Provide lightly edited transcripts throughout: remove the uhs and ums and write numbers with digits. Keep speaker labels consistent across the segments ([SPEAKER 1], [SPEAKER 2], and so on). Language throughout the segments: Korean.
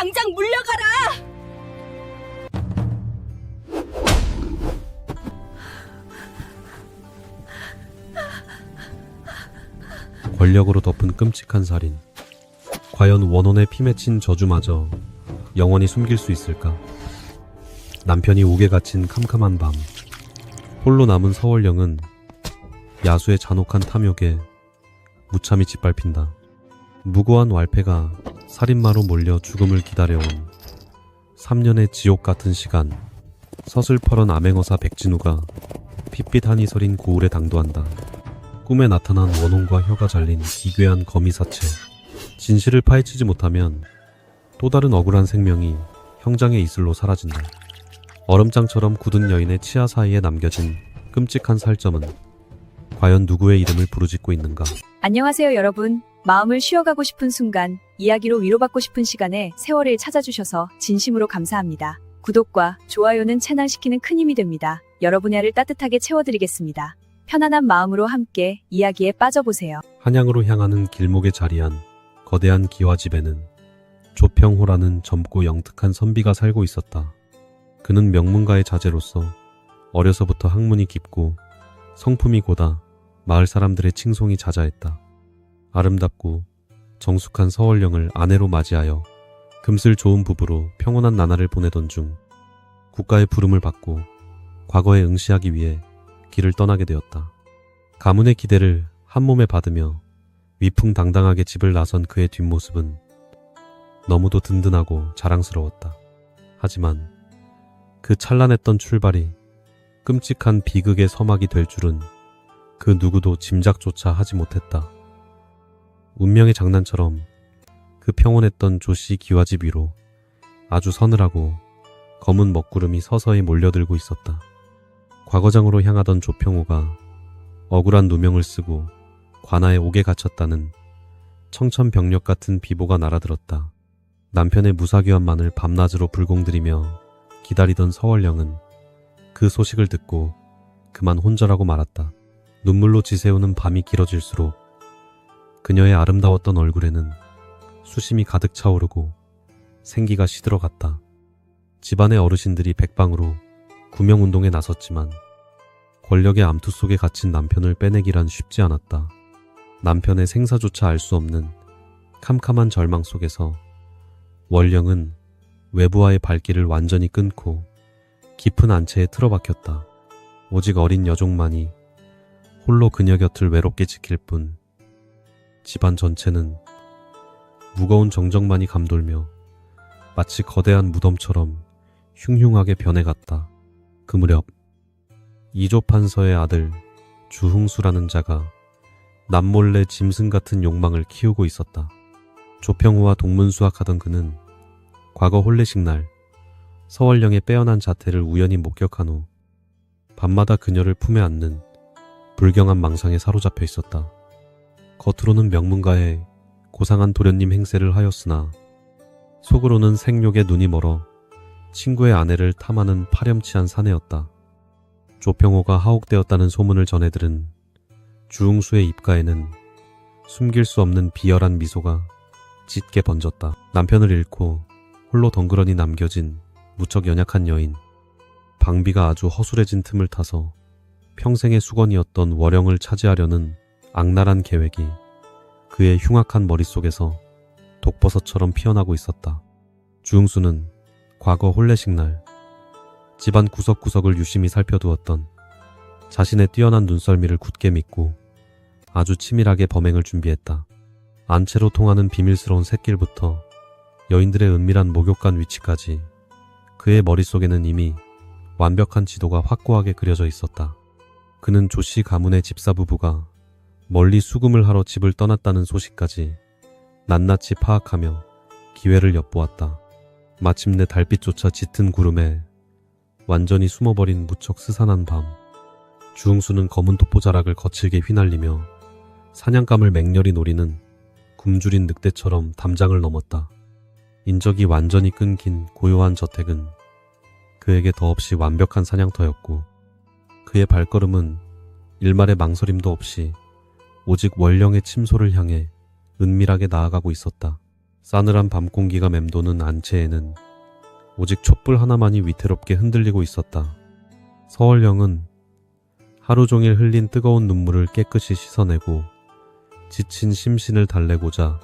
[SPEAKER 1] 당장 물러가라!
[SPEAKER 2] 권력으로 덮은 끔찍한 살인. 과연 원혼의 피 맺힌 저주마저 영원히 숨길 수 있을까? 남편이 옥에 갇힌 캄캄한 밤, 홀로 남은 서월령은 야수의 잔혹한 탐욕에 무참히 짓밟힌다. 무고한 왈패가 살인마로 몰려 죽음을 기다려온 3년의 지옥 같은 시간. 서슬퍼런 암행어사 백진우가 핏빛 한이 서린 고울에 당도한다. 꿈에 나타난 원혼과 혀가 잘린 기괴한 거미사체. 진실을 파헤치지 못하면 또 다른 억울한 생명이 형장의 이슬로 사라진다. 얼음장처럼 굳은 여인의 치아 사이에 남겨진 끔찍한 살점은 과연 누구의 이름을 부르짖고 있는가?
[SPEAKER 1] 안녕하세요, 여러분. 마음을 쉬어가고 싶은 순간, 이야기로 위로받고 싶은 시간에 세월을 찾아주셔서 진심으로 감사합니다. 구독과 좋아요는 채널시키는 큰 힘이 됩니다. 여러분의 알을 따뜻하게 채워드리겠습니다. 편안한 마음으로 함께 이야기에 빠져보세요.
[SPEAKER 2] 한양으로 향하는 길목에 자리한 거대한 기와집에는 조평호라는 젊고 영특한 선비가 살고 있었다. 그는 명문가의 자제로서 어려서부터 학문이 깊고 성품이 고다 마을 사람들의 칭송이 자자했다. 아름답고 정숙한 서월령을 아내로 맞이하여 금슬 좋은 부부로 평온한 나날을 보내던 중 국가의 부름을 받고 과거에 응시하기 위해 길을 떠나게 되었다. 가문의 기대를 한몸에 받으며 위풍당당하게 집을 나선 그의 뒷모습은 너무도 든든하고 자랑스러웠다. 하지만 그 찬란했던 출발이 끔찍한 비극의 서막이 될 줄은 그 누구도 짐작조차 하지 못했다. 운명의 장난처럼 그 평온했던 조씨 기와집 위로 아주 서늘하고 검은 먹구름이 서서히 몰려들고 있었다. 과거장으로 향하던 조평호가 억울한 누명을 쓰고 관아에 옥에 갇혔다는 청천벽력 같은 비보가 날아들었다. 남편의 무사귀환만을 밤낮으로 불공들이며 기다리던 서월령은 그 소식을 듣고 그만 혼절하고 말았다. 눈물로 지새우는 밤이 길어질수록 그녀의 아름다웠던 얼굴에는 수심이 가득 차오르고 생기가 시들어갔다. 집안의 어르신들이 백방으로 구명운동에 나섰지만 권력의 암투 속에 갇힌 남편을 빼내기란 쉽지 않았다. 남편의 생사조차 알 수 없는 캄캄한 절망 속에서 월령은 외부와의 발길을 완전히 끊고 깊은 안채에 틀어박혔다. 오직 어린 여종만이 홀로 그녀 곁을 외롭게 지킬 뿐 집안 전체는 무거운 정적만이 감돌며 마치 거대한 무덤처럼 흉흉하게 변해갔다. 그 무렵 이조판서의 아들 주흥수라는 자가 남몰래 짐승 같은 욕망을 키우고 있었다. 조평우와 동문수학하던 그는 과거 혼례식 날 서월령의 빼어난 자태를 우연히 목격한 후 밤마다 그녀를 품에 안는 불경한 망상에 사로잡혀 있었다. 겉으로는 명문가의 고상한 도련님 행세를 하였으나 속으로는 생욕에 눈이 멀어 친구의 아내를 탐하는 파렴치한 사내였다. 조평호가 하옥되었다는 소문을 전해 들은 주흥수의 입가에는 숨길 수 없는 비열한 미소가 짙게 번졌다. 남편을 잃고 홀로 덩그러니 남겨진 무척 연약한 여인. 방비가 아주 허술해진 틈을 타서 평생의 수건이었던 월영을 차지하려는 악랄한 계획이 그의 흉악한 머릿속에서 독버섯처럼 피어나고 있었다. 주흥수는 과거 혼례식 날 집안 구석구석을 유심히 살펴두었던 자신의 뛰어난 눈썰미를 굳게 믿고 아주 치밀하게 범행을 준비했다. 안채로 통하는 비밀스러운 샛길부터 여인들의 은밀한 목욕간 위치까지 그의 머릿속에는 이미 완벽한 지도가 확고하게 그려져 있었다. 그는 조씨 가문의 집사 부부가 멀리 수금을 하러 집을 떠났다는 소식까지 낱낱이 파악하며 기회를 엿보았다. 마침내 달빛조차 짙은 구름에 완전히 숨어버린 무척 스산한 밤, 주흥수는 검은 독보자락을 거칠게 휘날리며 사냥감을 맹렬히 노리는 굶주린 늑대처럼 담장을 넘었다. 인적이 완전히 끊긴 고요한 저택은 그에게 더없이 완벽한 사냥터였고 그의 발걸음은 일말의 망설임도 없이 오직 월령의 침소를 향해 은밀하게 나아가고 있었다. 싸늘한 밤 공기가 맴도는 안채에는 오직 촛불 하나만이 위태롭게 흔들리고 있었다. 서월령은 하루 종일 흘린 뜨거운 눈물을 깨끗이 씻어내고 지친 심신을 달래고자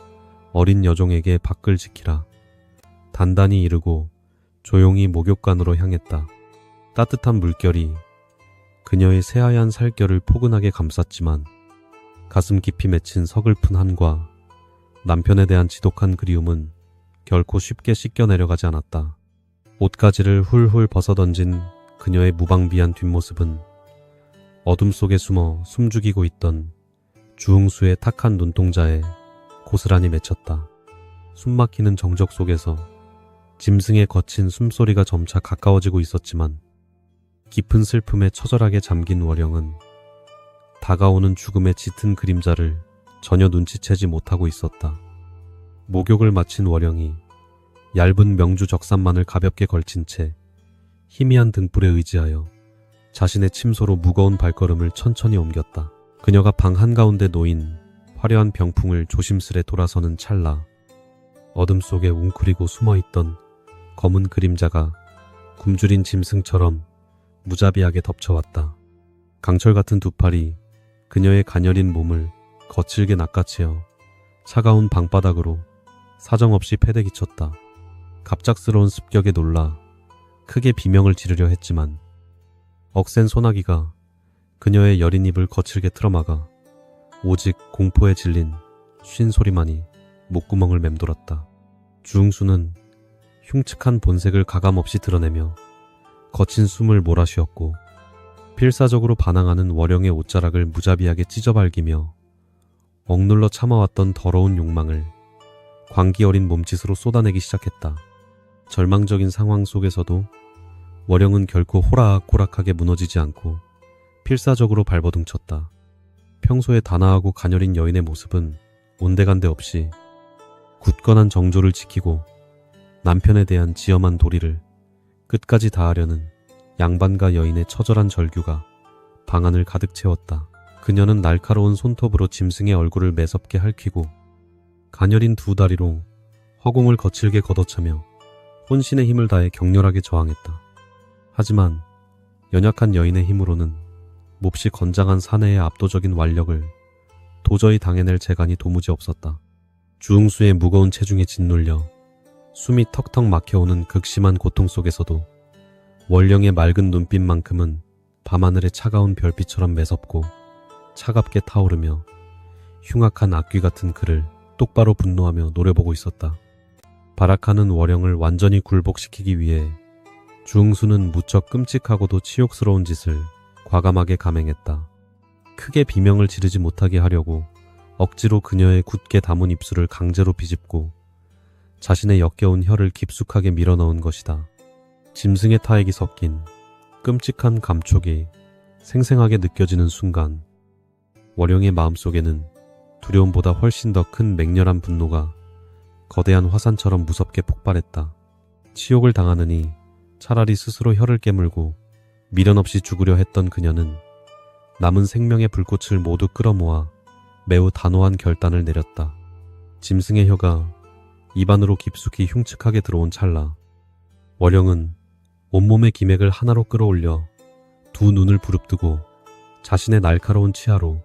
[SPEAKER 2] 어린 여종에게 밖을 지키라 단단히 이르고 조용히 목욕관으로 향했다. 따뜻한 물결이 그녀의 새하얀 살결을 포근하게 감쌌지만 가슴 깊이 맺힌 서글픈 한과 남편에 대한 지독한 그리움은 결코 쉽게 씻겨 내려가지 않았다. 옷가지를 훌훌 벗어던진 그녀의 무방비한 뒷모습은 어둠 속에 숨어 숨죽이고 있던 주흥수의 탁한 눈동자에 고스란히 맺혔다. 숨막히는 정적 속에서 짐승의 거친 숨소리가 점차 가까워지고 있었지만 깊은 슬픔에 처절하게 잠긴 월영은 다가오는 죽음의 짙은 그림자를 전혀 눈치채지 못하고 있었다. 목욕을 마친 월영이 얇은 명주 적삼만을 가볍게 걸친 채 희미한 등불에 의지하여 자신의 침소로 무거운 발걸음을 천천히 옮겼다. 그녀가 방 한가운데 놓인 화려한 병풍을 조심스레 돌아서는 찰나 어둠 속에 웅크리고 숨어있던 검은 그림자가 굶주린 짐승처럼 무자비하게 덮쳐왔다. 강철 같은 두 팔이 그녀의 가녀린 몸을 거칠게 낚아채어 차가운 방바닥으로 사정없이 패대기쳤다. 갑작스러운 습격에 놀라 크게 비명을 지르려 했지만 억센 소나기가 그녀의 여린 입을 거칠게 틀어막아 오직 공포에 질린 쉰 소리만이 목구멍을 맴돌았다. 주흥수는 흉측한 본색을 가감없이 드러내며 거친 숨을 몰아쉬었고 필사적으로 반항하는 월영의 옷자락을 무자비하게 찢어발기며 억눌러 참아왔던 더러운 욕망을 광기 어린 몸짓으로 쏟아내기 시작했다. 절망적인 상황 속에서도 월영은 결코 호락호락하게 무너지지 않고 필사적으로 발버둥쳤다. 평소에 단아하고 가녀린 여인의 모습은 온데간데 없이 굳건한 정조를 지키고 남편에 대한 지엄한 도리를 끝까지 다하려는 양반가 여인의 처절한 절규가 방안을 가득 채웠다. 그녀는 날카로운 손톱으로 짐승의 얼굴을 매섭게 핥히고 가녀린 두 다리로 허공을 거칠게 걷어차며 혼신의 힘을 다해 격렬하게 저항했다. 하지만 연약한 여인의 힘으로는 몹시 건장한 사내의 압도적인 완력을 도저히 당해낼 재간이 도무지 없었다. 주흥수의 무거운 체중에 짓눌려 숨이 턱턱 막혀오는 극심한 고통 속에서도 월령의 맑은 눈빛만큼은 밤하늘의 차가운 별빛처럼 매섭고 차갑게 타오르며 흉악한 악귀 같은 그를 똑바로 분노하며 노려보고 있었다. 발악하는 월영을 완전히 굴복시키기 위해 주흥수는 무척 끔찍하고도 치욕스러운 짓을 과감하게 감행했다. 크게 비명을 지르지 못하게 하려고 억지로 그녀의 굳게 담은 입술을 강제로 비집고 자신의 역겨운 혀를 깊숙하게 밀어넣은 것이다. 짐승의 타액이 섞인 끔찍한 감촉이 생생하게 느껴지는 순간 월영의 마음속에는 두려움보다 훨씬 더 큰 맹렬한 분노가 거대한 화산처럼 무섭게 폭발했다. 치욕을 당하느니 차라리 스스로 혀를 깨물고 미련 없이 죽으려 했던 그녀는 남은 생명의 불꽃을 모두 끌어모아 매우 단호한 결단을 내렸다. 짐승의 혀가 입안으로 깊숙이 흉측하게 들어온 찰나 월영은 온몸의 기맥을 하나로 끌어올려 두 눈을 부릅뜨고 자신의 날카로운 치아로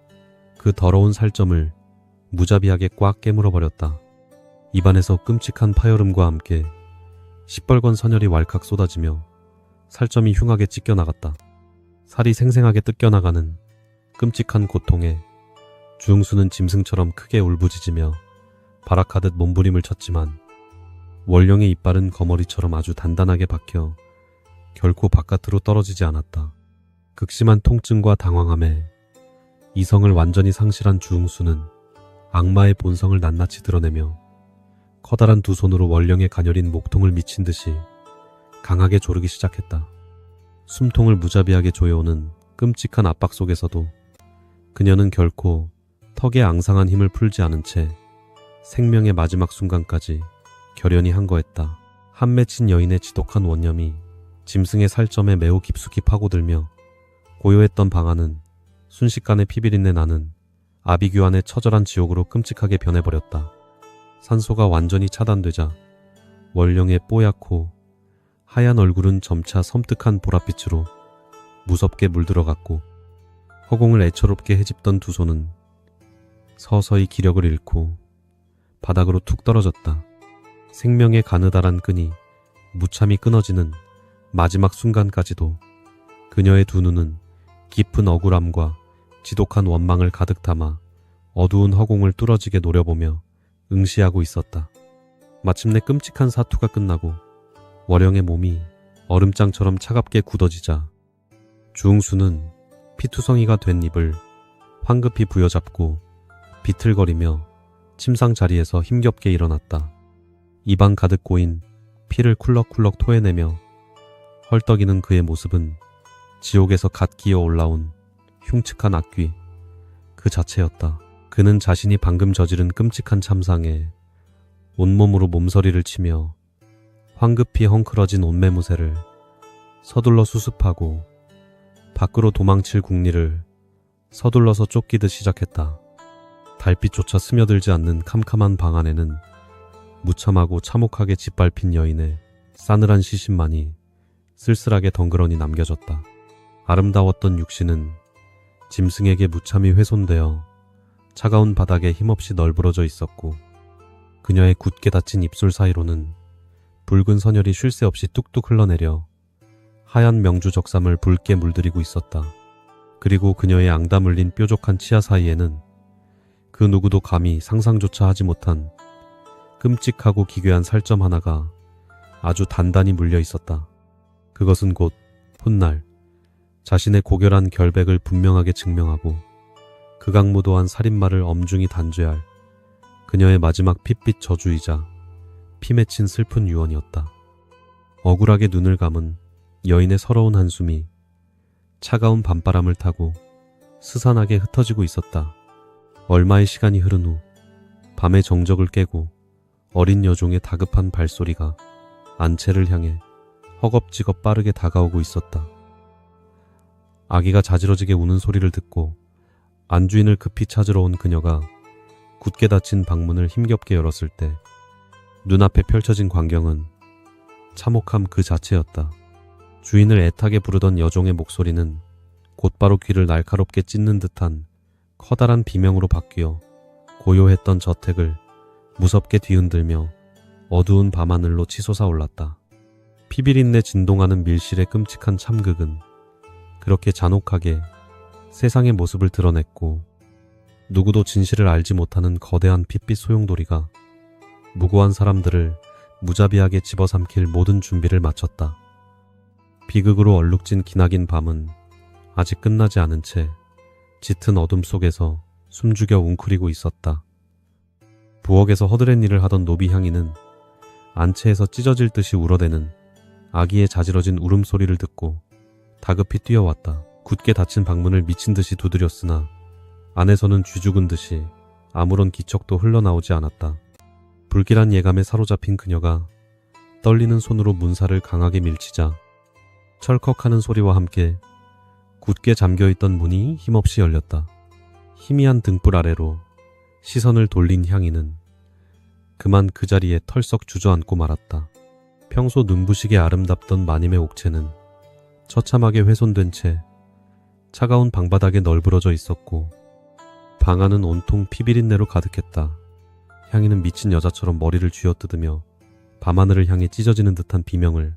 [SPEAKER 2] 그 더러운 살점을 무자비하게 꽉 깨물어버렸다. 입안에서 끔찍한 파열음과 함께 시뻘건 선혈이 왈칵 쏟아지며 살점이 흉하게 찢겨나갔다. 살이 생생하게 뜯겨나가는 끔찍한 고통에 주흥수는 짐승처럼 크게 울부짖으며 발악하듯 몸부림을 쳤지만 월령의 이빨은 거머리처럼 아주 단단하게 박혀 결코 바깥으로 떨어지지 않았다. 극심한 통증과 당황함에 이성을 완전히 상실한 주흥수는 악마의 본성을 낱낱이 드러내며 커다란 두 손으로 월령의 가녀린 목통을 미친 듯이 강하게 조르기 시작했다. 숨통을 무자비하게 조여오는 끔찍한 압박 속에서도 그녀는 결코 턱에 앙상한 힘을 풀지 않은 채 생명의 마지막 순간까지 결연히 항거했다. 한 맺힌 여인의 지독한 원념이 짐승의 살점에 매우 깊숙이 파고들며 고요했던 방안은 순식간에 피비린내 나는 아비규환의 처절한 지옥으로 끔찍하게 변해버렸다. 산소가 완전히 차단되자 원령의 뽀얗고 하얀 얼굴은 점차 섬뜩한 보랏빛으로 무섭게 물들어갔고, 허공을 애처롭게 헤집던 두 손은 서서히 기력을 잃고 바닥으로 툭 떨어졌다. 생명의 가느다란 끈이 무참히 끊어지는 마지막 순간까지도 그녀의 두 눈은 깊은 억울함과 지독한 원망을 가득 담아 어두운 허공을 뚫어지게 노려보며 응시하고 있었다. 마침내 끔찍한 사투가 끝나고 월영의 몸이 얼음장처럼 차갑게 굳어지자 주응수는 피투성이가 된 입을 황급히 부여잡고 비틀거리며 침상 자리에서 힘겹게 일어났다. 입안 가득 고인 피를 쿨럭쿨럭 토해내며 헐떡이는 그의 모습은 지옥에서 갓 기어 올라온 흉측한 악귀 그 자체였다. 그는 자신이 방금 저지른 끔찍한 참상에 온몸으로 몸서리를 치며 황급히 헝클어진 옷매무새를 서둘러 수습하고 밖으로 도망칠 궁리를 서둘러서 쫓기듯 시작했다. 달빛조차 스며들지 않는 캄캄한 방 안에는 무참하고 참혹하게 짓밟힌 여인의 싸늘한 시신만이 쓸쓸하게 덩그러니 남겨졌다. 아름다웠던 육신은 짐승에게 무참히 훼손되어 차가운 바닥에 힘없이 널브러져 있었고, 그녀의 굳게 닫힌 입술 사이로는 붉은 선혈이 쉴 새 없이 뚝뚝 흘러내려 하얀 명주 적삼을 붉게 물들이고 있었다. 그리고 그녀의 앙다 물린 뾰족한 치아 사이에는 그 누구도 감히 상상조차 하지 못한 끔찍하고 기괴한 살점 하나가 아주 단단히 물려 있었다. 그것은 곧 훗날 자신의 고결한 결백을 분명하게 증명하고 극악무도한 살인마를 엄중히 단죄할 그녀의 마지막 핏빛 저주이자 피 맺힌 슬픈 유언이었다. 억울하게 눈을 감은 여인의 서러운 한숨이 차가운 밤바람을 타고 스산하게 흩어지고 있었다. 얼마의 시간이 흐른 후 밤의 정적을 깨고 어린 여종의 다급한 발소리가 안채를 향해 허겁지겁 빠르게 다가오고 있었다. 아기가 자지러지게 우는 소리를 듣고 안주인을 급히 찾으러 온 그녀가 굳게 닫힌 방문을 힘겹게 열었을 때 눈앞에 펼쳐진 광경은 참혹함 그 자체였다. 주인을 애타게 부르던 여종의 목소리는 곧바로 귀를 날카롭게 찢는 듯한 커다란 비명으로 바뀌어 고요했던 저택을 무섭게 뒤흔들며 어두운 밤하늘로 치솟아 올랐다. 피비린내 진동하는 밀실의 끔찍한 참극은 그렇게 잔혹하게 세상의 모습을 드러냈고, 누구도 진실을 알지 못하는 거대한 핏빛 소용돌이가 무고한 사람들을 무자비하게 집어삼킬 모든 준비를 마쳤다. 비극으로 얼룩진 기나긴 밤은 아직 끝나지 않은 채 짙은 어둠 속에서 숨죽여 웅크리고 있었다. 부엌에서 허드렛 일을 하던 노비 향이는 안채에서 찢어질 듯이 울어대는 아기의 자지러진 울음소리를 듣고 다급히 뛰어왔다. 굳게 닫힌 방문을 미친 듯이 두드렸으나 안에서는 쥐죽은 듯이 아무런 기척도 흘러나오지 않았다. 불길한 예감에 사로잡힌 그녀가 떨리는 손으로 문살을 강하게 밀치자 철컥하는 소리와 함께 굳게 잠겨있던 문이 힘없이 열렸다. 희미한 등불 아래로 시선을 돌린 향이는 그만 그 자리에 털썩 주저앉고 말았다. 평소 눈부시게 아름답던 마님의 옥체는 처참하게 훼손된 채 차가운 방바닥에 널브러져 있었고, 방 안은 온통 피비린내로 가득했다. 향이는 미친 여자처럼 머리를 쥐어뜯으며 밤하늘을 향해 찢어지는 듯한 비명을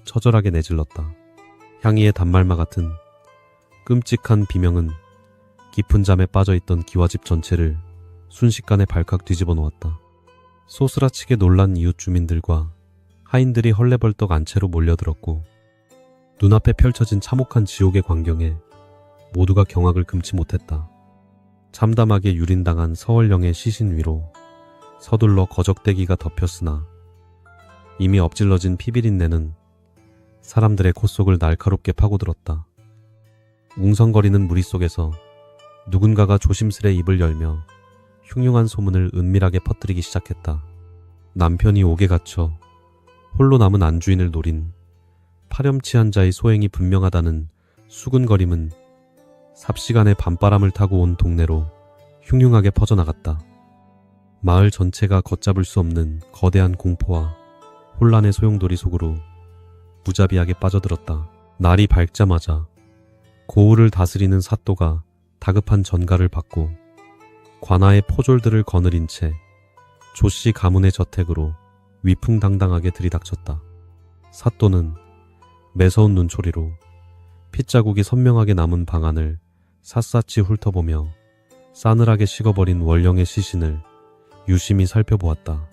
[SPEAKER 2] 처절하게 내질렀다. 향이의 단말마 같은 끔찍한 비명은 깊은 잠에 빠져있던 기와집 전체를 순식간에 발칵 뒤집어 놓았다. 소스라치게 놀란 이웃 주민들과 하인들이 헐레벌떡 안채로 몰려들었고, 눈앞에 펼쳐진 참혹한 지옥의 광경에 모두가 경악을 금치 못했다. 참담하게 유린당한 서월령의 시신 위로 서둘러 거적대기가 덮였으나 이미 엎질러진 피비린내는 사람들의 콧속을 날카롭게 파고들었다. 웅성거리는 무리 속에서 누군가가 조심스레 입을 열며 흉흉한 소문을 은밀하게 퍼뜨리기 시작했다. 남편이 옥에 갇혀 홀로 남은 안주인을 노린 파렴치한 자의 소행이 분명하다는 수군거림은 삽시간에 밤바람을 타고 온 동네로 흉흉하게 퍼져나갔다. 마을 전체가 걷잡을 수 없는 거대한 공포와 혼란의 소용돌이 속으로 무자비하게 빠져들었다. 날이 밝자마자 고을을 다스리는 사또가 다급한 전가를 받고 관아의 포졸들을 거느린 채 조씨 가문의 저택으로 위풍당당하게 들이닥쳤다. 사또는 매서운 눈초리로 핏자국이 선명하게 남은 방안을 샅샅이 훑어보며 싸늘하게 식어버린 원령의 시신을 유심히 살펴보았다.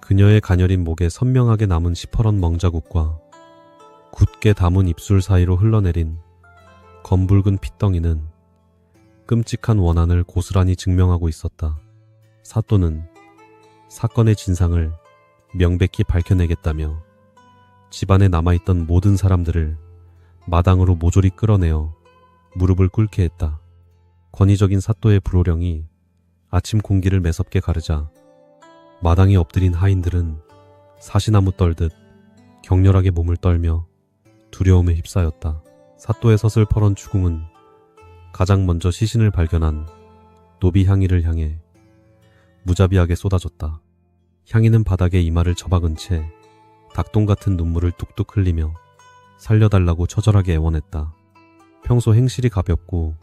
[SPEAKER 2] 그녀의 가녀린 목에 선명하게 남은 시퍼런 멍자국과 굳게 담은 입술 사이로 흘러내린 검붉은 핏덩이는 끔찍한 원한을 고스란히 증명하고 있었다. 사또는 사건의 진상을 명백히 밝혀내겠다며 집안에 남아있던 모든 사람들을 마당으로 모조리 끌어내어 무릎을 꿇게 했다. 권위적인 사또의 불호령이 아침 공기를 매섭게 가르자 마당에 엎드린 하인들은 사시나무 떨듯 격렬하게 몸을 떨며 두려움에 휩싸였다. 사또의 서슬퍼런 추궁은 가장 먼저 시신을 발견한 노비 향이를 향해 무자비하게 쏟아졌다. 향이는 바닥에 이마를 처박은 채 닭똥 같은 눈물을 뚝뚝 흘리며 살려달라고 처절하게 애원했다. 평소 행실이 가볍고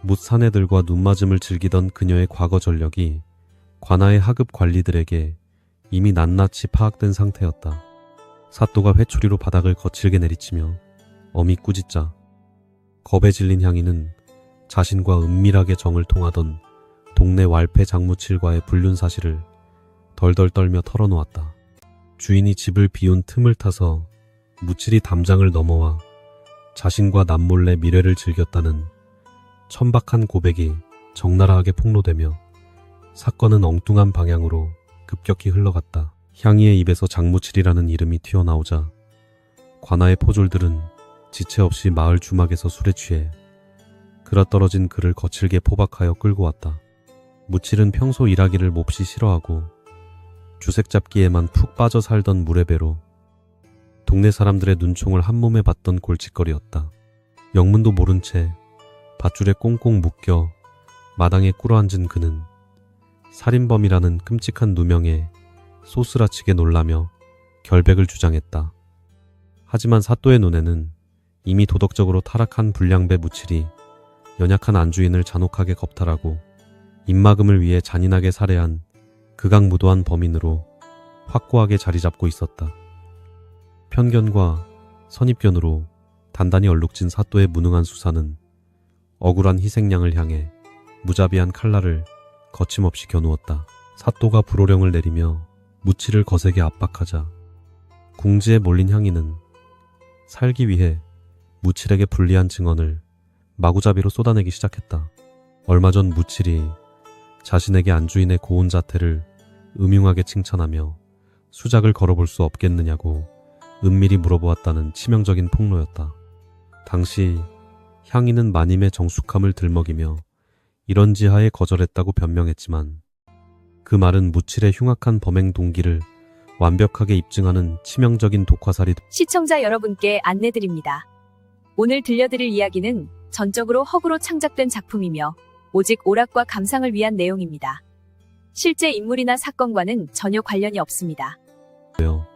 [SPEAKER 2] 묻 사내들과 눈맞음을 즐기던 그녀의 과거 전력이 관아의 하급 관리들에게 이미 낱낱이 파악된 상태였다. 사또가 회초리로 바닥을 거칠게 내리치며 어미 꾸짖자 겁에 질린 향이는 자신과 은밀하게 정을 통하던 동네 왈패 장무칠과의 불륜 사실을 덜덜 떨며 털어놓았다. 주인이 집을 비운 틈을 타서 무칠이 담장을 넘어와 자신과 남몰래 미래를 즐겼다는 천박한 고백이 적나라하게 폭로되며 사건은 엉뚱한 방향으로 급격히 흘러갔다. 향이의 입에서 장무칠이라는 이름이 튀어나오자 관아의 포졸들은 지체 없이 마을 주막에서 술에 취해 그라떨어진 그를 거칠게 포박하여 끌고 왔다. 무칠은 평소 일하기를 몹시 싫어하고 주색 잡기에만 푹 빠져 살던 무례배로 동네 사람들의 눈총을 한몸에 받던 골칫거리였다. 영문도 모른 채 밧줄에 꽁꽁 묶여 마당에 꿇어앉은 그는 살인범이라는 끔찍한 누명에 소스라치게 놀라며 결백을 주장했다. 하지만 사또의 눈에는 이미 도덕적으로 타락한 불량배 무칠이 연약한 안주인을 잔혹하게 겁탈하고 입막음을 위해 잔인하게 살해한 극악무도한 범인으로 확고하게 자리잡고 있었다. 편견과 선입견으로 단단히 얼룩진 사또의 무능한 수사는 억울한 희생양을 향해 무자비한 칼날을 거침없이 겨누었다. 사또가 불호령을 내리며 무칠을 거세게 압박하자 궁지에 몰린 향이는 살기 위해 무칠에게 불리한 증언을 마구잡이로 쏟아내기 시작했다. 얼마 전 무칠이 자신에게 안주인의 고운 자태를 음흉하게 칭찬하며 수작을 걸어볼 수 없겠느냐고 은밀히 물어보았다는 치명적인 폭로였다. 당시 향이는 마님의 정숙함을 들먹이며 이런지하에 거절했다고 변명했지만 그 말은 무칠의 흉악한 범행 동기를 완벽하게 입증하는 치명적인 독화살이
[SPEAKER 1] 시청자 여러분께 안내드립니다. 오늘 들려드릴 이야기는 전적으로 허구로 창작된 작품이며 오직 오락과 감상을 위한 내용입니다. 실제 인물이나 사건과는 전혀 관련이 없습니다.
[SPEAKER 2] 되어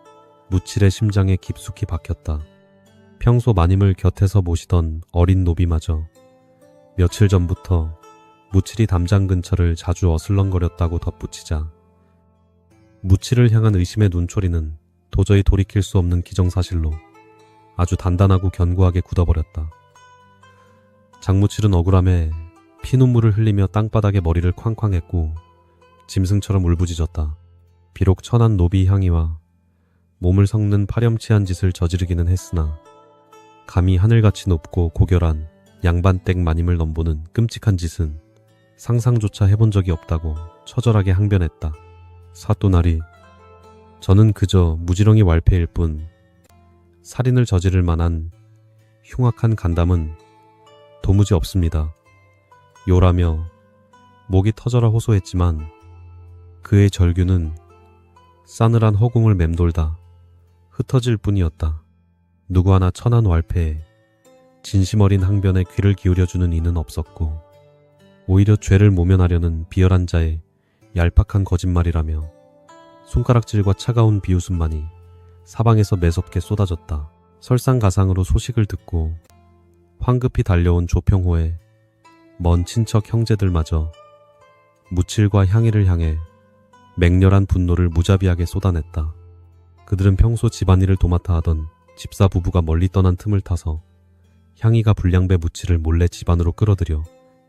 [SPEAKER 2] 무칠의 심장에 깊숙이 박혔다. 평소 마님을 곁에서 모시던 어린 노비마저 며칠 전부터 무칠이 담장 근처를 자주 어슬렁거렸다고 덧붙이자 무칠을 향한 의심의 눈초리는 도저히 돌이킬 수 없는 기정사실로 아주 단단하고 견고하게 굳어버렸다. 장무칠은 억울함에 피눈물을 흘리며 땅바닥에 머리를 쾅쾅했고 짐승처럼 울부짖었다. 비록 천한 노비 향이와 몸을 섞는 파렴치한 짓을 저지르기는 했으나 감히 하늘같이 높고 고결한 양반댁 마님을 넘보는 끔찍한 짓은 상상조차 해본 적이 없다고 처절하게 항변했다. 사또나리, 저는 그저 무지렁이 왈패일 뿐 살인을 저지를 만한 흉악한 간담은 도무지 없습니다. 요라며 목이 터져라 호소했지만 그의 절규는 싸늘한 허공을 맴돌다 흩어질 뿐이었다. 누구 하나 천한 왈패에 진심 어린 항변에 귀를 기울여주는 이는 없었고 오히려 죄를 모면하려는 비열한 자의 얄팍한 거짓말이라며 손가락질과 차가운 비웃음만이 사방에서 매섭게 쏟아졌다. 설상가상으로 소식을 듣고 황급히 달려온 조평호의 먼 친척 형제들마저 무칠과 향이를 향해 맹렬한 분노를 무자비하게 쏟아냈다. 그들은 평소 집안일을 도맡아 하던 집사 부부가 멀리 떠난 틈을 타서 향이가 불량배 무칠을 몰래 집안으로 끌어들여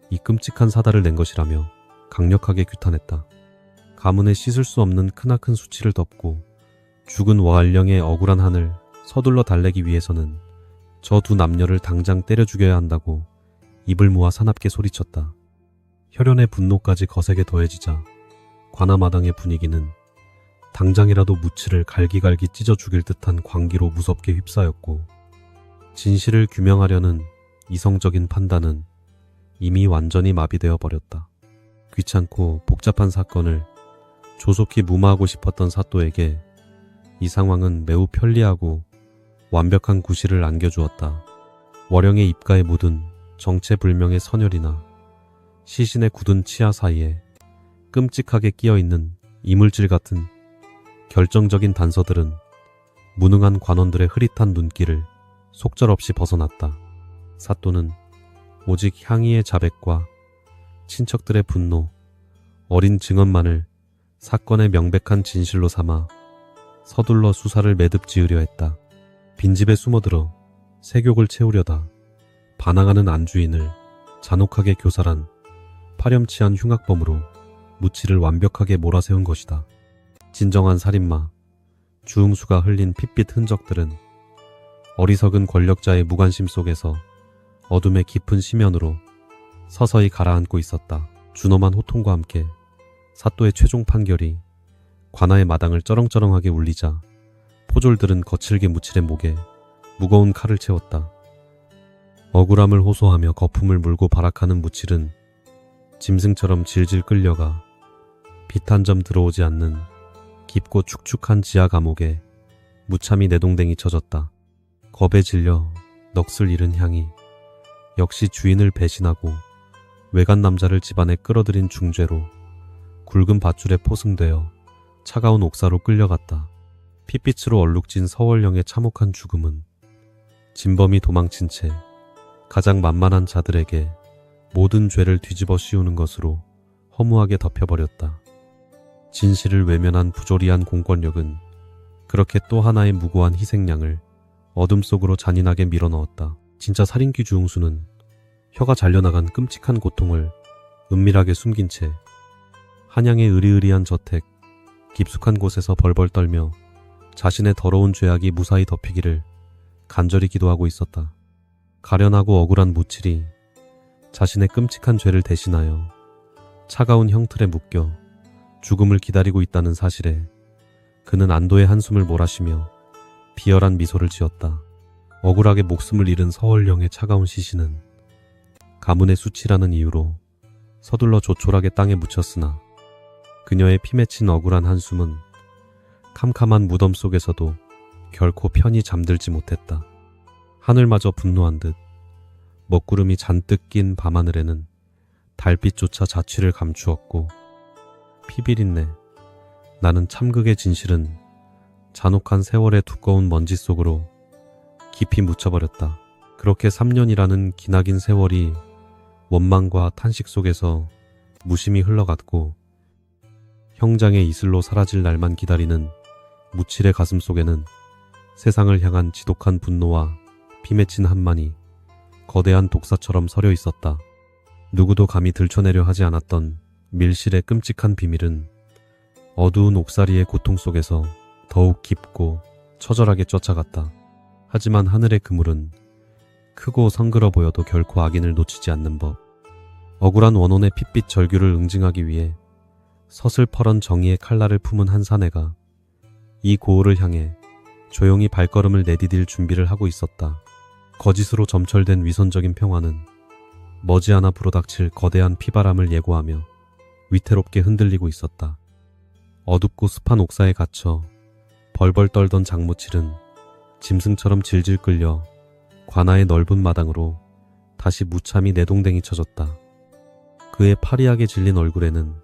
[SPEAKER 2] 이 끔찍한 사달을 낸 것이라며 강력하게 규탄했다. 가문에 씻을 수 없는 크나큰 수치를 덮고 죽은 와알령의 억울한 한을 서둘러 달래기 위해서는 저 두 남녀를 당장 때려 죽여야 한다고 입을 모아 사납게 소리쳤다. 혈연의 분노까지 거세게 더해지자 관아마당의 분위기는 당장이라도 무치를 갈기갈기 찢어 죽일 듯한 광기로 무섭게 휩싸였고, 진실을 규명하려는 이성적인 판단은 이미 완전히 마비되어 버렸다. 귀찮고 복잡한 사건을 조속히 무마하고 싶었던 사또에게 이 상황은 매우 편리하고 완벽한 구실을 안겨주었다. 월영의 입가에 묻은 정체불명의 선혈이나 시신의 굳은 치아 사이에 끔찍하게 끼어있는 이물질 같은 결정적인 단서들은 무능한 관원들의 흐릿한 눈길을 속절없이 벗어났다. 사또는 오직 향이의 자백과 친척들의 분노, 어린 증언만을 사건의 명백한 진실로 삼아 서둘러 수사를 매듭 지으려 했다. 빈집에 숨어들어 세욕을 채우려다 반항하는 안주인을 잔혹하게 교살한 파렴치한 흉악범으로 무치를 완벽하게 몰아세운 것이다. 진정한 살인마 주응수가 흘린 핏빛 흔적들은 어리석은 권력자의 무관심 속에서 어둠의 깊은 심연으로 서서히 가라앉고 있었다. 준엄한 호통과 함께 사또의 최종 판결이 관아의 마당을 쩌렁쩌렁하게 울리자 포졸들은 거칠게 무칠의 목에 무거운 칼을 채웠다. 억울함을 호소하며 거품을 물고 발악하는 무칠은 짐승처럼 질질 끌려가 빛 한 점 들어오지 않는 깊고 축축한 지하 감옥에 무참히 내동댕이 쳐졌다. 겁에 질려 넋을 잃은 향이 역시 주인을 배신하고 외간 남자를 집안에 끌어들인 중죄로 굵은 밧줄에 포승되어 차가운 옥사로 끌려갔다. 핏빛으로 얼룩진 서월령의 참혹한 죽음은 진범이 도망친 채 가장 만만한 자들에게 모든 죄를 뒤집어 씌우는 것으로 허무하게 덮여버렸다. 진실을 외면한 부조리한 공권력은 그렇게 또 하나의 무고한 희생양을 어둠 속으로 잔인하게 밀어넣었다. 진짜 살인귀 주응수는 혀가 잘려나간 끔찍한 고통을 은밀하게 숨긴 채 한양의 으리으리한 저택 깊숙한 곳에서 벌벌 떨며 자신의 더러운 죄악이 무사히 덮이기를 간절히 기도하고 있었다. 가련하고 억울한 무칠이 자신의 끔찍한 죄를 대신하여 차가운 형틀에 묶여 죽음을 기다리고 있다는 사실에 그는 안도의 한숨을 몰아쉬며 비열한 미소를 지었다. 억울하게 목숨을 잃은 서월령의 차가운 시신은 가문의 수치라는 이유로 서둘러 조촐하게 땅에 묻혔으나 그녀의 피 맺힌 억울한 한숨은 캄캄한 무덤 속에서도 결코 편히 잠들지 못했다. 하늘마저 분노한 듯 먹구름이 잔뜩 낀 밤하늘에는 달빛조차 자취를 감추었고, 피비린내 나는 참극의 진실은 잔혹한 세월의 두꺼운 먼지 속으로 깊이 묻혀버렸다. 그렇게 3년이라는 기나긴 세월이 원망과 탄식 속에서 무심히 흘러갔고, 형장의 이슬로 사라질 날만 기다리는 무칠의 가슴 속에는 세상을 향한 지독한 분노와 피맺힌 한만이 거대한 독사처럼 서려 있었다. 누구도 감히 들춰내려 하지 않았던 밀실의 끔찍한 비밀은 어두운 옥사리의 고통 속에서 더욱 깊고 처절하게 쫓아갔다. 하지만 하늘의 그물은 크고 성그러 보여도 결코 악인을 놓치지 않는 법. 억울한 원혼의 핏빛 절규를 응징하기 위해 서슬퍼런 정의의 칼날을 품은 한 사내가 이 고을을 향해 조용히 발걸음을 내디딜 준비를 하고 있었다. 거짓으로 점철된 위선적인 평화는 머지않아 불어닥칠 거대한 피바람을 예고하며 위태롭게 흔들리고 있었다. 어둡고 습한 옥사에 갇혀 벌벌 떨던 장무칠은 짐승처럼 질질 끌려 관아의 넓은 마당으로 다시 무참히 내동댕이 쳐졌다. 그의 파리하게 질린 얼굴에는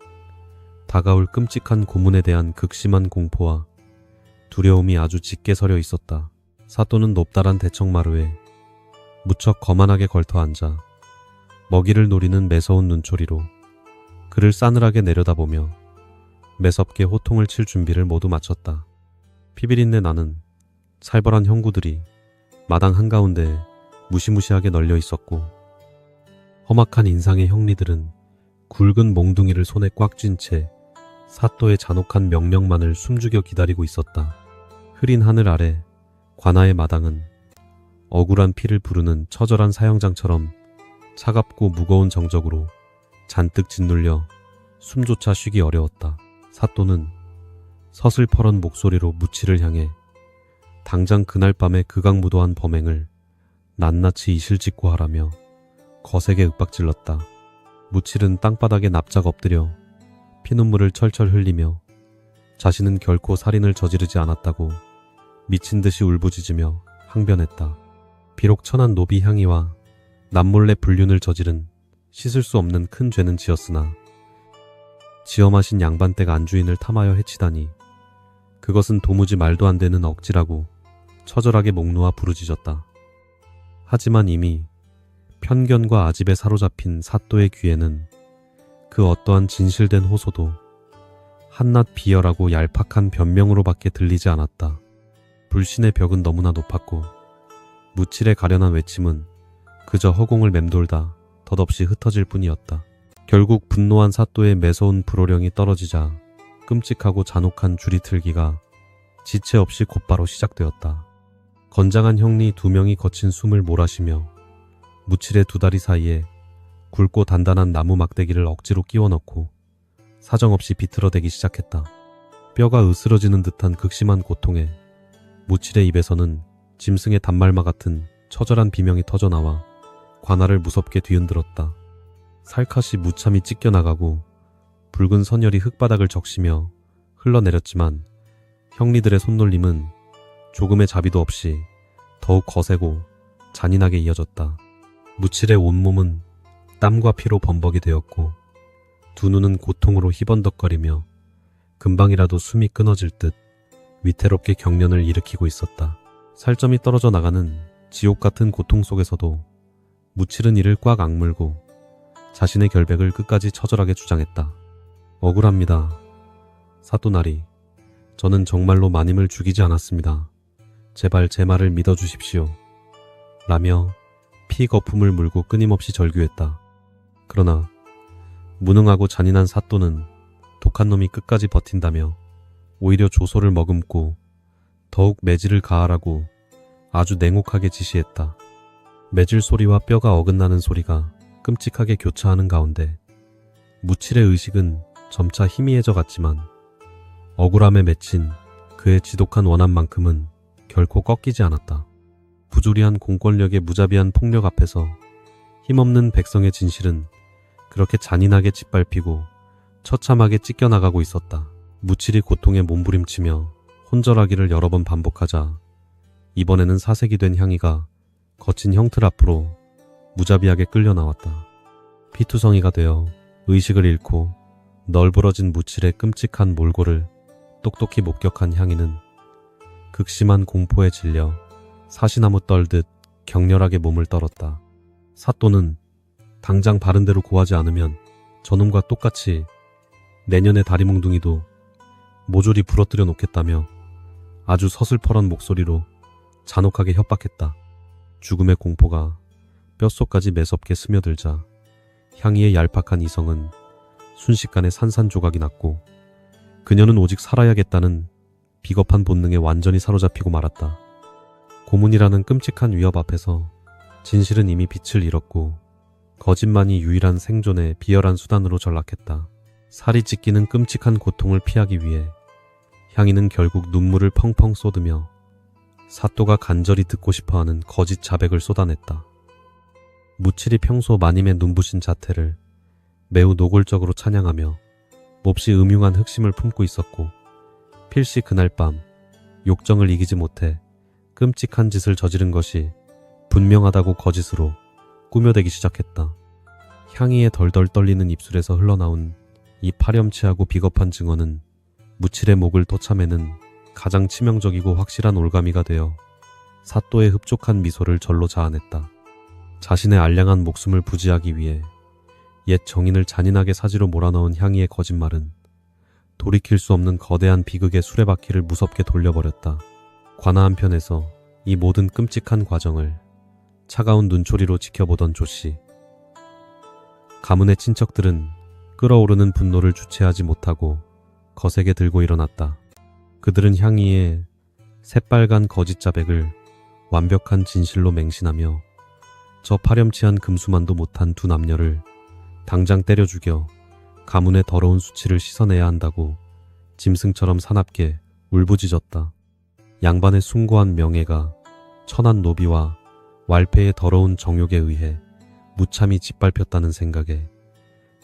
[SPEAKER 2] 다가올 끔찍한 고문에 대한 극심한 공포와 두려움이 아주 짙게 서려 있었다. 사또는 높다란 대청마루에 무척 거만하게 걸터 앉아 먹이를 노리는 매서운 눈초리로 그를 싸늘하게 내려다보며 매섭게 호통을 칠 준비를 모두 마쳤다. 피비린내 나는 살벌한 형구들이 마당 한가운데에 무시무시하게 널려 있었고 험악한 인상의 형리들은 굵은 몽둥이를 손에 꽉 쥔 채 사또의 잔혹한 명령만을 숨죽여 기다리고 있었다. 흐린 하늘 아래 관아의 마당은 억울한 피를 부르는 처절한 사형장처럼 차갑고 무거운 정적으로 잔뜩 짓눌려 숨조차 쉬기 어려웠다. 사또는 서슬퍼런 목소리로 무치를 향해 당장 그날 밤의 극악무도한 범행을 낱낱이 이실직고 하라며 거세게 윽박질렀다. 무칠은 땅바닥에 납작 엎드려 피눈물을 철철 흘리며 자신은 결코 살인을 저지르지 않았다고 미친 듯이 울부짖으며 항변했다. 비록 천한 노비 향이와 남몰래 불륜을 저지른 씻을 수 없는 큰 죄는 지었으나 지어 마신 양반댁 안주인을 탐하여 해치다니 그것은 도무지 말도 안 되는 억지라고 처절하게 목 놓아 부르짖었다. 하지만 이미 편견과 아집에 사로잡힌 사또의 귀에는 그 어떠한 진실된 호소도 한낱 비열하고 얄팍한 변명으로밖에 들리지 않았다. 불신의 벽은 너무나 높았고 무칠의 가련한 외침은 그저 허공을 맴돌다 덧없이 흩어질 뿐이었다. 결국 분노한 사또의 매서운 불호령이 떨어지자 끔찍하고 잔혹한 줄이틀기가 지체 없이 곧바로 시작되었다. 건장한 형리 2명이 거친 숨을 몰아쉬며 무칠의 두 다리 사이에 굵고 단단한 나무 막대기를 억지로 끼워 넣고 사정없이 비틀어대기 시작했다. 뼈가 으스러지는 듯한 극심한 고통에 무칠의 입에서는 짐승의 단말마 같은 처절한 비명이 터져나와 관아를 무섭게 뒤흔들었다. 살갗이 무참히 찢겨나가고 붉은 선열이 흙바닥을 적시며 흘러내렸지만 형리들의 손놀림은 조금의 자비도 없이 더욱 거세고 잔인하게 이어졌다. 무칠의 온몸은 땀과 피로 범벅이 되었고 두 눈은 고통으로 희번덕거리며 금방이라도 숨이 끊어질 듯 위태롭게 경련을 일으키고 있었다. 살점이 떨어져 나가는 지옥 같은 고통 속에서도 무칠은 이를 꽉 악물고 자신의 결백을 끝까지 처절하게 주장했다. 억울합니다. 사또나리, 저는 정말로 마님을 죽이지 않았습니다. 제발 제 말을 믿어주십시오. 라며 피 거품을 물고 끊임없이 절규했다. 그러나 무능하고 잔인한 사또는 독한 놈이 끝까지 버틴다며 오히려 조소를 머금고 더욱 매질을 가하라고 아주 냉혹하게 지시했다. 매질 소리와 뼈가 어긋나는 소리가 끔찍하게 교차하는 가운데 무칠의 의식은 점차 희미해져 갔지만 억울함에 맺힌 그의 지독한 원함만큼은 결코 꺾이지 않았다. 부조리한 공권력의 무자비한 폭력 앞에서 힘없는 백성의 진실은 그렇게 잔인하게 짓밟히고 처참하게 찢겨나가고 있었다. 무칠이 고통에 몸부림치며 혼절하기를 여러 번 반복하자 이번에는 사색이 된 향이가 거친 형틀 앞으로 무자비하게 끌려 나왔다. 피투성이가 되어 의식을 잃고 널브러진 무칠의 끔찍한 몰골을 똑똑히 목격한 향이는 극심한 공포에 질려 사시나무 떨듯 격렬하게 몸을 떨었다. 사또는 당장 바른 대로 고하지 않으면 저놈과 똑같이 내년의 다리몽둥이도 모조리 부러뜨려 놓겠다며 아주 서슬퍼런 목소리로 잔혹하게 협박했다. 죽음의 공포가 뼛속까지 매섭게 스며들자 향이의 얄팍한 이성은 순식간에 산산조각이 났고 그녀는 오직 살아야겠다는 비겁한 본능에 완전히 사로잡히고 말았다. 고문이라는 끔찍한 위협 앞에서 진실은 이미 빛을 잃었고 거짓만이 유일한 생존의 비열한 수단으로 전락했다. 살이 찢기는 끔찍한 고통을 피하기 위해 향이는 결국 눈물을 펑펑 쏟으며 사또가 간절히 듣고 싶어하는 거짓 자백을 쏟아냈다. 무칠이 평소 마님의 눈부신 자태를 매우 노골적으로 찬양하며 몹시 음흉한 흑심을 품고 있었고 필시 그날 밤 욕정을 이기지 못해 끔찍한 짓을 저지른 것이 분명하다고 거짓으로 꾸며대기 시작했다. 향이의 덜덜 떨리는 입술에서 흘러나온 이 파렴치하고 비겁한 증언은 무칠의 목을 토참에는 가장 치명적이고 확실한 올가미가 되어 사또의 흡족한 미소를 절로 자아냈다. 자신의 알량한 목숨을 부지하기 위해 옛 정인을 잔인하게 사지로 몰아넣은 향이의 거짓말은 돌이킬 수 없는 거대한 비극의 수레바퀴를 무섭게 돌려버렸다. 관아 한편에서 이 모든 끔찍한 과정을 차가운 눈초리로 지켜보던 조씨. 가문의 친척들은 끓어오르는 분노를 주체하지 못하고 거세게 들고 일어났다. 그들은 향이의 새빨간 거짓 자백을 완벽한 진실로 맹신하며 저 파렴치한 금수만도 못한 두 남녀를 당장 때려 죽여 가문의 더러운 수치를 씻어내야 한다고 짐승처럼 사납게 울부짖었다. 양반의 숭고한 명예가 천한 노비와 왈패의 더러운 정욕에 의해 무참히 짓밟혔다는 생각에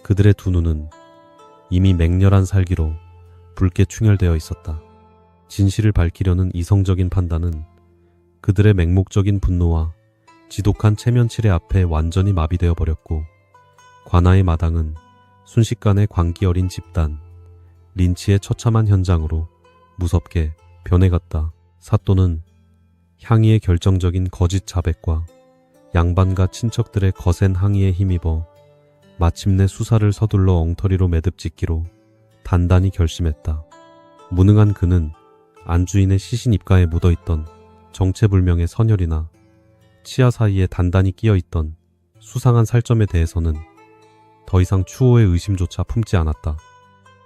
[SPEAKER 2] 그들의 두 눈은 이미 맹렬한 살기로 붉게 충혈되어 있었다. 진실을 밝히려는 이성적인 판단은 그들의 맹목적인 분노와 지독한 체면칠의 앞에 완전히 마비되어 버렸고, 관아의 마당은 순식간에 광기 어린 집단, 린치의 처참한 현장으로 무섭게 변해갔다. 사또는 향이의 결정적인 거짓 자백과 양반과 친척들의 거센 항의에 힘입어 마침내 수사를 서둘러 엉터리로 매듭짓기로 단단히 결심했다. 무능한 그는 안주인의 시신 입가에 묻어있던 정체불명의 선혈이나 치아 사이에 단단히 끼어있던 수상한 살점에 대해서는 더 이상 추호의 의심조차 품지 않았다.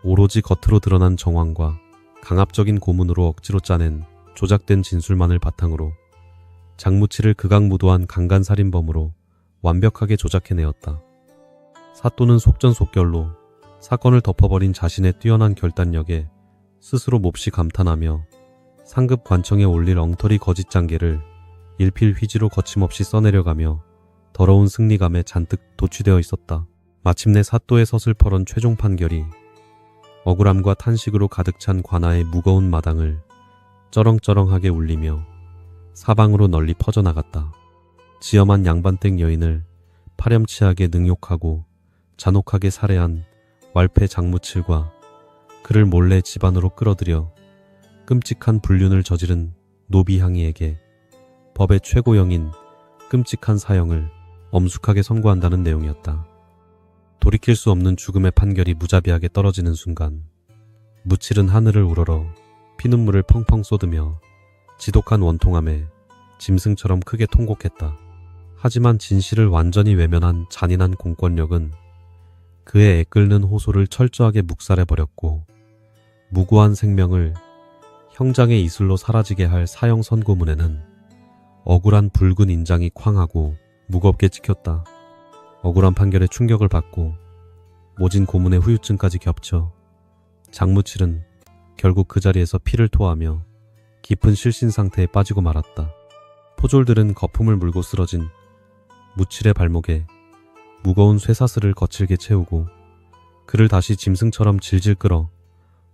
[SPEAKER 2] 오로지 겉으로 드러난 정황과 강압적인 고문으로 억지로 짜낸 조작된 진술만을 바탕으로 장무치를 극악무도한 강간살인범으로 완벽하게 조작해내었다. 사또는 속전속결로 사건을 덮어버린 자신의 뛰어난 결단력에 스스로 몹시 감탄하며 상급 관청에 올릴 엉터리 거짓 장계를 일필휘지로 거침없이 써내려가며 더러운 승리감에 잔뜩 도취되어 있었다. 마침내 사또의 서슬퍼런 최종 판결이 억울함과 탄식으로 가득 찬 관아의 무거운 마당을 쩌렁쩌렁하게 울리며 사방으로 널리 퍼져나갔다. 지엄한 양반댁 여인을 파렴치하게 능욕하고 잔혹하게 살해한 왈패 장무칠과 그를 몰래 집안으로 끌어들여 끔찍한 불륜을 저지른 노비향이에게 법의 최고형인 끔찍한 사형을 엄숙하게 선고한다는 내용이었다. 돌이킬 수 없는 죽음의 판결이 무자비하게 떨어지는 순간 무칠은 하늘을 우러러 피눈물을 펑펑 쏟으며 지독한 원통함에 짐승처럼 크게 통곡했다. 하지만 진실을 완전히 외면한 잔인한 공권력은 그의 애끓는 호소를 철저하게 묵살해버렸고, 무고한 생명을 형장의 이슬로 사라지게 할 사형 선고문에는 억울한 붉은 인장이 쾅하고 무겁게 찍혔다. 억울한 판결에 충격을 받고 모진 고문의 후유증까지 겹쳐 장무칠은 결국 그 자리에서 피를 토하며 깊은 실신 상태에 빠지고 말았다. 포졸들은 거품을 물고 쓰러진 무칠의 발목에 무거운 쇠사슬을 거칠게 채우고 그를 다시 짐승처럼 질질 끌어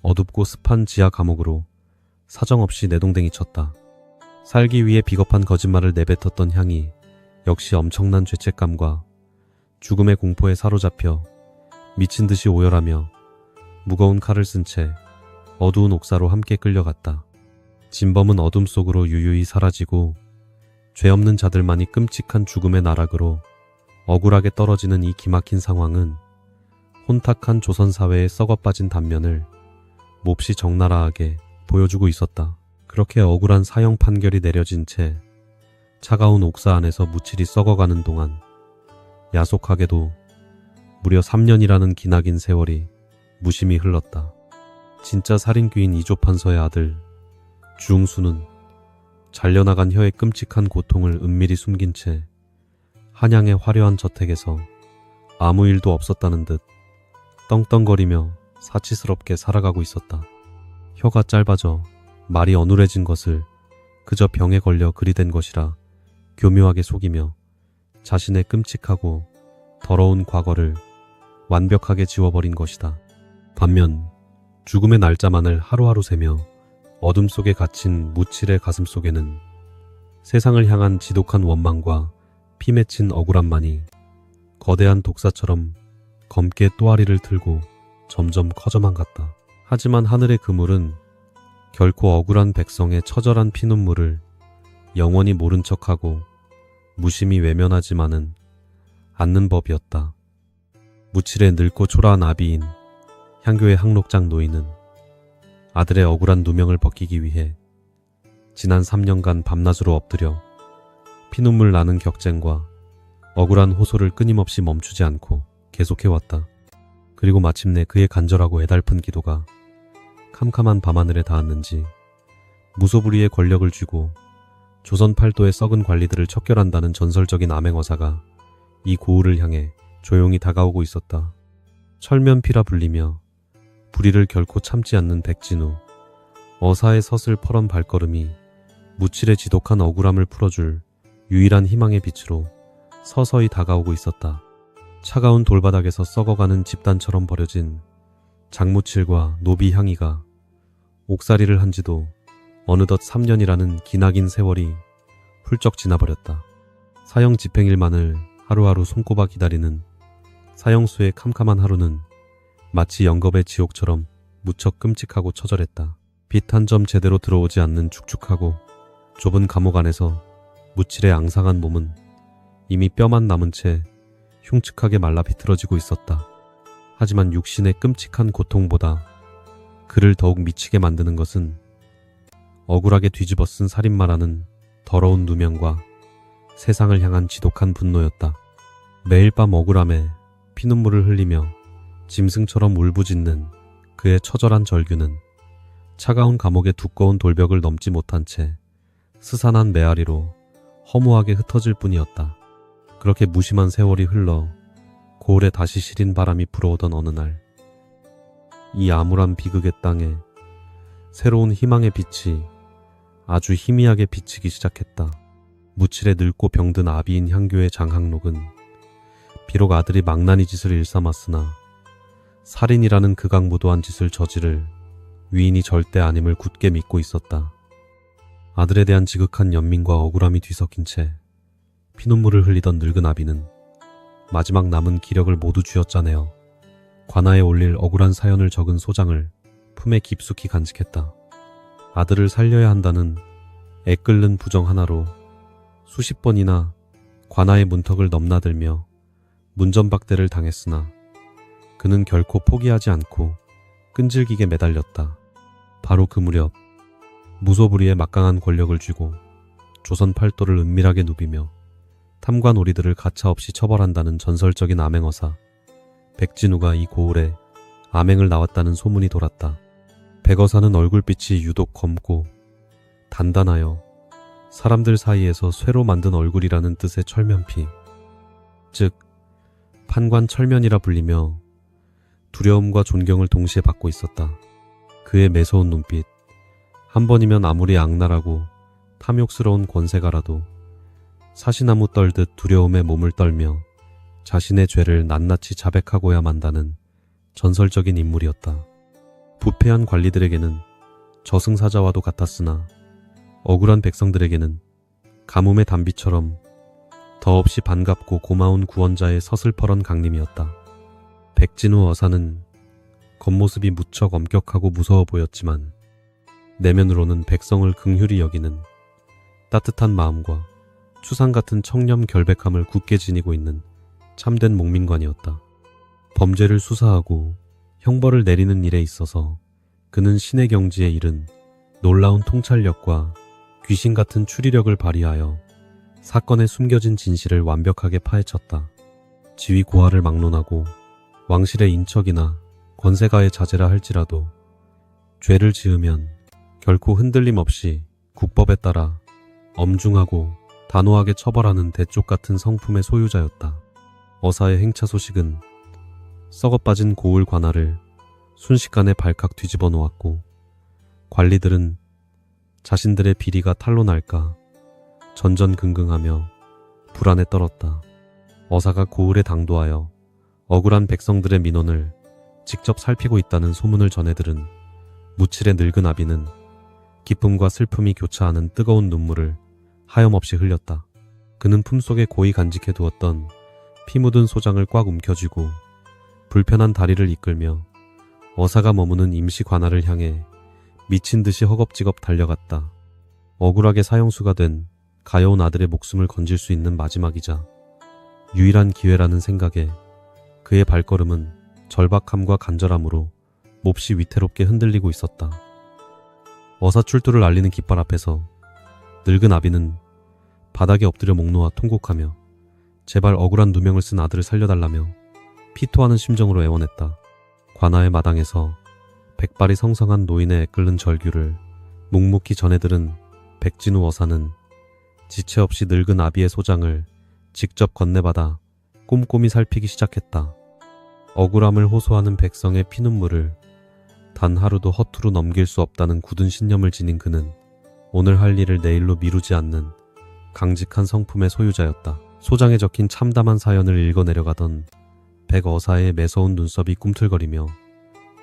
[SPEAKER 2] 어둡고 습한 지하 감옥으로 사정없이 내동댕이 쳤다. 살기 위해 비겁한 거짓말을 내뱉었던 향이 역시 엄청난 죄책감과 죽음의 공포에 사로잡혀 미친 듯이 오열하며 무거운 칼을 쓴 채 어두운 옥사로 함께 끌려갔다. 진범은 어둠 속으로 유유히 사라지고 죄 없는 자들만이 끔찍한 죽음의 나락으로 억울하게 떨어지는 이 기막힌 상황은 혼탁한 조선사회의 썩어빠진 단면을 몹시 적나라하게 보여주고 있었다. 그렇게 억울한 사형 판결이 내려진 채 차가운 옥사 안에서 무칠이 썩어가는 동안 야속하게도 무려 3년이라는 기나긴 세월이 무심히 흘렀다. 진짜 살인귀인 이조판서의 아들 주웅수는 잘려나간 혀의 끔찍한 고통을 은밀히 숨긴 채 한양의 화려한 저택에서 아무 일도 없었다는 듯 떵떵거리며 사치스럽게 살아가고 있었다. 혀가 짧아져 말이 어눌해진 것을 그저 병에 걸려 그리 된 것이라 교묘하게 속이며 자신의 끔찍하고 더러운 과거를 완벽하게 지워버린 것이다. 반면 죽음의 날짜만을 하루하루 세며 어둠 속에 갇힌 무칠의 가슴 속에는 세상을 향한 지독한 원망과 피 맺힌 억울함만이 거대한 독사처럼 검게 또아리를 틀고 점점 커져만 갔다. 하지만 하늘의 그물은 결코 억울한 백성의 처절한 피눈물을 영원히 모른 척하고 무심히 외면하지만은 않는 법이었다. 무칠의 늙고 초라한 아비인 향교의 항록장 노인은 아들의 억울한 누명을 벗기기 위해 지난 3년간 밤낮으로 엎드려 피눈물 나는 격쟁과 억울한 호소를 끊임없이 멈추지 않고 계속해왔다. 그리고 마침내 그의 간절하고 애달픈 기도가 캄캄한 밤하늘에 닿았는지 무소불위의 권력을 쥐고 조선 팔도의 썩은 관리들을 척결한다는 전설적인 암행어사가 이 고을을 향해 조용히 다가오고 있었다. 철면피라 불리며 불의를 결코 참지 않는 백진우, 어사의 서슬퍼런 발걸음이 무칠의 지독한 억울함을 풀어줄 유일한 희망의 빛으로 서서히 다가오고 있었다. 차가운 돌바닥에서 썩어가는 집단처럼 버려진 장무칠과 노비향이가 옥살이를 한 지도 어느덧 3년이라는 기나긴 세월이 훌쩍 지나버렸다. 사형 집행일만을 하루하루 손꼽아 기다리는 사형수의 캄캄한 하루는 마치 영겁의 지옥처럼 무척 끔찍하고 처절했다. 빛 한 점 제대로 들어오지 않는 축축하고 좁은 감옥 안에서 무칠의 앙상한 몸은 이미 뼈만 남은 채 흉측하게 말라 비틀어지고 있었다. 하지만 육신의 끔찍한 고통보다 그를 더욱 미치게 만드는 것은 억울하게 뒤집어 쓴 살인마라는 더러운 누명과 세상을 향한 지독한 분노였다. 매일 밤 억울함에 피눈물을 흘리며 짐승처럼 울부짖는 그의 처절한 절규는 차가운 감옥의 두꺼운 돌벽을 넘지 못한 채 스산한 메아리로 허무하게 흩어질 뿐이었다. 그렇게 무심한 세월이 흘러 고을에 다시 시린 바람이 불어오던 어느 날, 이 암울한 비극의 땅에 새로운 희망의 빛이 아주 희미하게 비치기 시작했다. 무칠의 늙고 병든 아비인 향교의 장항록은 비록 아들이 망나니 짓을 일삼았으나 살인이라는 극악무도한 짓을 저지를 위인이 절대 아님을 굳게 믿고 있었다. 아들에 대한 지극한 연민과 억울함이 뒤섞인 채 피눈물을 흘리던 늙은 아비는 마지막 남은 기력을 모두 쥐어짜내어 관아에 올릴 억울한 사연을 적은 소장을 품에 깊숙이 간직했다. 아들을 살려야 한다는 애끓는 부정 하나로 수십 번이나 관아의 문턱을 넘나들며 문전박대를 당했으나 그는 결코 포기하지 않고 끈질기게 매달렸다. 바로 그 무렵 무소불위의 막강한 권력을 쥐고 조선 팔도를 은밀하게 누비며 탐관 오리들을 가차없이 처벌한다는 전설적인 암행어사 백진우가 이 고을에 암행을 나왔다는 소문이 돌았다. 백어사는 얼굴빛이 유독 검고 단단하여 사람들 사이에서 쇠로 만든 얼굴이라는 뜻의 철면피, 즉 판관철면이라 불리며 두려움과 존경을 동시에 받고 있었다. 그의 매서운 눈빛, 한 번이면 아무리 악랄하고 탐욕스러운 권세가라도 사시나무 떨듯 두려움에 몸을 떨며 자신의 죄를 낱낱이 자백하고야 만다는 전설적인 인물이었다. 부패한 관리들에게는 저승사자와도 같았으나 억울한 백성들에게는 가뭄의 단비처럼 더없이 반갑고 고마운 구원자의 서슬퍼런 강림이었다. 백진우 어사는 겉모습이 무척 엄격하고 무서워 보였지만 내면으로는 백성을 긍휼히 여기는 따뜻한 마음과 추상 같은 청렴 결백함을 굳게 지니고 있는 참된 목민관이었다. 범죄를 수사하고 형벌을 내리는 일에 있어서 그는 신의 경지에 이른 놀라운 통찰력과 귀신 같은 추리력을 발휘하여 사건에 숨겨진 진실을 완벽하게 파헤쳤다. 지위 고하를 막론하고 왕실의 인척이나 권세가의 자제라 할지라도 죄를 지으면 결코 흔들림 없이 국법에 따라 엄중하고 단호하게 처벌하는 대쪽 같은 성품의 소유자였다. 어사의 행차 소식은 썩어빠진 고을 관아를 순식간에 발칵 뒤집어 놓았고 관리들은 자신들의 비리가 탄로 날까 전전긍긍하며 불안에 떨었다. 어사가 고을에 당도하여 억울한 백성들의 민원을 직접 살피고 있다는 소문을 전해들은 무칠의 늙은 아비는 기쁨과 슬픔이 교차하는 뜨거운 눈물을 하염없이 흘렸다. 그는 품속에 고이 간직해 두었던 피 묻은 소장을 꽉 움켜쥐고 불편한 다리를 이끌며 어사가 머무는 임시 관할을 향해 미친 듯이 허겁지겁 달려갔다. 억울하게 사형수가 된 가여운 아들의 목숨을 건질 수 있는 마지막이자 유일한 기회라는 생각에 그의 발걸음은 절박함과 간절함으로 몹시 위태롭게 흔들리고 있었다. 어사 출두를 알리는 깃발 앞에서 늙은 아비는 바닥에 엎드려 목 놓아 통곡하며 제발 억울한 누명을 쓴 아들을 살려달라며 피토하는 심정으로 애원했다. 관아의 마당에서 백발이 성성한 노인의 애끓는 절규를 묵묵히 전해들은 백진우 어사는 지체 없이 늙은 아비의 소장을 직접 건네받아 꼼꼼히 살피기 시작했다. 억울함을 호소하는 백성의 피눈물을 단 하루도 허투루 넘길 수 없다는 굳은 신념을 지닌 그는 오늘 할 일을 내일로 미루지 않는 강직한 성품의 소유자였다. 소장에 적힌 참담한 사연을 읽어내려가던 백어사의 매서운 눈썹이 꿈틀거리며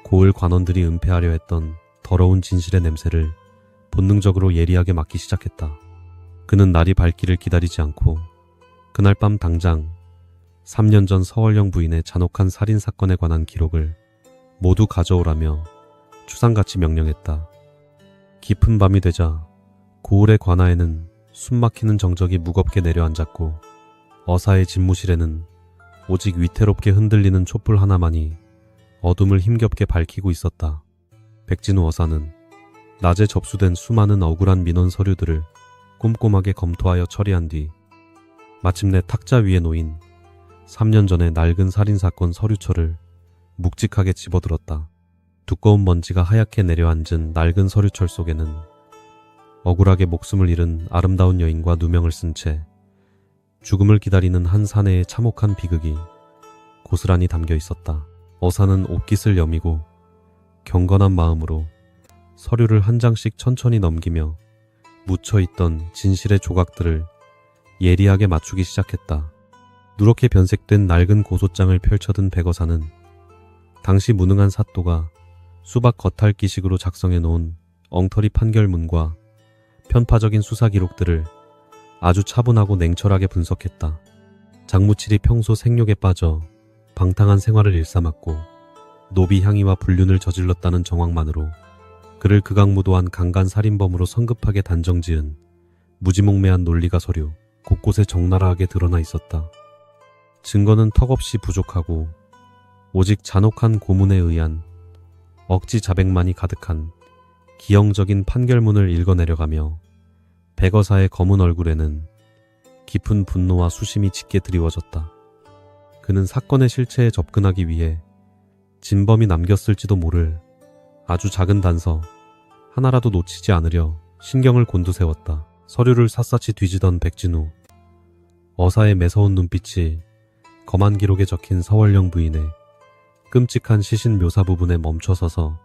[SPEAKER 2] 고을 관원들이 은폐하려 했던 더러운 진실의 냄새를 본능적으로 예리하게 맡기 시작했다. 그는 날이 밝기를 기다리지 않고 그날 밤 당장 3년 전 서월령 부인의 잔혹한 살인사건에 관한 기록을 모두 가져오라며 추상같이 명령했다. 깊은 밤이 되자 고을의 관아에는 숨막히는 정적이 무겁게 내려앉았고 어사의 집무실에는 오직 위태롭게 흔들리는 촛불 하나만이 어둠을 힘겹게 밝히고 있었다. 백진우 어사는 낮에 접수된 수많은 억울한 민원 서류들을 꼼꼼하게 검토하여 처리한 뒤 마침내 탁자 위에 놓인 3년 전의 낡은 살인사건 서류철을 묵직하게 집어들었다. 두꺼운 먼지가 하얗게 내려앉은 낡은 서류철 속에는 억울하게 목숨을 잃은 아름다운 여인과 누명을 쓴 채 죽음을 기다리는 한 사내의 참혹한 비극이 고스란히 담겨 있었다. 어사는 옷깃을 여미고 경건한 마음으로 서류를 한 장씩 천천히 넘기며 묻혀있던 진실의 조각들을 예리하게 맞추기 시작했다. 누렇게 변색된 낡은 고소장을 펼쳐든 백어사는 당시 무능한 사또가 수박 겉핥기식으로 작성해 놓은 엉터리 판결문과 편파적인 수사 기록들을 아주 차분하고 냉철하게 분석했다. 장무칠이 평소 생욕에 빠져 방탕한 생활을 일삼았고 노비 향의와 불륜을 저질렀다는 정황만으로 그를 극악무도한 강간살인범으로 성급하게 단정지은 무지몽매한 논리가 서류 곳곳에 적나라하게 드러나 있었다. 증거는 턱없이 부족하고 오직 잔혹한 고문에 의한 억지 자백만이 가득한 기형적인 판결문을 읽어내려가며 백어사의 검은 얼굴에는 깊은 분노와 수심이 짙게 드리워졌다. 그는 사건의 실체에 접근하기 위해 진범이 남겼을지도 모를 아주 작은 단서 하나라도 놓치지 않으려 신경을 곤두세웠다. 서류를 샅샅이 뒤지던 백진우 어사의 매서운 눈빛이 검안 기록에 적힌 서월령 부인의 끔찍한 시신 묘사 부분에 멈춰서서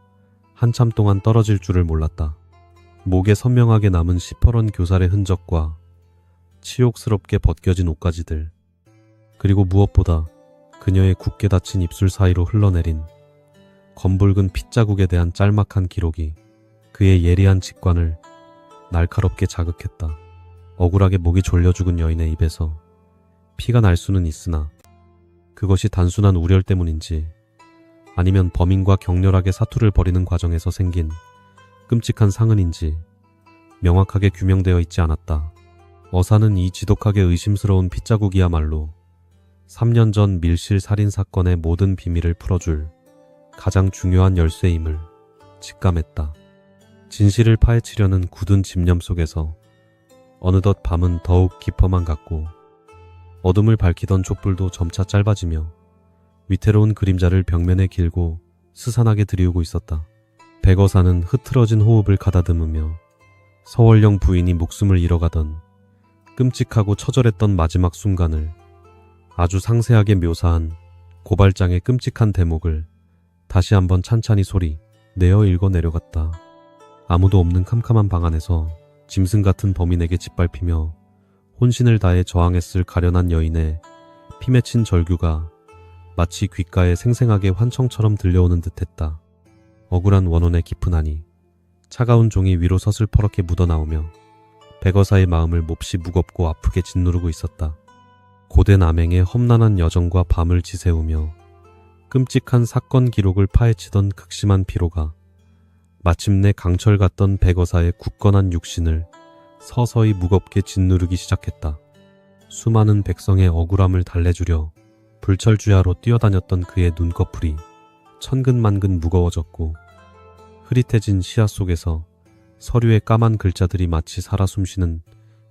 [SPEAKER 2] 한참 동안 떨어질 줄을 몰랐다. 목에 선명하게 남은 시퍼런 교살의 흔적과 치욕스럽게 벗겨진 옷가지들, 그리고 무엇보다 그녀의 굳게 닫힌 입술 사이로 흘러내린 검붉은 핏자국에 대한 짤막한 기록이 그의 예리한 직관을 날카롭게 자극했다. 억울하게 목이 졸려 죽은 여인의 입에서 피가 날 수는 있으나 그것이 단순한 우열 때문인지 아니면 범인과 격렬하게 사투를 벌이는 과정에서 생긴 끔찍한 상흔인지 명확하게 규명되어 있지 않았다. 어사는 이 지독하게 의심스러운 핏자국이야말로 3년 전 밀실 살인 사건의 모든 비밀을 풀어줄 가장 중요한 열쇠임을 직감했다. 진실을 파헤치려는 굳은 집념 속에서 어느덧 밤은 더욱 깊어만 갔고 어둠을 밝히던 촛불도 점차 짧아지며 위태로운 그림자를 벽면에 길고 스산하게 드리우고 있었다. 백어사는 흐트러진 호흡을 가다듬으며 서월령 부인이 목숨을 잃어가던 끔찍하고 처절했던 마지막 순간을 아주 상세하게 묘사한 고발장의 끔찍한 대목을 다시 한번 찬찬히 소리 내어 읽어 내려갔다. 아무도 없는 캄캄한 방 안에서 짐승 같은 범인에게 짓밟히며 혼신을 다해 저항했을 가련한 여인의 피 맺힌 절규가 마치 귓가에 생생하게 환청처럼 들려오는 듯했다. 억울한 원혼의 깊은 한이 차가운 종이 위로 서슬퍼렇게 묻어나오며 백어사의 마음을 몹시 무겁고 아프게 짓누르고 있었다. 고된 암행의 험난한 여정과 밤을 지새우며 끔찍한 사건 기록을 파헤치던 극심한 피로가 마침내 강철 같던 백어사의 굳건한 육신을 서서히 무겁게 짓누르기 시작했다. 수많은 백성의 억울함을 달래주려 불철주야로 뛰어다녔던 그의 눈꺼풀이 천근만근 무거워졌고 흐릿해진 시야 속에서 서류의 까만 글자들이 마치 살아 숨쉬는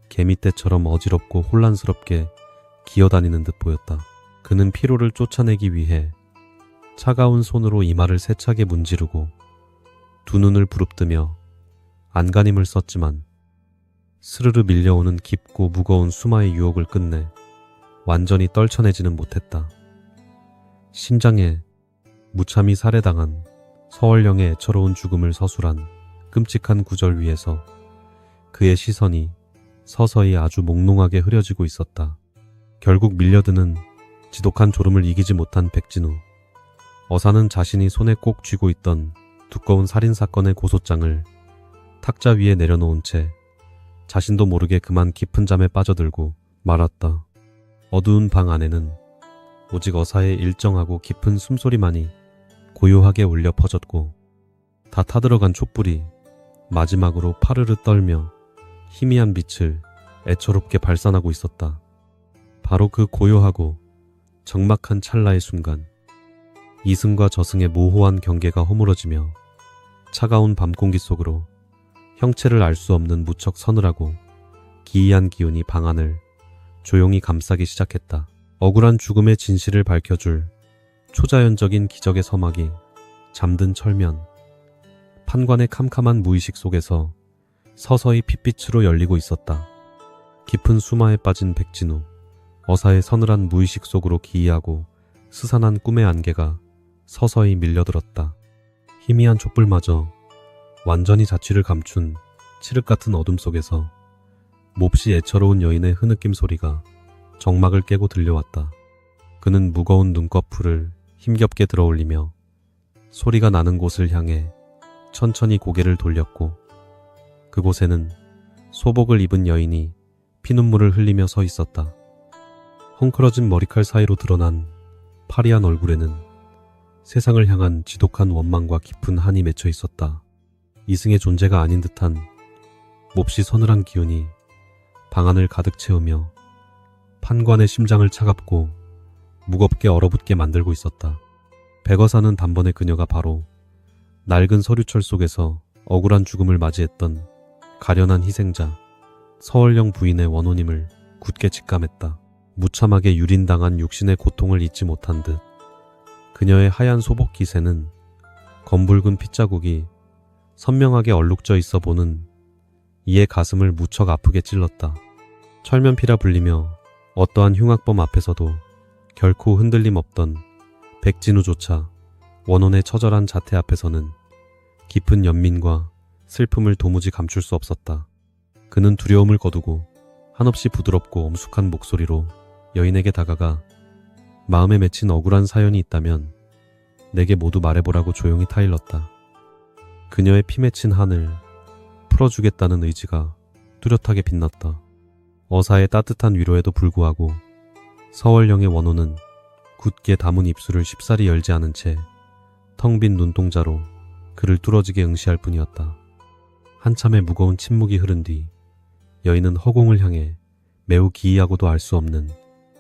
[SPEAKER 2] 개미떼처럼 어지럽고 혼란스럽게 기어다니는 듯 보였다. 그는 피로를 쫓아내기 위해 차가운 손으로 이마를 세차게 문지르고 두 눈을 부릅뜨며 안간힘을 썼지만 스르르 밀려오는 깊고 무거운 수마의 유혹을 끝내 완전히 떨쳐내지는 못했다. 심장에 무참히 살해당한 서월령의 애처로운 죽음을 서술한 끔찍한 구절 위에서 그의 시선이 서서히 아주 몽롱하게 흐려지고 있었다. 결국 밀려드는 지독한 졸음을 이기지 못한 백진우. 어사는 자신이 손에 꼭 쥐고 있던 두꺼운 살인사건의 고소장을 탁자 위에 내려놓은 채 자신도 모르게 그만 깊은 잠에 빠져들고 말았다. 어두운 방 안에는 오직 어사의 일정하고 깊은 숨소리만이 고요하게 울려 퍼졌고 다 타들어간 촛불이 마지막으로 파르르 떨며 희미한 빛을 애처롭게 발산하고 있었다. 바로 그 고요하고 적막한 찰나의 순간 이승과 저승의 모호한 경계가 허물어지며 차가운 밤 공기 속으로 형체를 알 수 없는 무척 서늘하고 기이한 기운이 방 안을 조용히 감싸기 시작했다. 억울한 죽음의 진실을 밝혀줄 초자연적인 기적의 서막이 잠든 철면, 판관의 캄캄한 무의식 속에서 서서히 핏빛으로 열리고 있었다. 깊은 수마에 빠진 백진우, 어사의 서늘한 무의식 속으로 기이하고 스산한 꿈의 안개가 서서히 밀려들었다. 희미한 촛불마저 완전히 자취를 감춘 칠흑 같은 어둠 속에서 몹시 애처로운 여인의 흐느낌 소리가 정막을 깨고 들려왔다. 그는 무거운 눈꺼풀을 힘겹게 들어올리며 소리가 나는 곳을 향해 천천히 고개를 돌렸고 그곳에는 소복을 입은 여인이 피눈물을 흘리며 서 있었다. 헝클어진 머리칼 사이로 드러난 파리한 얼굴에는 세상을 향한 지독한 원망과 깊은 한이 맺혀 있었다. 이승의 존재가 아닌 듯한 몹시 서늘한 기운이 방 안을 가득 채우며 판관의 심장을 차갑고 무겁게 얼어붙게 만들고 있었다. 백어사는 단번에 그녀가 바로 낡은 서류철 속에서 억울한 죽음을 맞이했던 가련한 희생자 서월령 부인의 원혼임을 굳게 직감했다. 무참하게 유린당한 육신의 고통을 잊지 못한 듯 그녀의 하얀 소복 기세는 검붉은 핏자국이 선명하게 얼룩져 있어 보는 이의 가슴을 무척 아프게 찔렀다. 철면피라 불리며 어떠한 흉악범 앞에서도 결코 흔들림 없던 백진우조차 원혼의 처절한 자태 앞에서는 깊은 연민과 슬픔을 도무지 감출 수 없었다. 그는 두려움을 거두고 한없이 부드럽고 엄숙한 목소리로 여인에게 다가가 마음에 맺힌 억울한 사연이 있다면 내게 모두 말해보라고 조용히 타일렀다. 그녀의 피 맺힌 한을 풀어주겠다는 의지가 뚜렷하게 빛났다. 어사의 따뜻한 위로에도 불구하고 서월령의 원혼은 굳게 담은 입술을 쉽사리 열지 않은 채 텅 빈 눈동자로 그를 뚫어지게 응시할 뿐이었다. 한참의 무거운 침묵이 흐른 뒤 여인은 허공을 향해 매우 기이하고도 알 수 없는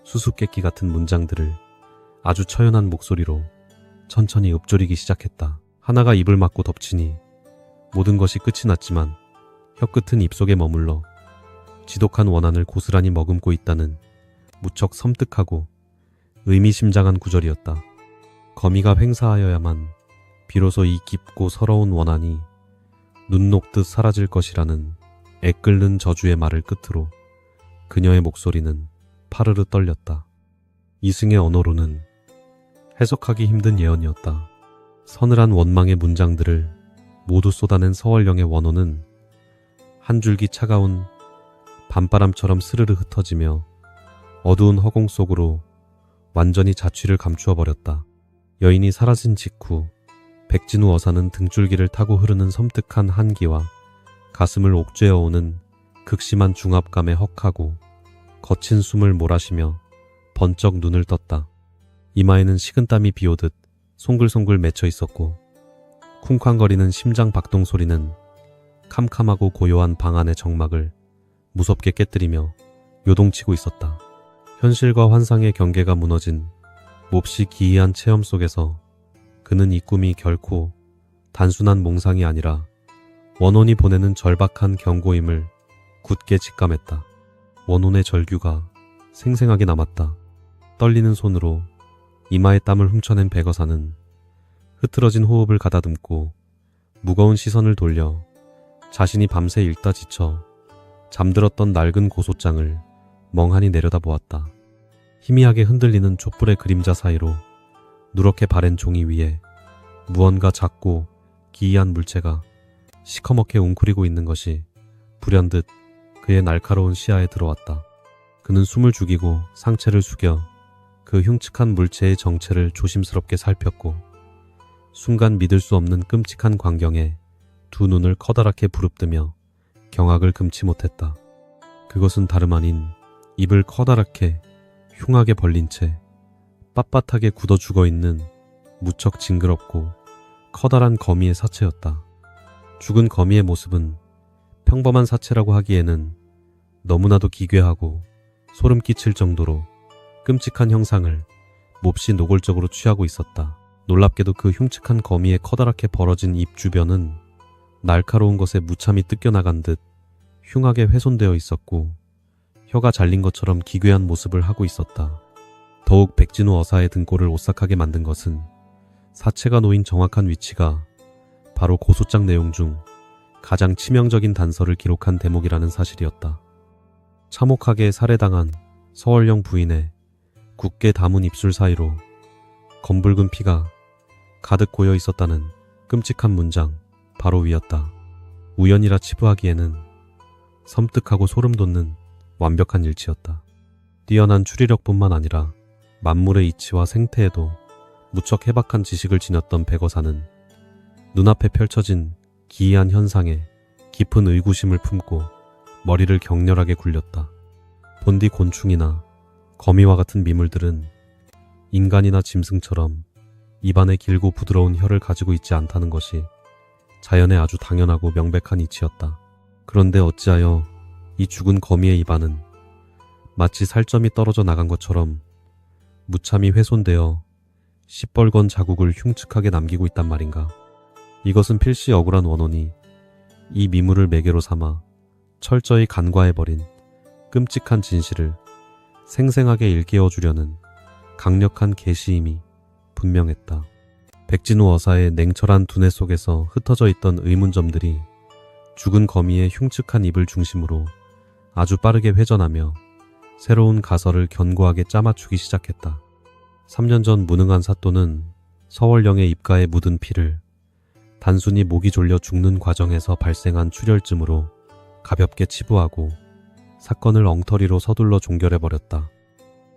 [SPEAKER 2] 수수께끼 같은 문장들을 아주 처연한 목소리로 천천히 읊조리기 시작했다. 하나가 입을 막고 덮치니 모든 것이 끝이 났지만 혀끝은 입속에 머물러 지독한 원한을 고스란히 머금고 있다는 무척 섬뜩하고 의미심장한 구절이었다. 거미가 횡사하여야만 비로소 이 깊고 서러운 원한이 눈 녹듯 사라질 것이라는 애끓는 저주의 말을 끝으로 그녀의 목소리는 파르르 떨렸다. 이승의 언어로는 해석하기 힘든 예언이었다. 서늘한 원망의 문장들을 모두 쏟아낸 서월령의 원혼은 한 줄기 차가운 밤바람처럼 스르르 흩어지며 어두운 허공 속으로 완전히 자취를 감추어 버렸다. 여인이 사라진 직후 백진우 어사는 등줄기를 타고 흐르는 섬뜩한 한기와 가슴을 옥죄어오는 극심한 중압감에 헉하고 거친 숨을 몰아쉬며 번쩍 눈을 떴다. 이마에는 식은땀이 비오듯 송글송글 맺혀 있었고 쿵쾅거리는 심장 박동 소리는 캄캄하고 고요한 방 안의 정막을 무섭게 깨뜨리며 요동치고 있었다. 현실과 환상의 경계가 무너진 몹시 기이한 체험 속에서 그는 이 꿈이 결코 단순한 몽상이 아니라 원혼이 보내는 절박한 경고임을 굳게 직감했다. 원혼의 절규가 생생하게 남았다. 떨리는 손으로 이마에 땀을 훔쳐낸 백어사는 흐트러진 호흡을 가다듬고 무거운 시선을 돌려 자신이 밤새 읽다 지쳐 잠들었던 낡은 고소장을 멍하니 내려다보았다. 희미하게 흔들리는 촛불의 그림자 사이로 누렇게 바랜 종이 위에 무언가 작고 기이한 물체가 시커멓게 웅크리고 있는 것이 불현듯 그의 날카로운 시야에 들어왔다. 그는 숨을 죽이고 상체를 숙여 그 흉측한 물체의 정체를 조심스럽게 살폈고 순간 믿을 수 없는 끔찍한 광경에 두 눈을 커다랗게 부릅뜨며 경악을 금치 못했다. 그것은 다름 아닌 입을 커다랗게 흉하게 벌린 채 빳빳하게 굳어 죽어있는 무척 징그럽고 커다란 거미의 사체였다. 죽은 거미의 모습은 평범한 사체라고 하기에는 너무나도 기괴하고 소름 끼칠 정도로 끔찍한 형상을 몹시 노골적으로 취하고 있었다. 놀랍게도 그 흉측한 거미의 커다랗게 벌어진 입 주변은 날카로운 것에 무참히 뜯겨나간 듯 흉하게 훼손되어 있었고 혀가 잘린 것처럼 기괴한 모습을 하고 있었다. 더욱 백진우 어사의 등골을 오싹하게 만든 것은 사체가 놓인 정확한 위치가 바로 고소장 내용 중 가장 치명적인 단서를 기록한 대목이라는 사실이었다. 참혹하게 살해당한 서월령 부인의 굳게 담은 입술 사이로 검붉은 피가 가득 고여 있었다는 끔찍한 문장 바로 위였다. 우연이라 치부하기에는 섬뜩하고 소름 돋는 완벽한 일치였다. 뛰어난 추리력뿐만 아니라 만물의 이치와 생태에도 무척 해박한 지식을 지녔던 백어사는 눈앞에 펼쳐진 기이한 현상에 깊은 의구심을 품고 머리를 격렬하게 굴렸다. 본디 곤충이나 거미와 같은 미물들은 인간이나 짐승처럼 입안에 길고 부드러운 혀를 가지고 있지 않다는 것이 자연의 아주 당연하고 명백한 이치였다. 그런데 어찌하여 이 죽은 거미의 입안은 마치 살점이 떨어져 나간 것처럼 무참히 훼손되어 시뻘건 자국을 흉측하게 남기고 있단 말인가. 이것은 필시 억울한 원혼이 이 미물을 매개로 삼아 철저히 간과해버린 끔찍한 진실을 생생하게 일깨워주려는 강력한 계시임이 분명했다. 백진우 어사의 냉철한 두뇌 속에서 흩어져 있던 의문점들이 죽은 거미의 흉측한 입을 중심으로 아주 빠르게 회전하며 새로운 가설을 견고하게 짜맞추기 시작했다. 3년 전 무능한 사또는 서월령의 입가에 묻은 피를 단순히 목이 졸려 죽는 과정에서 발생한 출혈쯤으로 가볍게 치부하고 사건을 엉터리로 서둘러 종결해버렸다.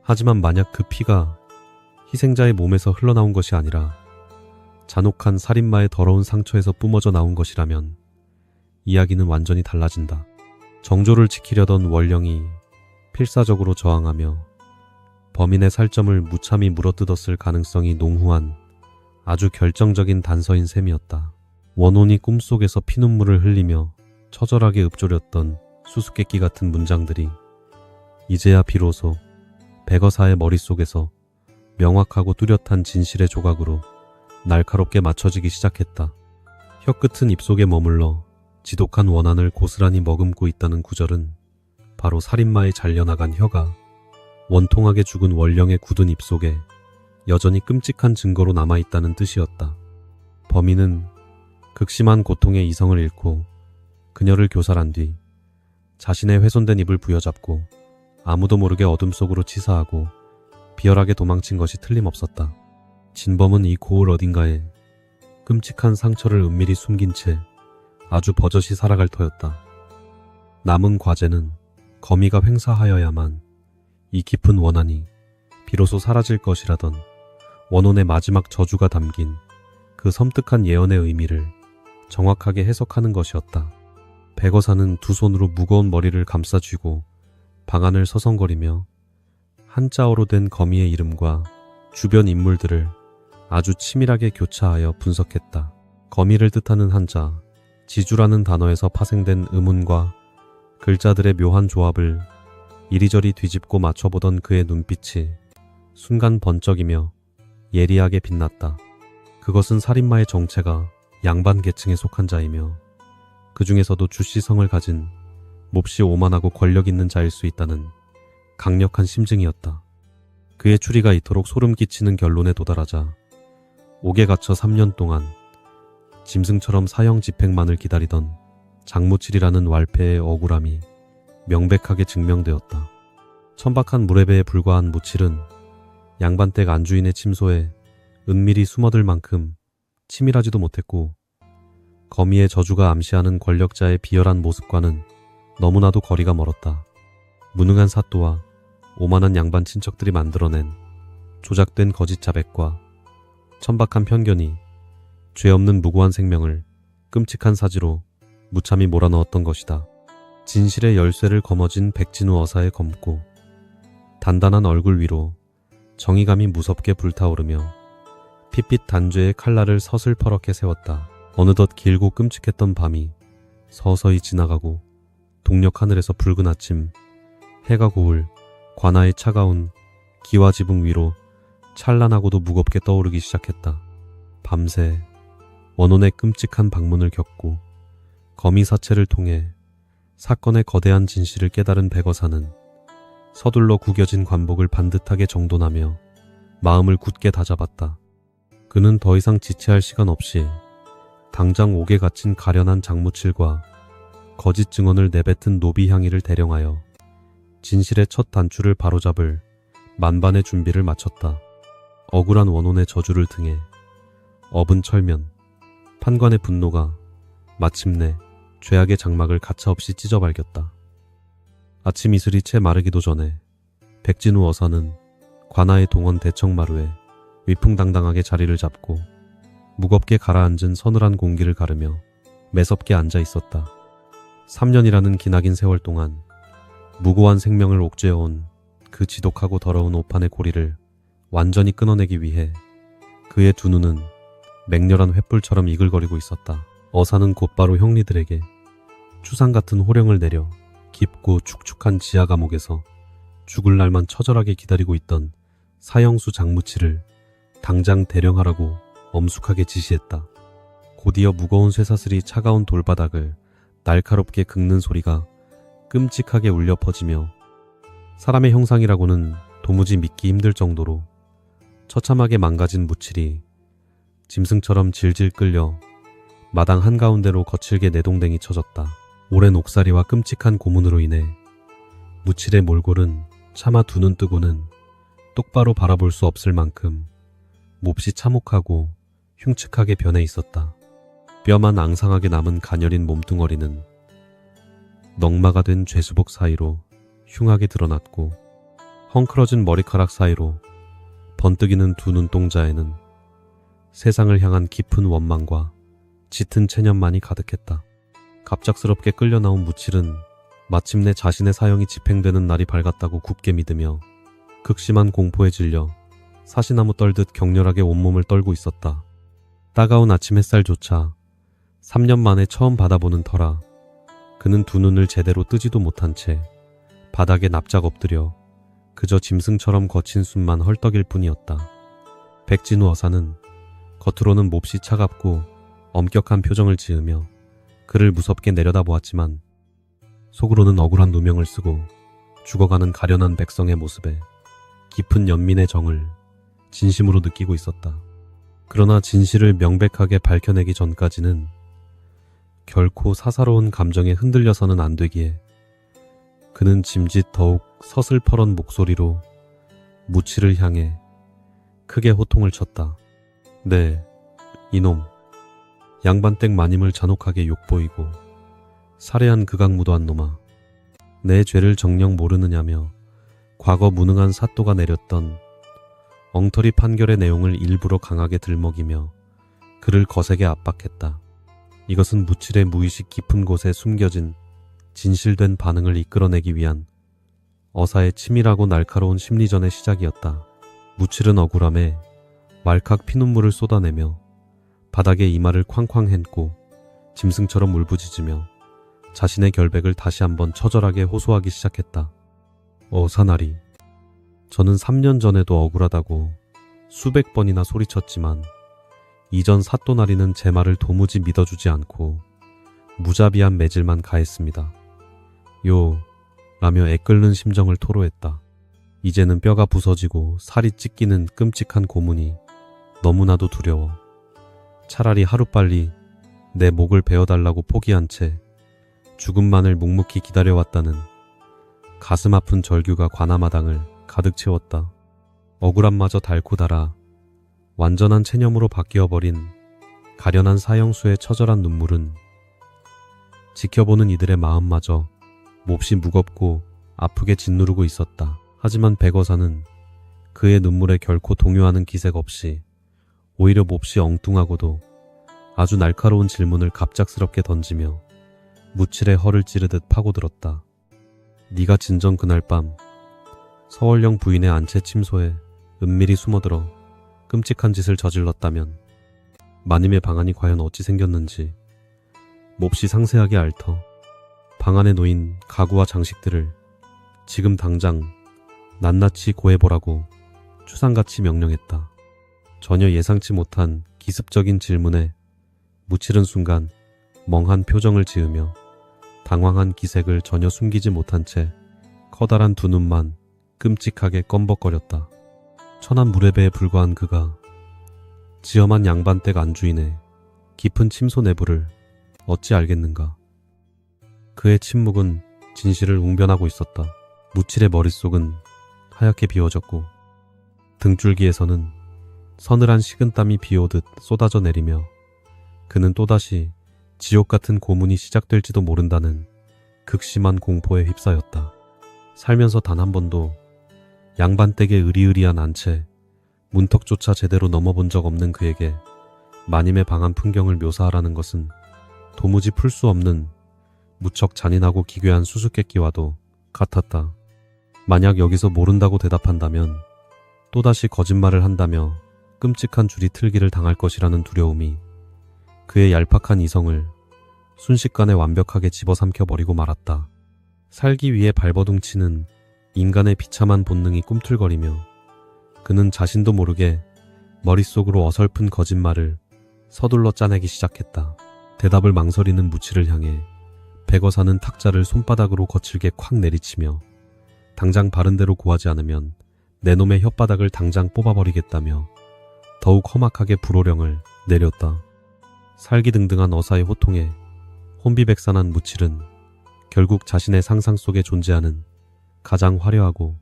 [SPEAKER 2] 하지만 만약 그 피가 희생자의 몸에서 흘러나온 것이 아니라 잔혹한 살인마의 더러운 상처에서 뿜어져 나온 것이라면 이야기는 완전히 달라진다. 정조를 지키려던 월령이 필사적으로 저항하며 범인의 살점을 무참히 물어뜯었을 가능성이 농후한 아주 결정적인 단서인 셈이었다. 원혼이 꿈속에서 피눈물을 흘리며 처절하게 읊조렸던 수수께끼 같은 문장들이 이제야 비로소 백어사의 머릿속에서 명확하고 뚜렷한 진실의 조각으로 날카롭게 맞춰지기 시작했다. 혀끝은 입속에 머물러 지독한 원한을 고스란히 머금고 있다는 구절은 바로 살인마의 잘려나간 혀가 원통하게 죽은 월령의 굳은 입속에 여전히 끔찍한 증거로 남아있다는 뜻이었다. 범인은 극심한 고통의 이성을 잃고 그녀를 교살한 뒤 자신의 훼손된 입을 부여잡고 아무도 모르게 어둠 속으로 치사하고 비열하게 도망친 것이 틀림없었다. 진범은 이 고을 어딘가에 끔찍한 상처를 은밀히 숨긴 채 아주 버젓이 살아갈 터였다. 남은 과제는 거미가 횡사하여야만 이 깊은 원한이 비로소 사라질 것이라던 원혼의 마지막 저주가 담긴 그 섬뜩한 예언의 의미를 정확하게 해석하는 것이었다. 백어사는 두 손으로 무거운 머리를 감싸 쥐고 방 안을 서성거리며 한자어로 된 거미의 이름과 주변 인물들을 아주 치밀하게 교차하여 분석했다. 거미를 뜻하는 한자, 지주라는 단어에서 파생된 음운과 글자들의 묘한 조합을 이리저리 뒤집고 맞춰보던 그의 눈빛이 순간 번쩍이며 예리하게 빛났다. 그것은 살인마의 정체가 양반 계층에 속한 자이며 그 중에서도 주씨성을 가진 몹시 오만하고 권력 있는 자일 수 있다는 강력한 심증이었다. 그의 추리가 이토록 소름 끼치는 결론에 도달하자 옥에 갇혀 3년 동안 짐승처럼 사형 집행만을 기다리던 장무칠이라는 왈패의 억울함이 명백하게 증명되었다. 천박한 무례배에 불과한 무칠은 양반댁 안주인의 침소에 은밀히 숨어들 만큼 치밀하지도 못했고 거미의 저주가 암시하는 권력자의 비열한 모습과는 너무나도 거리가 멀었다. 무능한 사또와 오만한 양반 친척들이 만들어낸 조작된 거짓 자백과 천박한 편견이 죄 없는 무고한 생명을 끔찍한 사지로 무참히 몰아넣었던 것이다. 진실의 열쇠를 거머쥔 백진우 어사의 검고 단단한 얼굴 위로 정의감이 무섭게 불타오르며 핏빛 단죄의 칼날을 서슬퍼렇게 세웠다. 어느덧 길고 끔찍했던 밤이 서서히 지나가고 동력 하늘에서 붉은 아침, 해가 고울 관아의 차가운 기와 지붕 위로 찬란하고도 무겁게 떠오르기 시작했다. 밤새 원혼의 끔찍한 방문을 겪고 거미 사체를 통해 사건의 거대한 진실을 깨달은 백어사는 서둘러 구겨진 관복을 반듯하게 정돈하며 마음을 굳게 다잡았다. 그는 더 이상 지체할 시간 없이 당장 옥에 갇힌 가련한 장무칠과 거짓 증언을 내뱉은 노비향이를 대령하여 진실의 첫 단추를 바로잡을 만반의 준비를 마쳤다. 억울한 원혼의 저주를 등에 업은 철면, 판관의 분노가 마침내 죄악의 장막을 가차없이 찢어발겼다. 아침 이슬이 채 마르기도 전에 백진우 어사는 관아의 동원 대청마루에 위풍당당하게 자리를 잡고 무겁게 가라앉은 서늘한 공기를 가르며 매섭게 앉아 있었다. 3년이라는 기나긴 세월 동안 무고한 생명을 옥죄어온 그 지독하고 더러운 오판의 고리를 완전히 끊어내기 위해 그의 두 눈은 맹렬한 횃불처럼 이글거리고 있었다. 어사는 곧바로 형리들에게 추상 같은 호령을 내려 깊고 축축한 지하 감옥에서 죽을 날만 처절하게 기다리고 있던 사형수 장무치를 당장 대령하라고 엄숙하게 지시했다. 곧이어 무거운 쇠사슬이 차가운 돌바닥을 날카롭게 긁는 소리가 끔찍하게 울려 퍼지며 사람의 형상이라고는 도무지 믿기 힘들 정도로 처참하게 망가진 무칠이 짐승처럼 질질 끌려 마당 한가운데로 거칠게 내동댕이 쳐졌다. 오랜 옥살이와 끔찍한 고문으로 인해 무칠의 몰골은 차마 두 눈 뜨고는 똑바로 바라볼 수 없을 만큼 몹시 참혹하고 흉측하게 변해 있었다. 뼈만 앙상하게 남은 가녀린 몸뚱어리는 넝마가 된 죄수복 사이로 흉하게 드러났고 헝클어진 머리카락 사이로 번뜩이는 두 눈동자에는 세상을 향한 깊은 원망과 짙은 체념만이 가득했다. 갑작스럽게 끌려 나온 무칠은 마침내 자신의 사형이 집행되는 날이 밝았다고 굳게 믿으며 극심한 공포에 질려 사시나무 떨듯 격렬하게 온몸을 떨고 있었다. 따가운 아침 햇살조차 3년 만에 처음 받아보는 터라 그는 두 눈을 제대로 뜨지도 못한 채 바닥에 납작 엎드려 그저 짐승처럼 거친 숨만 헐떡일 뿐이었다. 백진우 어사는 겉으로는 몹시 차갑고 엄격한 표정을 지으며 그를 무섭게 내려다보았지만 속으로는 억울한 누명을 쓰고 죽어가는 가련한 백성의 모습에 깊은 연민의 정을 진심으로 느끼고 있었다. 그러나 진실을 명백하게 밝혀내기 전까지는 결코 사사로운 감정에 흔들려서는 안 되기에 그는 짐짓 더욱 서슬퍼런 목소리로 무칠을 향해 크게 호통을 쳤다. 네, 이놈. 양반댁 마님을 잔혹하게 욕보이고 살해한 극악무도한 놈아. 내 죄를 정녕 모르느냐며 과거 무능한 사또가 내렸던 엉터리 판결의 내용을 일부러 강하게 들먹이며 그를 거세게 압박했다. 이것은 무칠의 무의식 깊은 곳에 숨겨진 진실된 반응을 이끌어내기 위한 어사의 치밀하고 날카로운 심리전의 시작이었다. 무칠은 억울함에 말칵 피눈물을 쏟아내며 바닥에 이마를 쾅쾅 햄고 짐승처럼 울부짖으며 자신의 결백을 다시 한번 처절하게 호소하기 시작했다. 사나리. 저는 3년 전에도 억울하다고 수백 번이나 소리쳤지만 이전 사또나리는 제 말을 도무지 믿어주지 않고 무자비한 매질만 가했습니다. 라며 애끓는 심정을 토로했다. 이제는 뼈가 부서지고 살이 찢기는 끔찍한 고문이 너무나도 두려워. 차라리 하루빨리 내 목을 베어달라고 포기한 채 죽음만을 묵묵히 기다려왔다는 가슴 아픈 절규가 관아마당을 가득 채웠다. 억울함마저 닳고 닳아 완전한 체념으로 바뀌어버린 가련한 사형수의 처절한 눈물은 지켜보는 이들의 마음마저 몹시 무겁고 아프게 짓누르고 있었다. 하지만 백어사는 그의 눈물에 결코 동요하는 기색 없이 오히려 몹시 엉뚱하고도 아주 날카로운 질문을 갑작스럽게 던지며 무칠의 허를 찌르듯 파고들었다. 네가 진정 그날 밤 서월령 부인의 안채 침소에 은밀히 숨어들어 끔찍한 짓을 저질렀다면 마님의 방안이 과연 어찌 생겼는지 몹시 상세하게 앓터 방 안에 놓인 가구와 장식들을 지금 당장 낱낱이 고해보라고 추상같이 명령했다. 전혀 예상치 못한 기습적인 질문에 무칠은 순간 멍한 표정을 지으며 당황한 기색을 전혀 숨기지 못한 채 커다란 두 눈만 끔찍하게 껌벅거렸다. 천한 무례배에 불과한 그가 지엄한 양반댁 안주인의 깊은 침소 내부를 어찌 알겠는가. 그의 침묵은 진실을 웅변하고 있었다. 무칠의 머릿속은 하얗게 비워졌고 등줄기에서는 서늘한 식은땀이 비오듯 쏟아져 내리며 그는 또다시 지옥 같은 고문이 시작될지도 모른다는 극심한 공포에 휩싸였다. 살면서 단 한 번도 양반댁의 으리으리한 안채 문턱조차 제대로 넘어본 적 없는 그에게 마님의 방한 풍경을 묘사하라는 것은 도무지 풀 수 없는 무척 잔인하고 기괴한 수수께끼와도 같았다. 만약 여기서 모른다고 대답한다면 또다시 거짓말을 한다며 끔찍한 줄이 틀기를 당할 것이라는 두려움이 그의 얄팍한 이성을 순식간에 완벽하게 집어삼켜버리고 말았다. 살기 위해 발버둥치는 인간의 비참한 본능이 꿈틀거리며 그는 자신도 모르게 머릿속으로 어설픈 거짓말을 서둘러 짜내기 시작했다. 대답을 망설이는 무치를 향해 백어사는 탁자를 손바닥으로 거칠게 콱 내리치며 당장 바른대로 고하지 않으면 내 놈의 혓바닥을 당장 뽑아버리겠다며 더욱 험악하게 불호령을 내렸다. 살기등등한 어사의 호통에 혼비백산한 무칠은 결국 자신의 상상 속에 존재하는 가장 화려하고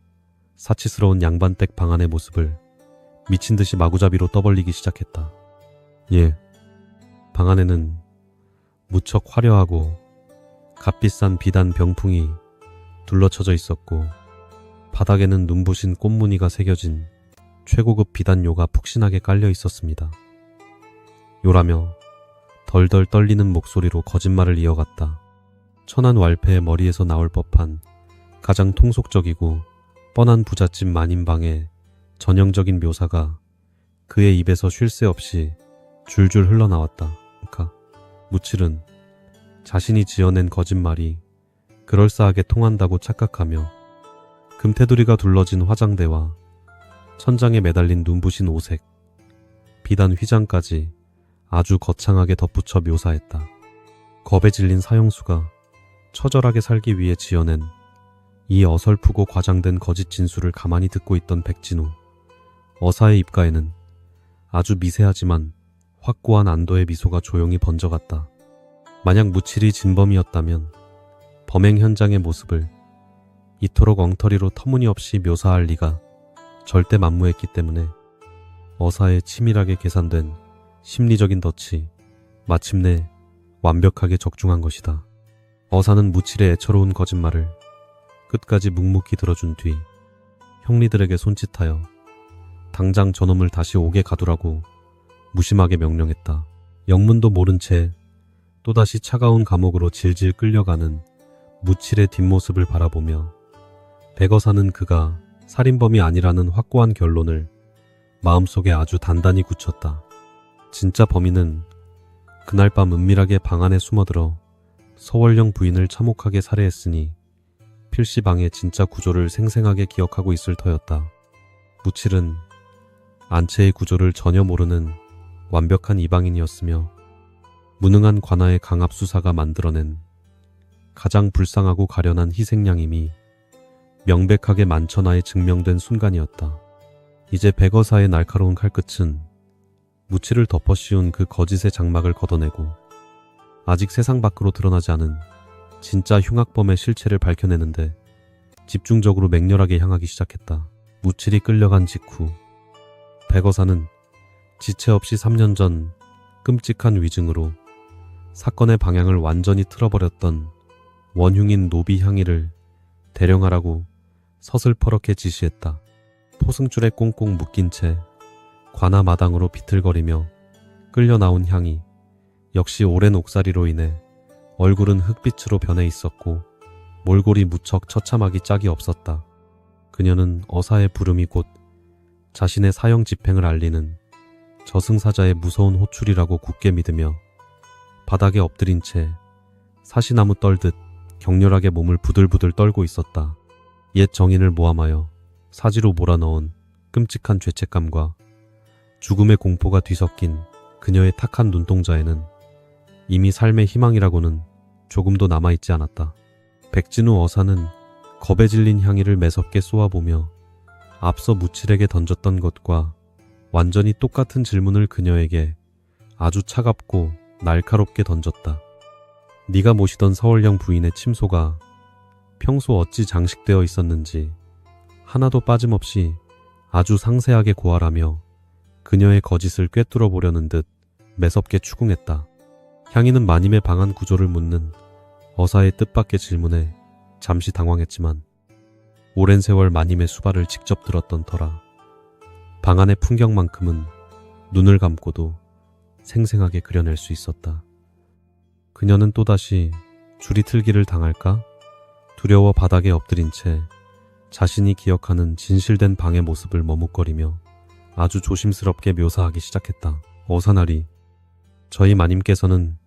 [SPEAKER 2] 사치스러운 양반댁 방안의 모습을 미친듯이 마구잡이로 떠벌리기 시작했다. 방 안에는 무척 화려하고 값비싼 비단 병풍이 둘러쳐져 있었고 바닥에는 눈부신 꽃무늬가 새겨진 최고급 비단요가 푹신하게 깔려 있었습니다. 요라며 덜덜 떨리는 목소리로 거짓말을 이어갔다. 천한 왈패의 머리에서 나올 법한 가장 통속적이고 뻔한 부잣집 마님방의 전형적인 묘사가 그의 입에서 쉴 새 없이 줄줄 흘러나왔다. 무칠은 자신이 지어낸 거짓말이 그럴싸하게 통한다고 착각하며 금테두리가 둘러진 화장대와 천장에 매달린 눈부신 오색, 비단 휘장까지 아주 거창하게 덧붙여 묘사했다. 겁에 질린 사형수가 처절하게 살기 위해 지어낸 이 어설프고 과장된 거짓 진술을 가만히 듣고 있던 백진우. 어사의 입가에는 아주 미세하지만 확고한 안도의 미소가 조용히 번져갔다. 만약 무칠이 진범이었다면 범행 현장의 모습을 이토록 엉터리로 터무니없이 묘사할 리가 절대 만무했기 때문에 어사의 치밀하게 계산된 심리적인 덫이 마침내 완벽하게 적중한 것이다. 어사는 무칠의 애처로운 거짓말을 끝까지 묵묵히 들어준 뒤 형리들에게 손짓하여 당장 저놈을 다시 옥에 가두라고 무심하게 명령했다. 영문도 모른 채 또다시 차가운 감옥으로 질질 끌려가는 무칠의 뒷모습을 바라보며 백어사는 그가 살인범이 아니라는 확고한 결론을 마음속에 아주 단단히 굳혔다. 진짜 범인은 그날 밤 은밀하게 방 안에 숨어들어 서월령 부인을 참혹하게 살해했으니 필시 방의 진짜 구조를 생생하게 기억하고 있을 터였다. 무칠은 안채의 구조를 전혀 모르는 완벽한 이방인이었으며 무능한 관아의 강압수사가 만들어낸 가장 불쌍하고 가련한 희생양임이 명백하게 만천하에 증명된 순간이었다. 이제 백어사의 날카로운 칼끝은 무칠을 덮어씌운 그 거짓의 장막을 걷어내고 아직 세상 밖으로 드러나지 않은 진짜 흉악범의 실체를 밝혀내는데 집중적으로 맹렬하게 향하기 시작했다. 무칠이 끌려간 직후 백어사는 지체 없이 3년 전 끔찍한 위증으로 사건의 방향을 완전히 틀어버렸던 원흉인 노비 향이를 대령하라고 서슬퍼렇게 지시했다. 포승줄에 꽁꽁 묶인 채 관아 마당으로 비틀거리며 끌려 나온 향이 역시 오랜 옥살이로 인해 얼굴은 흑빛으로 변해 있었고 몰골이 무척 처참하기 짝이 없었다. 그녀는 어사의 부름이 곧 자신의 사형 집행을 알리는 저승사자의 무서운 호출이라고 굳게 믿으며 바닥에 엎드린 채 사시나무 떨듯 격렬하게 몸을 부들부들 떨고 있었다. 옛 정인을 모함하여 사지로 몰아넣은 끔찍한 죄책감과 죽음의 공포가 뒤섞인 그녀의 탁한 눈동자에는 이미 삶의 희망이라고는 조금도 남아있지 않았다. 백진우 어사는 겁에 질린 향이를 매섭게 쏘아보며 앞서 무칠에게 던졌던 것과 완전히 똑같은 질문을 그녀에게 아주 차갑고 날카롭게 던졌다. 네가 모시던 서월령 부인의 침소가 평소 어찌 장식되어 있었는지 하나도 빠짐없이 아주 상세하게 고하라며 그녀의 거짓을 꿰뚫어 보려는 듯 매섭게 추궁했다. 향이는 마님의 방안 구조를 묻는 어사의 뜻밖의 질문에 잠시 당황했지만 오랜 세월 마님의 수발을 직접 들었던 터라 방 안의 풍경만큼은 눈을 감고도 생생하게 그려낼 수 있었다. 그녀는 또다시 줄이 틀기를 당할까? 두려워 바닥에 엎드린 채 자신이 기억하는 진실된 방의 모습을 머뭇거리며 아주 조심스럽게 묘사하기 시작했다. 어사나리, 저희 마님께서는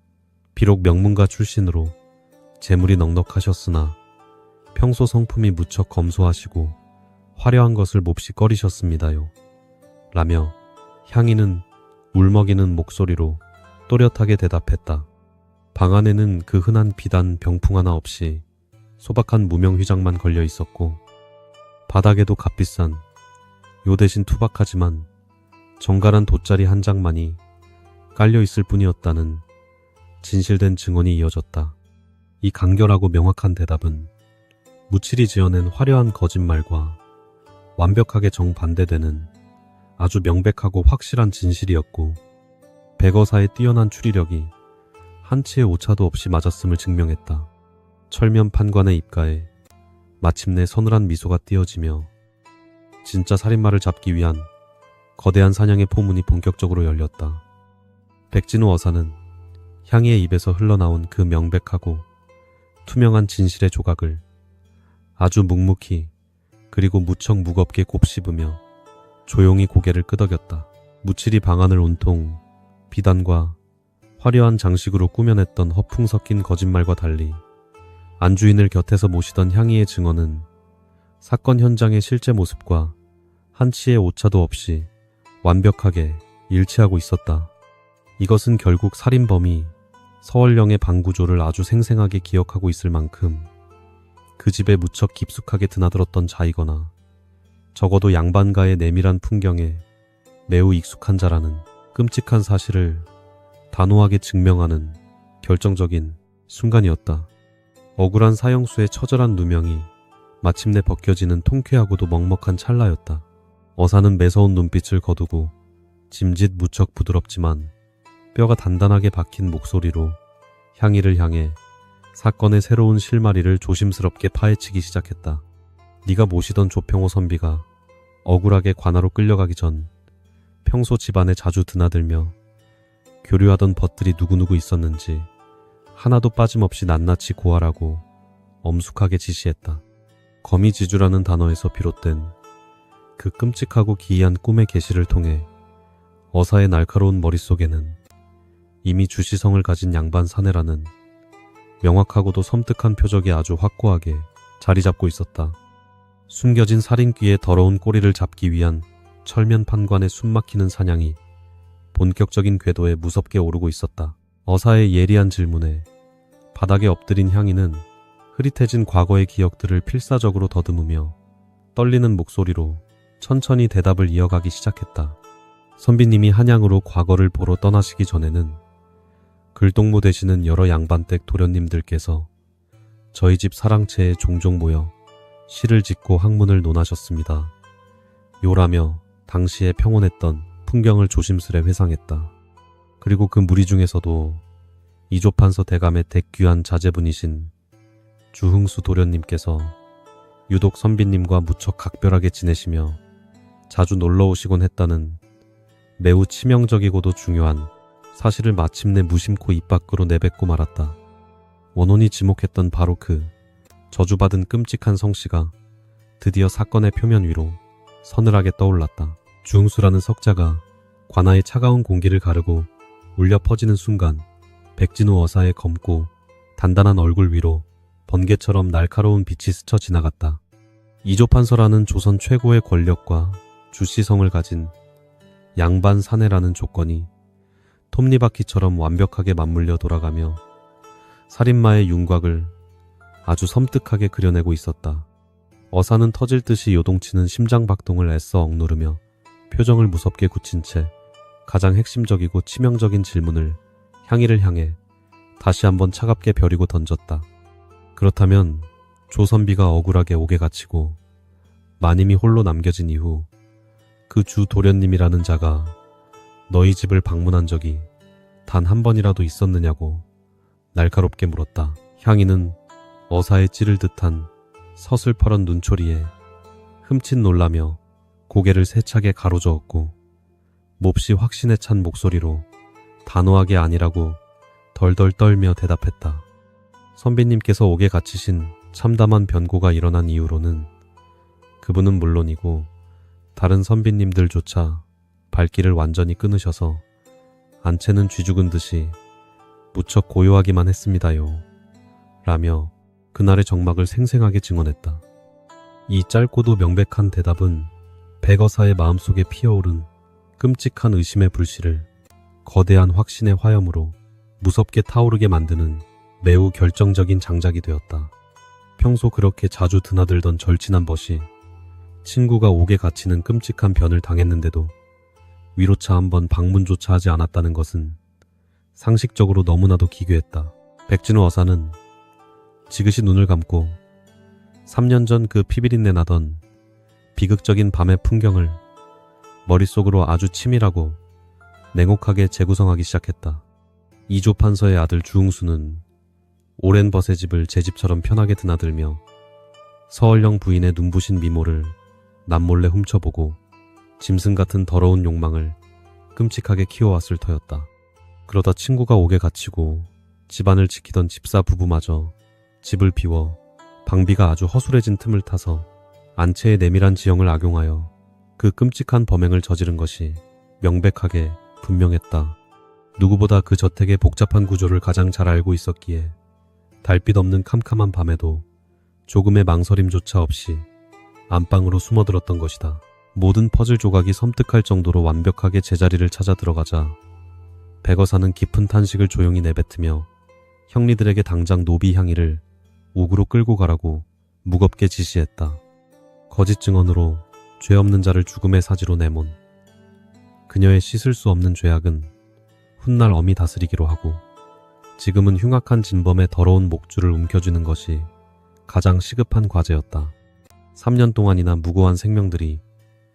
[SPEAKER 2] 비록 명문가 출신으로 재물이 넉넉하셨으나 평소 성품이 무척 검소하시고 화려한 것을 몹시 꺼리셨습니다요. 라며 향이는 울먹이는 목소리로 또렷하게 대답했다. 방 안에는 그 흔한 비단 병풍 하나 없이 소박한 무명 휘장만 걸려 있었고 바닥에도 값비싼 요 대신 투박하지만 정갈한 돗자리 한 장만이 깔려 있을 뿐이었다는 진실된 증언이 이어졌다. 이 간결하고 명확한 대답은 무칠이 지어낸 화려한 거짓말과 완벽하게 정반대되는 아주 명백하고 확실한 진실이었고 백어사의 뛰어난 추리력이 한치의 오차도 없이 맞았음을 증명했다. 철면 판관의 입가에 마침내 서늘한 미소가 띄어지며 진짜 살인마를 잡기 위한 거대한 사냥의 포문이 본격적으로 열렸다. 백진우 어사는 향이의 입에서 흘러나온 그 명백하고 투명한 진실의 조각을 아주 묵묵히 그리고 무척 무겁게 곱씹으며 조용히 고개를 끄덕였다. 무칠이 방안을 온통 비단과 화려한 장식으로 꾸며냈던 허풍 섞인 거짓말과 달리 안주인을 곁에서 모시던 향이의 증언은 사건 현장의 실제 모습과 한치의 오차도 없이 완벽하게 일치하고 있었다. 이것은 결국 살인범이 서월령의 방 구조를 아주 생생하게 기억하고 있을 만큼 그 집에 무척 깊숙하게 드나들었던 자이거나 적어도 양반가의 내밀한 풍경에 매우 익숙한 자라는 끔찍한 사실을 단호하게 증명하는 결정적인 순간이었다. 억울한 사형수의 처절한 누명이 마침내 벗겨지는 통쾌하고도 먹먹한 찰나였다. 어사는 매서운 눈빛을 거두고 짐짓 무척 부드럽지만 뼈가 단단하게 박힌 목소리로 향이를 향해 사건의 새로운 실마리를 조심스럽게 파헤치기 시작했다. 네가 모시던 조평호 선비가 억울하게 관아로 끌려가기 전 평소 집안에 자주 드나들며 교류하던 벗들이 누구누구 있었는지 하나도 빠짐없이 낱낱이 고하라고 엄숙하게 지시했다. 거미지주라는 단어에서 비롯된 그 끔찍하고 기이한 꿈의 계시를 통해 어사의 날카로운 머릿속에는 이미 주시성을 가진 양반 사내라는 명확하고도 섬뜩한 표적이 아주 확고하게 자리 잡고 있었다. 숨겨진 살인귀의 더러운 꼬리를 잡기 위한 철면 판관의 숨막히는 사냥이 본격적인 궤도에 무섭게 오르고 있었다. 어사의 예리한 질문에 바닥에 엎드린 향인은 흐릿해진 과거의 기억들을 필사적으로 더듬으며 떨리는 목소리로 천천히 대답을 이어가기 시작했다. 선비님이 한양으로 과거를 보러 떠나시기 전에는 글동무 되시는 여러 양반댁 도련님들께서 저희 집 사랑채에 종종 모여 시를 짓고 학문을 논하셨습니다. 요라며 당시에 평온했던 풍경을 조심스레 회상했다. 그리고 그 무리 중에서도 이조판서 대감의 댁귀한 자제분이신 주흥수 도련님께서 유독 선비님과 무척 각별하게 지내시며 자주 놀러오시곤 했다는 매우 치명적이고도 중요한 사실을 마침내 무심코 입 밖으로 내뱉고 말았다. 원혼이 지목했던 바로 그 저주받은 끔찍한 성씨가 드디어 사건의 표면 위로 서늘하게 떠올랐다. 주흥수라는 석자가 관아의 차가운 공기를 가르고 울려 퍼지는 순간 백진우 어사의 검고 단단한 얼굴 위로 번개처럼 날카로운 빛이 스쳐 지나갔다. 이조판서라는 조선 최고의 권력과 주시성을 가진 양반 사내라는 조건이 톱니바퀴처럼 완벽하게 맞물려 돌아가며 살인마의 윤곽을 아주 섬뜩하게 그려내고 있었다. 어사는 터질 듯이 요동치는 심장박동을 애써 억누르며 표정을 무섭게 굳힌 채 가장 핵심적이고 치명적인 질문을 향이를 향해 다시 한번 차갑게 벼리고 던졌다. 그렇다면 조선비가 억울하게 옥에 갇히고 마님이 홀로 남겨진 이후 그 주 도련님이라는 자가 너희 집을 방문한 적이 단 한 번이라도 있었느냐고 날카롭게 물었다. 향이는 어사에 찌를 듯한 서슬퍼런 눈초리에 흠칫 놀라며 고개를 세차게 가로저었고 몹시 확신에 찬 목소리로 단호하게 아니라고 덜덜 떨며 대답했다. 선비님께서 옥에 갇히신 참담한 변고가 일어난 이후로는 그분은 물론이고 다른 선비님들조차 발길을 완전히 끊으셔서 안채는 쥐죽은 듯이 무척 고요하기만 했습니다요. 라며 그날의 정막을 생생하게 증언했다. 이 짧고도 명백한 대답은 백어사의 마음속에 피어오른 끔찍한 의심의 불씨를 거대한 확신의 화염으로 무섭게 타오르게 만드는 매우 결정적인 장작이 되었다. 평소 그렇게 자주 드나들던 절친한 벗이 친구가 옥에 갇히는 끔찍한 변을 당했는데도 위로차 한번 방문조차 하지 않았다는 것은 상식적으로 너무나도 기괴했다. 백진우 어사는 지그시 눈을 감고 3년 전 그 피비린내 나던 비극적인 밤의 풍경을 머릿속으로 아주 치밀하고 냉혹하게 재구성하기 시작했다. 이조판서의 아들 주흥수는 오랜 벗의 집을 제 집처럼 편하게 드나들며 서얼령 부인의 눈부신 미모를 남몰래 훔쳐보고 짐승 같은 더러운 욕망을 끔찍하게 키워왔을 터였다. 그러다 친구가 옥에 갇히고 집안을 지키던 집사 부부마저 집을 비워 방비가 아주 허술해진 틈을 타서 안채의 내밀한 지형을 악용하여 그 끔찍한 범행을 저지른 것이 명백하게 분명했다. 누구보다 그 저택의 복잡한 구조를 가장 잘 알고 있었기에 달빛 없는 캄캄한 밤에도 조금의 망설임조차 없이 안방으로 숨어들었던 것이다. 모든 퍼즐 조각이 섬뜩할 정도로 완벽하게 제자리를 찾아 들어가자 백어사는 깊은 탄식을 조용히 내뱉으며 형리들에게 당장 노비 향이를 옥으로 끌고 가라고 무겁게 지시했다. 거짓 증언으로 죄 없는 자를 죽음의 사지로 내몬 그녀의 씻을 수 없는 죄악은 훗날 엄히 다스리기로 하고 지금은 흉악한 진범의 더러운 목줄을 움켜쥐는 것이 가장 시급한 과제였다. 3년 동안이나 무고한 생명들이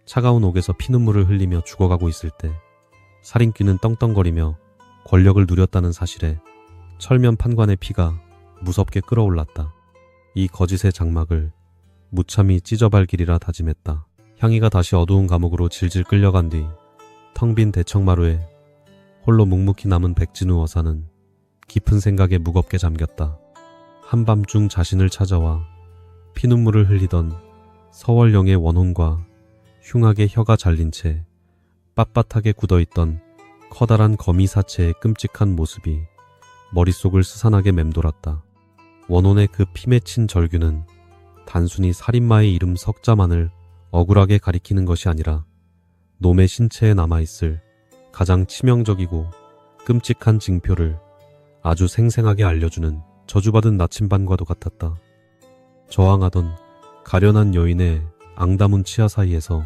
[SPEAKER 2] 차가운 옥에서 피눈물을 흘리며 죽어가고 있을 때 살인귀는 떵떵거리며 권력을 누렸다는 사실에 철면 판관의 피가 무섭게 끓어올랐다. 이 거짓의 장막을 무참히 찢어발기리라 다짐했다. 향이가 다시 어두운 감옥으로 질질 끌려간 뒤 텅 빈 대청마루에 홀로 묵묵히 남은 백진우 어사는 깊은 생각에 무겁게 잠겼다. 한밤중 자신을 찾아와 피눈물을 흘리던 서월령의 원혼과 흉하게 혀가 잘린 채 빳빳하게 굳어있던 커다란 거미 사체의 끔찍한 모습이 머릿속을 스산하게 맴돌았다. 원혼의 그 피맺힌 절규는 단순히 살인마의 이름 석자만을 억울하게 가리키는 것이 아니라 놈의 신체에 남아있을 가장 치명적이고 끔찍한 징표를 아주 생생하게 알려주는 저주받은 나침반과도 같았다. 저항하던 가련한 여인의 앙다문 치아 사이에서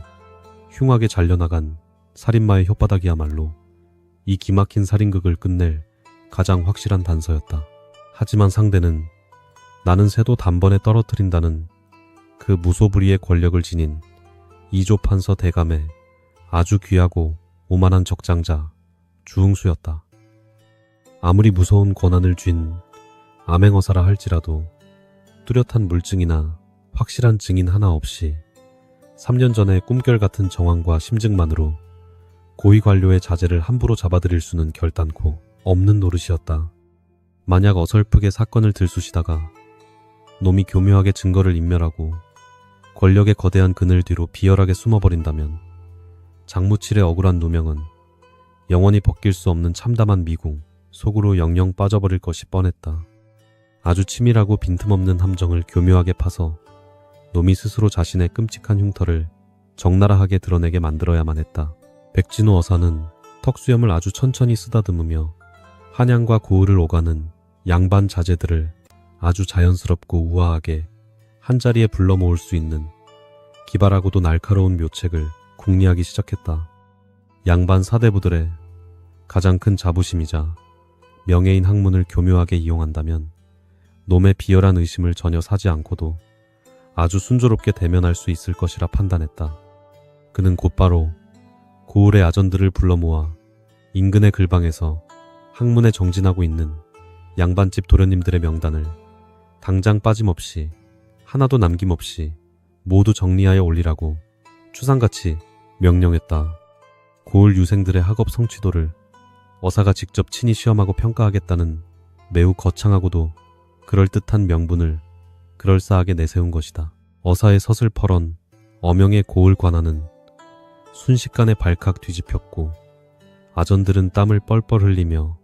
[SPEAKER 2] 흉하게 잘려나간 살인마의 혓바닥이야말로 이 기막힌 살인극을 끝낼 가장 확실한 단서였다. 하지만 상대는 나는 새도 단번에 떨어뜨린다는 그 무소불위의 권력을 지닌 이조 판서 대감의 아주 귀하고 오만한 적장자 주흥수였다. 아무리 무서운 권한을 쥔 암행어사라 할지라도 뚜렷한 물증이나 확실한 증인 하나 없이 3년 전의 꿈결 같은 정황과 심증만으로 고위 관료의 자제를 함부로 잡아들일 수는 결단코 없는 노릇이었다. 만약 어설프게 사건을 들쑤시다가 놈이 교묘하게 증거를 인멸하고 권력의 거대한 그늘 뒤로 비열하게 숨어버린다면 장무칠의 억울한 누명은 영원히 벗길 수 없는 참담한 미궁 속으로 영영 빠져버릴 것이 뻔했다. 아주 치밀하고 빈틈없는 함정을 교묘하게 파서 놈이 스스로 자신의 끔찍한 흉터를 적나라하게 드러내게 만들어야만 했다. 백진호 어사는 턱수염을 아주 천천히 쓰다듬으며 한양과 고을을 오가는 양반 자제들을 아주 자연스럽고 우아하게 한자리에 불러 모을 수 있는 기발하고도 날카로운 묘책을 궁리하기 시작했다. 양반 사대부들의 가장 큰 자부심이자 명예인 학문을 교묘하게 이용한다면 놈의 비열한 의심을 전혀 사지 않고도 아주 순조롭게 대면할 수 있을 것이라 판단했다. 그는 곧바로 고을의 아전들을 불러 모아 인근의 글방에서 학문에 정진하고 있는 양반집 도련님들의 명단을 당장 빠짐없이 하나도 남김없이 모두 정리하여 올리라고 추상같이 명령했다. 고을 유생들의 학업 성취도를 어사가 직접 친히 시험하고 평가하겠다는 매우 거창하고도 그럴듯한 명분을 그럴싸하게 내세운 것이다. 어사의 서슬퍼런 어명의 고을 관아는 순식간에 발칵 뒤집혔고 아전들은 땀을 뻘뻘 흘리며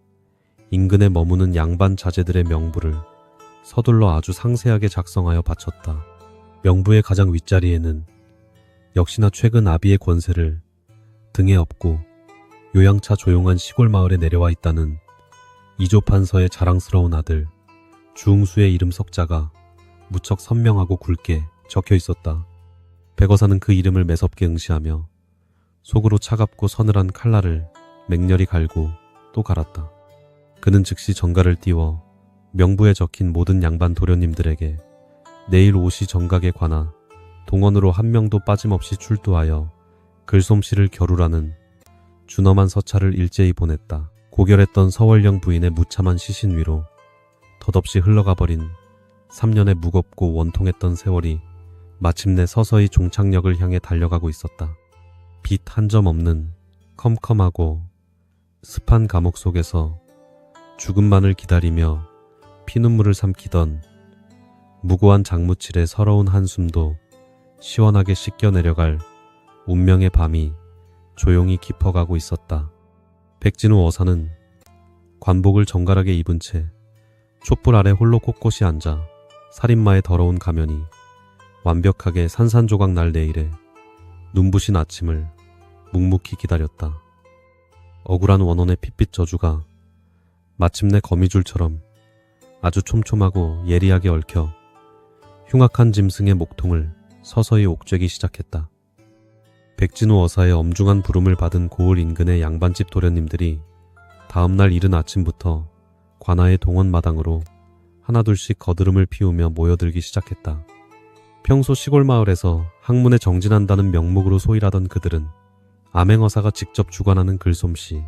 [SPEAKER 2] 인근에 머무는 양반 자제들의 명부를 서둘러 아주 상세하게 작성하여 바쳤다. 명부의 가장 윗자리에는 역시나 최근 아비의 권세를 등에 업고 요양차 조용한 시골 마을에 내려와 있다는 이조 판서의 자랑스러운 아들 주흥수의 이름 석자가 무척 선명하고 굵게 적혀 있었다. 백어사는 그 이름을 매섭게 응시하며 속으로 차갑고 서늘한 칼날을 맹렬히 갈고 또 갈았다. 그는 즉시 정가를 띄워 명부에 적힌 모든 양반 도련님들에게 내일 5시 정각에 관하 동원으로 한 명도 빠짐없이 출두하여 글솜씨를 겨루라는 준엄한 서찰을 일제히 보냈다. 고결했던 서월령 부인의 무참한 시신 위로 덧없이 흘러가버린 3년의 무겁고 원통했던 세월이 마침내 서서히 종착역을 향해 달려가고 있었다. 빛 한 점 없는 컴컴하고 습한 감옥 속에서 죽음만을 기다리며 피눈물을 삼키던 무고한 장무칠의 서러운 한숨도 시원하게 씻겨 내려갈 운명의 밤이 조용히 깊어가고 있었다. 백진우 어사는 관복을 정갈하게 입은 채 촛불 아래 홀로 꼿꼿이 앉아 살인마의 더러운 가면이 완벽하게 산산조각 날 내일에 눈부신 아침을 묵묵히 기다렸다. 억울한 원혼의 핏빛 저주가 마침내 거미줄처럼 아주 촘촘하고 예리하게 얽혀 흉악한 짐승의 목통을 서서히 옥죄기 시작했다. 백진우 어사의 엄중한 부름을 받은 고을 인근의 양반집 도련님들이 다음날 이른 아침부터 관아의 동원마당으로 하나둘씩 거드름을 피우며 모여들기 시작했다. 평소 시골 마을에서 학문에 정진한다는 명목으로 소일하던 그들은 암행어사가 직접 주관하는 글솜씨,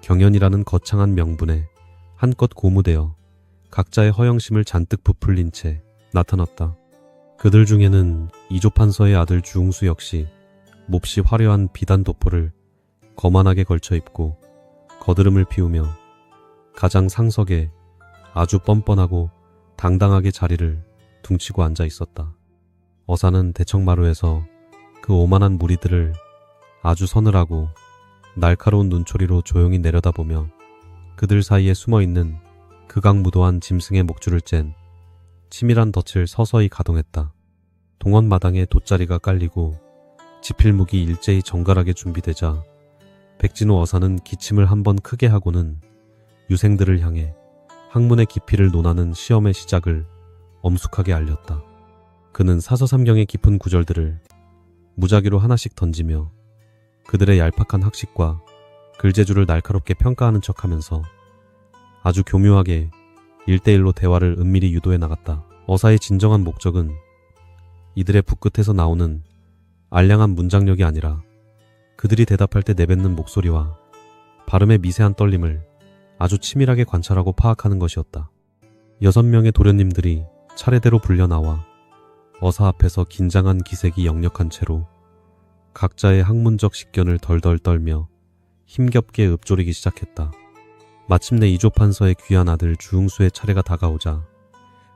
[SPEAKER 2] 경연이라는 거창한 명분에 한껏 고무되어 각자의 허영심을 잔뜩 부풀린 채 나타났다. 그들 중에는 이조판서의 아들 주흥수 역시 몹시 화려한 비단 도포를 거만하게 걸쳐 입고 거드름을 피우며 가장 상석에 아주 뻔뻔하고 당당하게 자리를 둥치고 앉아 있었다. 어사는 대청마루에서 그 오만한 무리들을 아주 서늘하고 날카로운 눈초리로 조용히 내려다보며 그들 사이에 숨어있는 극악무도한 짐승의 목줄을 짠 치밀한 덫을 서서히 가동했다. 동원 마당에 돗자리가 깔리고 지필무기 일제히 정갈하게 준비되자 백진호 어사는 기침을 한번 크게 하고는 유생들을 향해 학문의 깊이를 논하는 시험의 시작을 엄숙하게 알렸다. 그는 사서삼경의 깊은 구절들을 무작위로 하나씩 던지며 그들의 얄팍한 학식과 글재주를 날카롭게 평가하는 척하면서 아주 교묘하게 1대1로 대화를 은밀히 유도해 나갔다. 어사의 진정한 목적은 이들의 붓끝에서 나오는 알량한 문장력이 아니라 그들이 대답할 때 내뱉는 목소리와 발음의 미세한 떨림을 아주 치밀하게 관찰하고 파악하는 것이었다. 6명의 도련님들이 차례대로 불려 나와 어사 앞에서 긴장한 기색이 역력한 채로 각자의 학문적 식견을 덜덜 떨며 힘겹게 읊조리기 시작했다. 마침내 이조판서의 귀한 아들 주흥수의 차례가 다가오자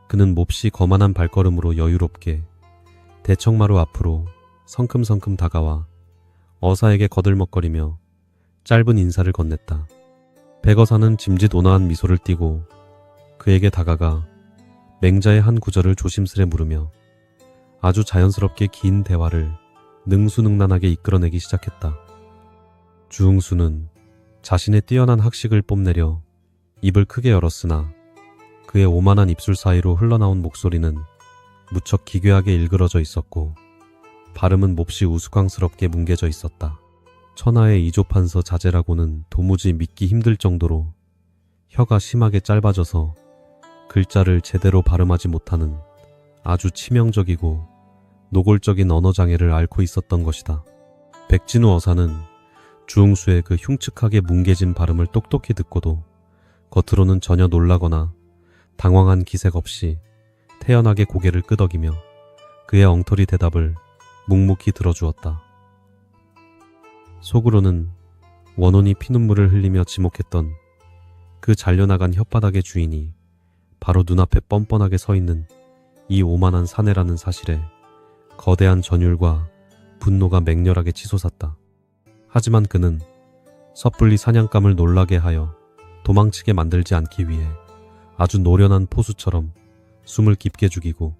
[SPEAKER 2] 그는 몹시 거만한 발걸음으로 여유롭게 대청마루 앞으로 성큼성큼 다가와 어사에게 거들먹거리며 짧은 인사를 건넸다. 백어사는 짐짓 온화한 미소를 띠고 그에게 다가가 맹자의 한 구절을 조심스레 물으며 아주 자연스럽게 긴 대화를 능수능란하게 이끌어내기 시작했다. 주흥수는 자신의 뛰어난 학식을 뽐내려 입을 크게 열었으나 그의 오만한 입술 사이로 흘러나온 목소리는 무척 기괴하게 일그러져 있었고 발음은 몹시 우스꽝스럽게 뭉개져 있었다. 천하의 이조판서 자제라고는 도무지 믿기 힘들 정도로 혀가 심하게 짧아져서 글자를 제대로 발음하지 못하는 아주 치명적이고 노골적인 언어장애를 앓고 있었던 것이다. 백진우 어사는 주흥수의 그 흉측하게 뭉개진 발음을 똑똑히 듣고도 겉으로는 전혀 놀라거나 당황한 기색 없이 태연하게 고개를 끄덕이며 그의 엉터리 대답을 묵묵히 들어주었다. 속으로는 원혼이 피눈물을 흘리며 지목했던 그 잘려나간 혓바닥의 주인이 바로 눈앞에 뻔뻔하게 서 있는 이 오만한 사내라는 사실에 거대한 전율과 분노가 맹렬하게 치솟았다. 하지만 그는 섣불리 사냥감을 놀라게 하여 도망치게 만들지 않기 위해 아주 노련한 포수처럼 숨을 깊게 죽이고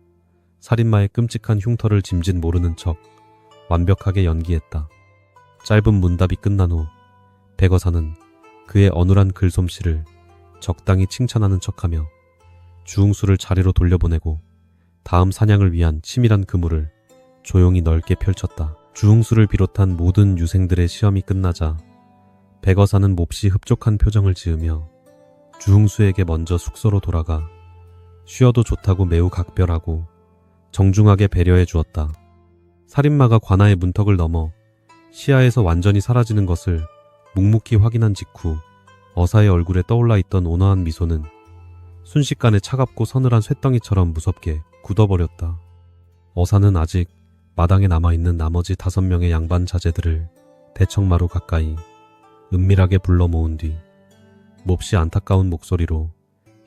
[SPEAKER 2] 살인마의 끔찍한 흉터를 짐짓 모르는 척 완벽하게 연기했다. 짧은 문답이 끝난 후 백어사는 그의 어눌한 글솜씨를 적당히 칭찬하는 척하며 주흥수를 자리로 돌려보내고 다음 사냥을 위한 치밀한 그물을 조용히 넓게 펼쳤다. 주흥수를 비롯한 모든 유생들의 시험이 끝나자 백어사는 몹시 흡족한 표정을 지으며 주흥수에게 먼저 숙소로 돌아가 쉬어도 좋다고 매우 각별하고 정중하게 배려해 주었다. 살인마가 관아의 문턱을 넘어 시야에서 완전히 사라지는 것을 묵묵히 확인한 직후 어사의 얼굴에 떠올라 있던 온화한 미소는 순식간에 차갑고 서늘한 쇳덩이처럼 무섭게 굳어버렸다. 어사는 아직 마당에 남아있는 나머지 5명의 양반 자제들을 대청마루 가까이 은밀하게 불러 모은 뒤 몹시 안타까운 목소리로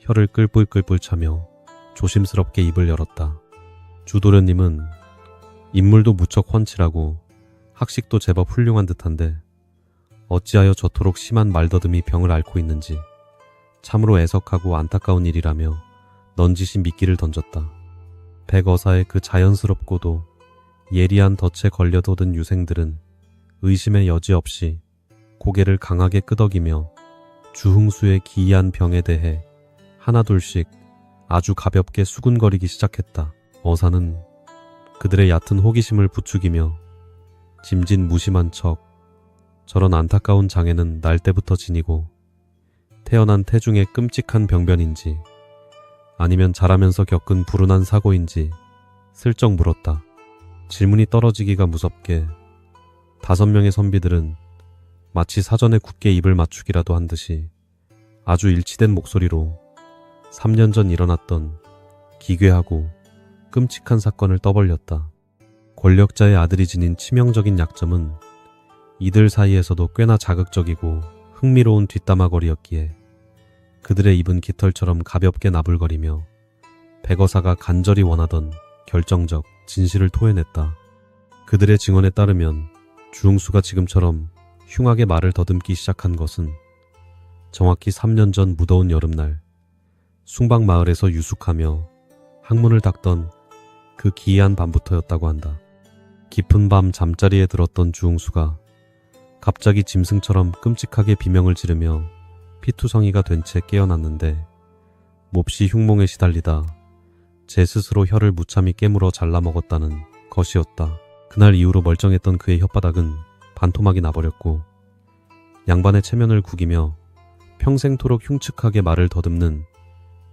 [SPEAKER 2] 혀를 끌뿔끌뿔 차며 조심스럽게 입을 열었다. 주도련님은 인물도 무척 훤칠하고 학식도 제법 훌륭한 듯한데 어찌하여 저토록 심한 말더듬이 병을 앓고 있는지 참으로 애석하고 안타까운 일이라며 넌지시 미끼를 던졌다. 백어사의 그 자연스럽고도 예리한 덫에 걸려도든 유생들은 의심의 여지 없이 고개를 강하게 끄덕이며 주흥수의 기이한 병에 대해 하나둘씩 아주 가볍게 수군거리기 시작했다. 어사는 그들의 얕은 호기심을 부추기며 짐짓 무심한 척 저런 안타까운 장애는 날 때부터 지니고 태어난 태중의 끔찍한 병변인지 아니면 자라면서 겪은 불운한 사고인지 슬쩍 물었다. 질문이 떨어지기가 무섭게 5명의 선비들은 마치 사전에 굳게 입을 맞추기라도 한 듯이 아주 일치된 목소리로 3년 전 일어났던 기괴하고 끔찍한 사건을 떠벌렸다. 권력자의 아들이 지닌 치명적인 약점은 이들 사이에서도 꽤나 자극적이고 흥미로운 뒷담화거리였기에 그들의 입은 깃털처럼 가볍게 나불거리며 백어사가 간절히 원하던 결정적 진실을 토해냈다. 그들의 증언에 따르면 주웅수가 지금처럼 흉하게 말을 더듬기 시작한 것은 정확히 3년 전 무더운 여름날 숭박 마을에서 유숙하며 항문을 닦던 그 기이한 밤부터였다고 한다. 깊은 밤 잠자리에 들었던 주웅수가 갑자기 짐승처럼 끔찍하게 비명을 지르며 피투성이가 된 채 깨어났는데 몹시 흉몽에 시달리다 제 스스로 혀를 무참히 깨물어 잘라먹었다는 것이었다. 그날 이후로 멀쩡했던 그의 혓바닥은 반토막이 나버렸고 양반의 체면을 구기며 평생토록 흉측하게 말을 더듬는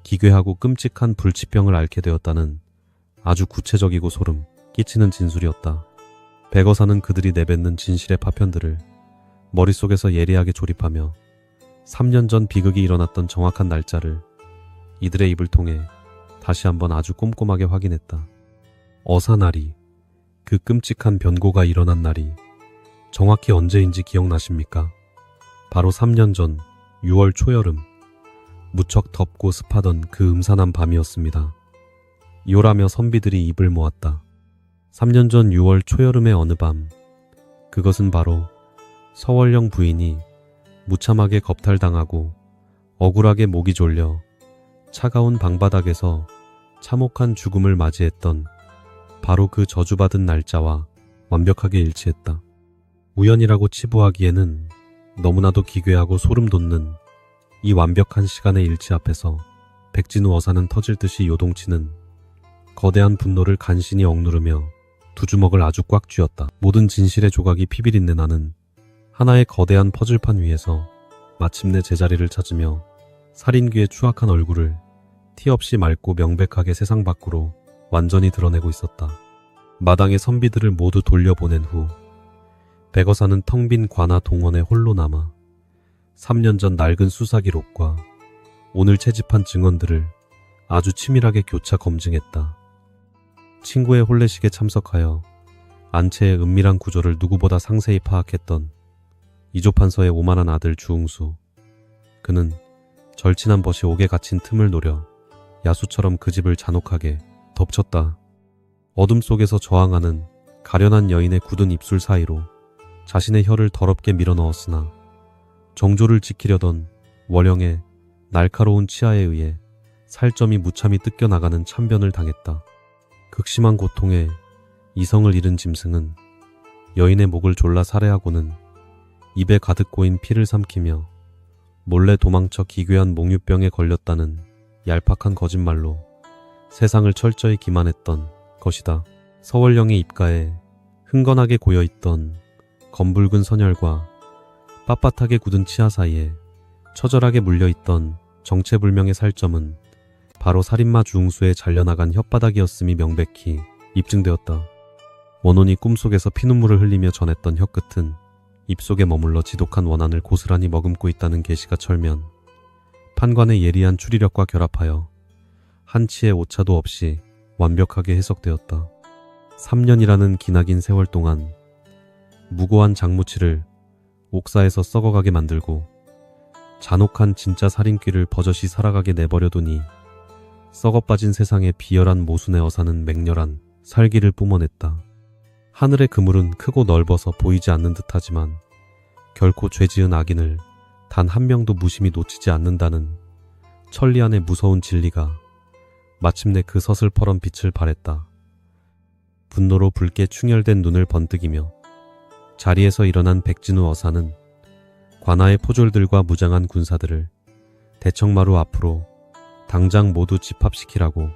[SPEAKER 2] 기괴하고 끔찍한 불치병을 앓게 되었다는 아주 구체적이고 소름 끼치는 진술이었다. 백어사는 그들이 내뱉는 진실의 파편들을 머릿속에서 예리하게 조립하며 3년 전 비극이 일어났던 정확한 날짜를 이들의 입을 통해 다시 한번 아주 꼼꼼하게 확인했다. 어사날이, 그 끔찍한 변고가 일어난 날이 정확히 언제인지 기억나십니까? 바로 3년 전 6월 초여름, 무척 덥고 습하던 그 음산한 밤이었습니다. 요라며 선비들이 입을 모았다. 3년 전 6월 초여름의 어느 밤, 그것은 바로 서월령 부인이 무참하게 겁탈당하고 억울하게 목이 졸려 차가운 방바닥에서 참혹한 죽음을 맞이했던 바로 그 저주받은 날짜와 완벽하게 일치했다. 우연이라고 치부하기에는 너무나도 기괴하고 소름 돋는 이 완벽한 시간의 일치 앞에서 백진우 어사는 터질 듯이 요동치는 거대한 분노를 간신히 억누르며 두 주먹을 아주 꽉 쥐었다. 모든 진실의 조각이 피비린내 나는 하나의 거대한 퍼즐판 위에서 마침내 제자리를 찾으며 살인귀의 추악한 얼굴을 티 없이 맑고 명백하게 세상 밖으로 완전히 드러내고 있었다. 마당의 선비들을 모두 돌려보낸 후 백어사는 텅 빈 관아 동원에 홀로 남아 3년 전 낡은 수사 기록과 오늘 채집한 증언들을 아주 치밀하게 교차 검증했다. 친구의 혼례식에 참석하여 안채의 은밀한 구조를 누구보다 상세히 파악했던 이조판서의 오만한 아들 주웅수. 그는 절친한 벗이 옥에 갇힌 틈을 노려 야수처럼 그 집을 잔혹하게 덮쳤다. 어둠 속에서 저항하는 가련한 여인의 굳은 입술 사이로 자신의 혀를 더럽게 밀어넣었으나 정조를 지키려던 월영의 날카로운 치아에 의해 살점이 무참히 뜯겨나가는 참변을 당했다. 극심한 고통에 이성을 잃은 짐승은 여인의 목을 졸라 살해하고는 입에 가득 고인 피를 삼키며 몰래 도망쳐 기괴한 몽유병에 걸렸다는 얄팍한 거짓말로 세상을 철저히 기만했던 것이다. 서월령의 입가에 흥건하게 고여있던 검붉은 선혈과 빳빳하게 굳은 치아 사이에 처절하게 물려있던 정체불명의 살점은 바로 살인마 주웅수의 잘려나간 혓바닥이었음이 명백히 입증되었다. 원혼이 꿈속에서 피눈물을 흘리며 전했던 혀끝은 입속에 머물러 지독한 원한을 고스란히 머금고 있다는 계시가 철면 판관의 예리한 추리력과 결합하여 한치의 오차도 없이 완벽하게 해석되었다. 3년이라는 기나긴 세월 동안 무고한 장무치를 옥사에서 썩어가게 만들고 잔혹한 진짜 살인귀를 버젓이 살아가게 내버려두니 썩어빠진 세상의 비열한 모순의 어사는 맹렬한 살기를 뿜어냈다. 하늘의 그물은 크고 넓어서 보이지 않는 듯하지만 결코 죄지은 악인을 단 한 명도 무심히 놓치지 않는다는 천리안의 무서운 진리가 마침내 그 서슬퍼런 빛을 발했다. 분노로 붉게 충혈된 눈을 번뜩이며 자리에서 일어난 백진우 어사는 관아의 포졸들과 무장한 군사들을 대청마루 앞으로 당장 모두 집합시키라고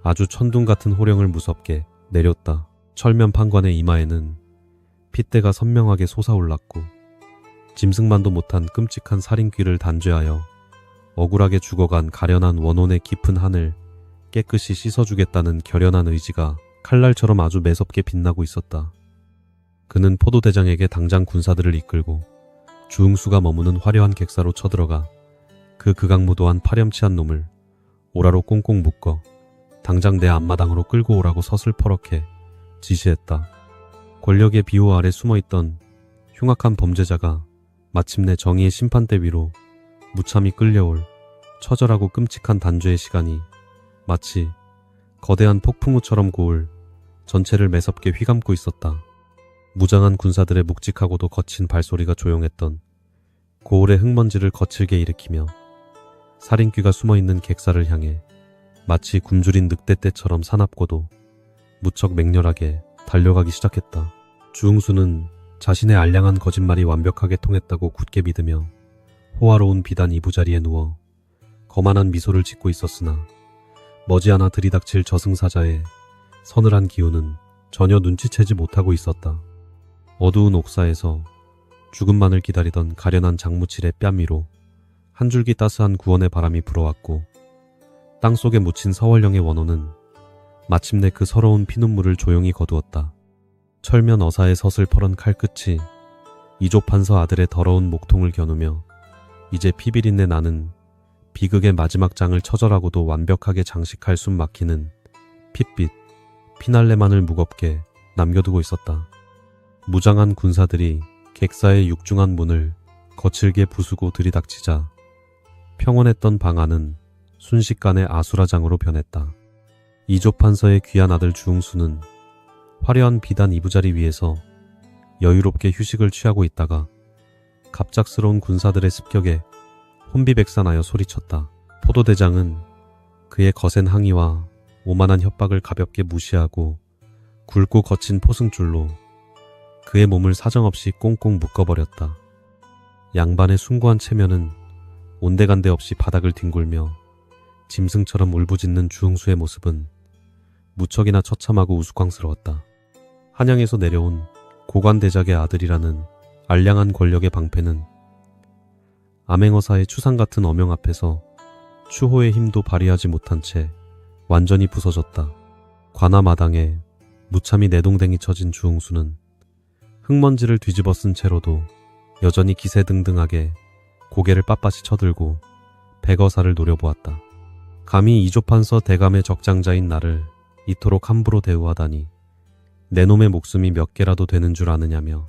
[SPEAKER 2] 아주 천둥 같은 호령을 무섭게 내렸다. 철면 판관의 이마에는 핏대가 선명하게 솟아올랐고 짐승만도 못한 끔찍한 살인귀를 단죄하여 억울하게 죽어간 가련한 원혼의 깊은 한을 깨끗이 씻어주겠다는 결연한 의지가 칼날처럼 아주 매섭게 빛나고 있었다. 그는 포도대장에게 당장 군사들을 이끌고 주웅수가 머무는 화려한 객사로 쳐들어가 그 극악무도한 파렴치한 놈을 오라로 꽁꽁 묶어 당장 내 앞마당으로 끌고 오라고 서슬퍼렇게 지시했다. 권력의 비호 아래 숨어있던 흉악한 범죄자가 마침내 정의의 심판대 위로 무참히 끌려올 처절하고 끔찍한 단죄의 시간이 마치 거대한 폭풍우처럼 고울 전체를 매섭게 휘감고 있었다. 무장한 군사들의 묵직하고도 거친 발소리가 조용했던 고을의 흙먼지를 거칠게 일으키며 살인귀가 숨어있는 객사를 향해 마치 굶주린 늑대떼처럼 사납고도 무척 맹렬하게 달려가기 시작했다. 주응수는 자신의 알량한 거짓말이 완벽하게 통했다고 굳게 믿으며 호화로운 비단 이부자리에 누워 거만한 미소를 짓고 있었으나 머지않아 들이닥칠 저승사자의 서늘한 기운은 전혀 눈치채지 못하고 있었다. 어두운 옥사에서 죽음만을 기다리던 가련한 장무칠의 뺨 위로 한 줄기 따스한 구원의 바람이 불어왔고 땅속에 묻힌 서월령의 원호는 마침내 그 서러운 피눈물을 조용히 거두었다. 철면 어사의 섯을 펄은 칼끝이 이조판서 아들의 더러운 목통을 겨누며 이제 피비린내 나는 비극의 마지막 장을 처절하고도 완벽하게 장식할 숨 막히는 핏빛 피날레만을 무겁게 남겨두고 있었다. 무장한 군사들이 객사의 육중한 문을 거칠게 부수고 들이닥치자 평온했던 방 안은 순식간에 아수라장으로 변했다. 이조판서의 귀한 아들 주응수는 화려한 비단 이부자리 위에서 여유롭게 휴식을 취하고 있다가 갑작스러운 군사들의 습격에 혼비백산하여 소리쳤다. 포도대장은 그의 거센 항의와 오만한 협박을 가볍게 무시하고 굵고 거친 포승줄로 그의 몸을 사정없이 꽁꽁 묶어버렸다. 양반의 숭고한 체면은 온데간데 없이 바닥을 뒹굴며 짐승처럼 울부짖는 주응수의 모습은 무척이나 처참하고 우스꽝스러웠다. 한양에서 내려온 고관대작의 아들이라는 알량한 권력의 방패는 암행어사의 추상 같은 어명 앞에서 추호의 힘도 발휘하지 못한 채 완전히 부서졌다. 관아 마당에 무참히 내동댕이 쳐진 주응수는 흙먼지를 뒤집어 쓴 채로도 여전히 기세등등하게 고개를 빳빳이 쳐들고 백어사를 노려보았다. 감히 이조판서 대감의 적장자인 나를 이토록 함부로 대우하다니 내 놈의 목숨이 몇 개라도 되는 줄 아느냐며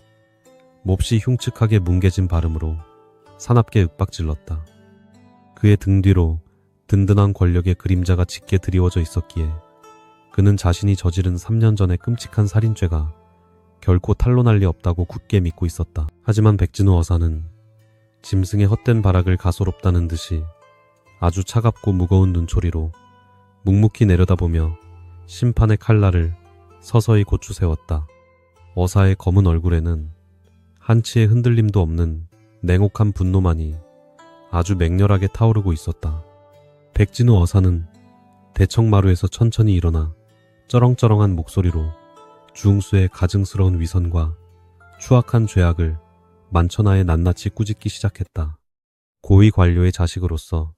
[SPEAKER 2] 몹시 흉측하게 뭉개진 발음으로 사납게 윽박질렀다. 그의 등 뒤로 든든한 권력의 그림자가 짙게 드리워져 있었기에 그는 자신이 저지른 3년 전의 끔찍한 살인죄가 결코 탄로날 리 없다고 굳게 믿고 있었다. 하지만 백진우 어사는 짐승의 헛된 발악을 가소롭다는 듯이 아주 차갑고 무거운 눈초리로 묵묵히 내려다보며 심판의 칼날을 서서히 고추 세웠다. 어사의 검은 얼굴에는 한치의 흔들림도 없는 냉혹한 분노만이 아주 맹렬하게 타오르고 있었다. 백진우 어사는 대청마루에서 천천히 일어나 쩌렁쩌렁한 목소리로 주응수의 가증스러운 위선과 추악한 죄악을 만천하에 낱낱이 꾸짖기 시작했다. 고위 관료의 자식으로서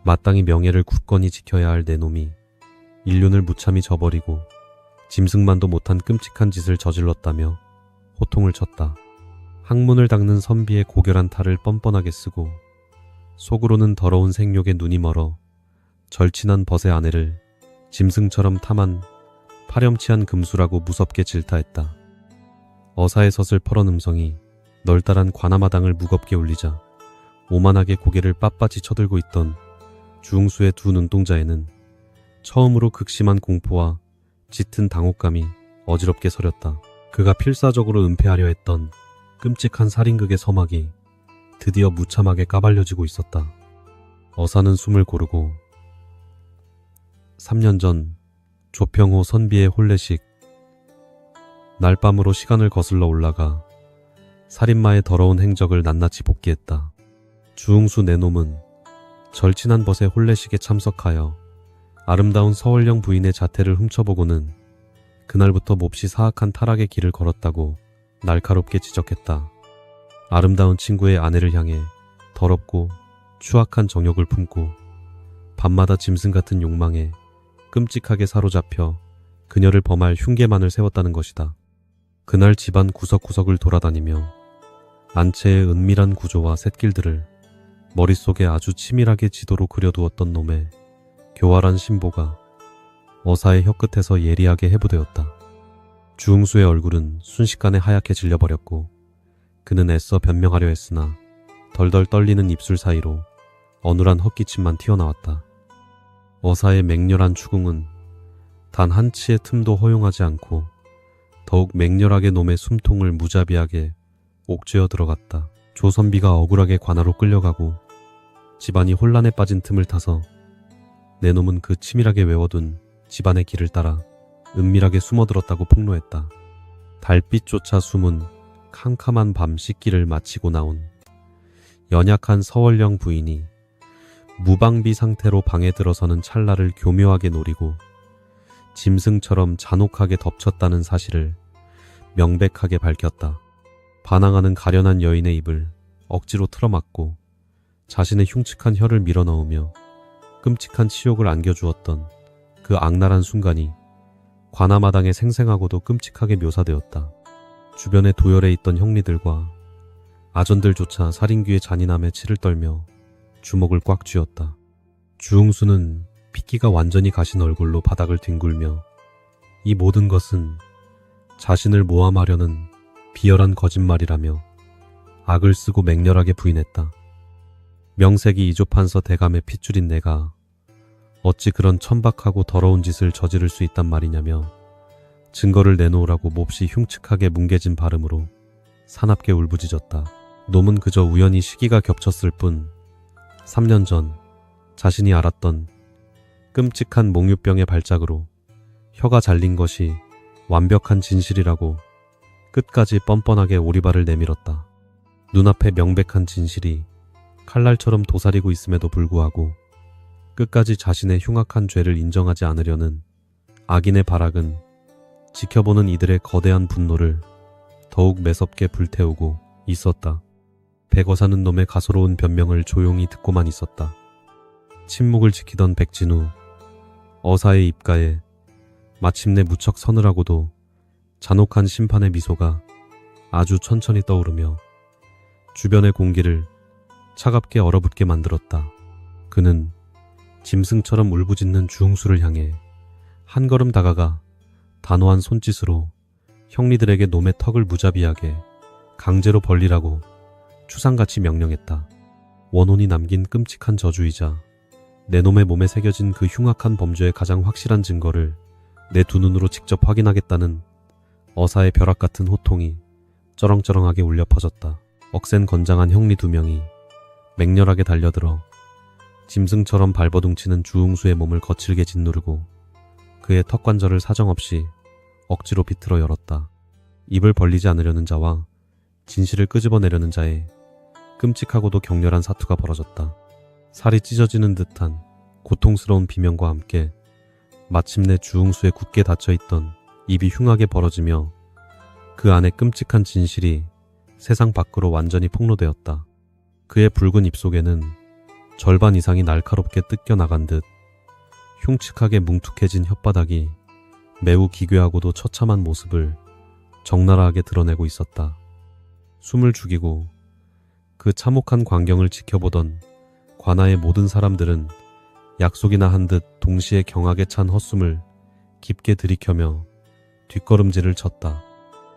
[SPEAKER 2] 마땅히 명예를 굳건히 지켜야 할 내 놈이 인륜을 무참히 저버리고 짐승만도 못한 끔찍한 짓을 저질렀다며 호통을 쳤다. 항문을 닦는 선비의 고결한 탈을 뻔뻔하게 쓰고 속으로는 더러운 생욕에 눈이 멀어 절친한 벗의 아내를 짐승처럼 탐한 파렴치한 금수라고 무섭게 질타했다. 어사의 섯을 펄은 음성이 널따란 관아마당을 무겁게 울리자 오만하게 고개를 빳빳이 쳐들고 있던 주응수의 두 눈동자에는 처음으로 극심한 공포와 짙은 당혹감이 어지럽게 서렸다. 그가 필사적으로 은폐하려 했던 끔찍한 살인극의 서막이 드디어 무참하게 까발려지고 있었다. 어사는 숨을 고르고 3년 전 조평호 선비의 혼례식 날밤으로 시간을 거슬러 올라가 살인마의 더러운 행적을 낱낱이 복기했다. 주응수 내놈은 절친한 벗의 혼례식에 참석하여 아름다운 서월령 부인의 자태를 훔쳐보고는 그날부터 몹시 사악한 타락의 길을 걸었다고 날카롭게 지적했다. 아름다운 친구의 아내를 향해 더럽고 추악한 정욕을 품고 밤마다 짐승 같은 욕망에 끔찍하게 사로잡혀 그녀를 범할 흉계만을 세웠다는 것이다. 그날 집안 구석구석을 돌아다니며 안채의 은밀한 구조와 샛길들을 머릿속에 아주 치밀하게 지도로 그려두었던 놈의 교활한 신보가 어사의 혀끝에서 예리하게 해부되었다. 주응수의 얼굴은 순식간에 하얗게 질려버렸고 그는 애써 변명하려 했으나 덜덜 떨리는 입술 사이로 어눌한 헛기침만 튀어나왔다. 어사의 맹렬한 추궁은 단 한치의 틈도 허용하지 않고 더욱 맹렬하게 놈의 숨통을 무자비하게 옥죄어 들어갔다. 조선비가 억울하게 관하로 끌려가고 집안이 혼란에 빠진 틈을 타서 내 놈은 그 치밀하게 외워둔 집안의 길을 따라 은밀하게 숨어들었다고 폭로했다. 달빛조차 숨은 캄캄한 밤 씻기를 마치고 나온 연약한 서월령 부인이 무방비 상태로 방에 들어서는 찰나를 교묘하게 노리고 짐승처럼 잔혹하게 덮쳤다는 사실을 명백하게 밝혔다. 반항하는 가련한 여인의 입을 억지로 틀어막고 자신의 흉측한 혀를 밀어넣으며 끔찍한 치욕을 안겨주었던 그 악랄한 순간이 관아마당에 생생하고도 끔찍하게 묘사되었다. 주변에 도열해 있던 형리들과 아전들조차 살인귀의 잔인함에 치를 떨며 주먹을 꽉 쥐었다. 주웅수는 핏기가 완전히 가신 얼굴로 바닥을 뒹굴며 이 모든 것은 자신을 모함하려는 비열한 거짓말이라며 악을 쓰고 맹렬하게 부인했다. 명색이 이조판서 대감의 핏줄인 내가 어찌 그런 천박하고 더러운 짓을 저지를 수 있단 말이냐며 증거를 내놓으라고 몹시 흉측하게 뭉개진 발음으로 사납게 울부짖었다. 놈은 그저 우연히 시기가 겹쳤을 뿐 3년 전 자신이 알았던 끔찍한 몽유병의 발작으로 혀가 잘린 것이 완벽한 진실이라고 끝까지 뻔뻔하게 오리발을 내밀었다. 눈앞에 명백한 진실이 칼날처럼 도사리고 있음에도 불구하고 끝까지 자신의 흉악한 죄를 인정하지 않으려는 악인의 발악은 지켜보는 이들의 거대한 분노를 더욱 매섭게 불태우고 있었다. 백어사는 놈의 가소로운 변명을 조용히 듣고만 있었다. 침묵을 지키던 백진우, 어사의 입가에 마침내 무척 서늘하고도 잔혹한 심판의 미소가 아주 천천히 떠오르며 주변의 공기를 차갑게 얼어붙게 만들었다. 그는 짐승처럼 울부짖는 주웅수를 향해 한 걸음 다가가 단호한 손짓으로 형리들에게 놈의 턱을 무자비하게 강제로 벌리라고 추상같이 명령했다. 원혼이 남긴 끔찍한 저주이자 내 놈의 몸에 새겨진 그 흉악한 범죄의 가장 확실한 증거를 내 두 눈으로 직접 확인하겠다는 어사의 벼락 같은 호통이 쩌렁쩌렁하게 울려 퍼졌다. 억센 건장한 형리 2명이 맹렬하게 달려들어 짐승처럼 발버둥치는 주웅수의 몸을 거칠게 짓누르고 그의 턱관절을 사정없이 억지로 비틀어 열었다. 입을 벌리지 않으려는 자와 진실을 끄집어내려는 자의 끔찍하고도 격렬한 사투가 벌어졌다. 살이 찢어지는 듯한 고통스러운 비명과 함께 마침내 주웅수의 굳게 닫혀있던 입이 흉하게 벌어지며 그 안에 끔찍한 진실이 세상 밖으로 완전히 폭로되었다. 그의 붉은 입속에는 절반 이상이 날카롭게 뜯겨나간 듯 흉측하게 뭉툭해진 혓바닥이 매우 기괴하고도 처참한 모습을 적나라하게 드러내고 있었다. 숨을 죽이고 그 참혹한 광경을 지켜보던 관아의 모든 사람들은 약속이나 한 듯 동시에 경악에 찬 헛숨을 깊게 들이켜며 뒷걸음질을 쳤다.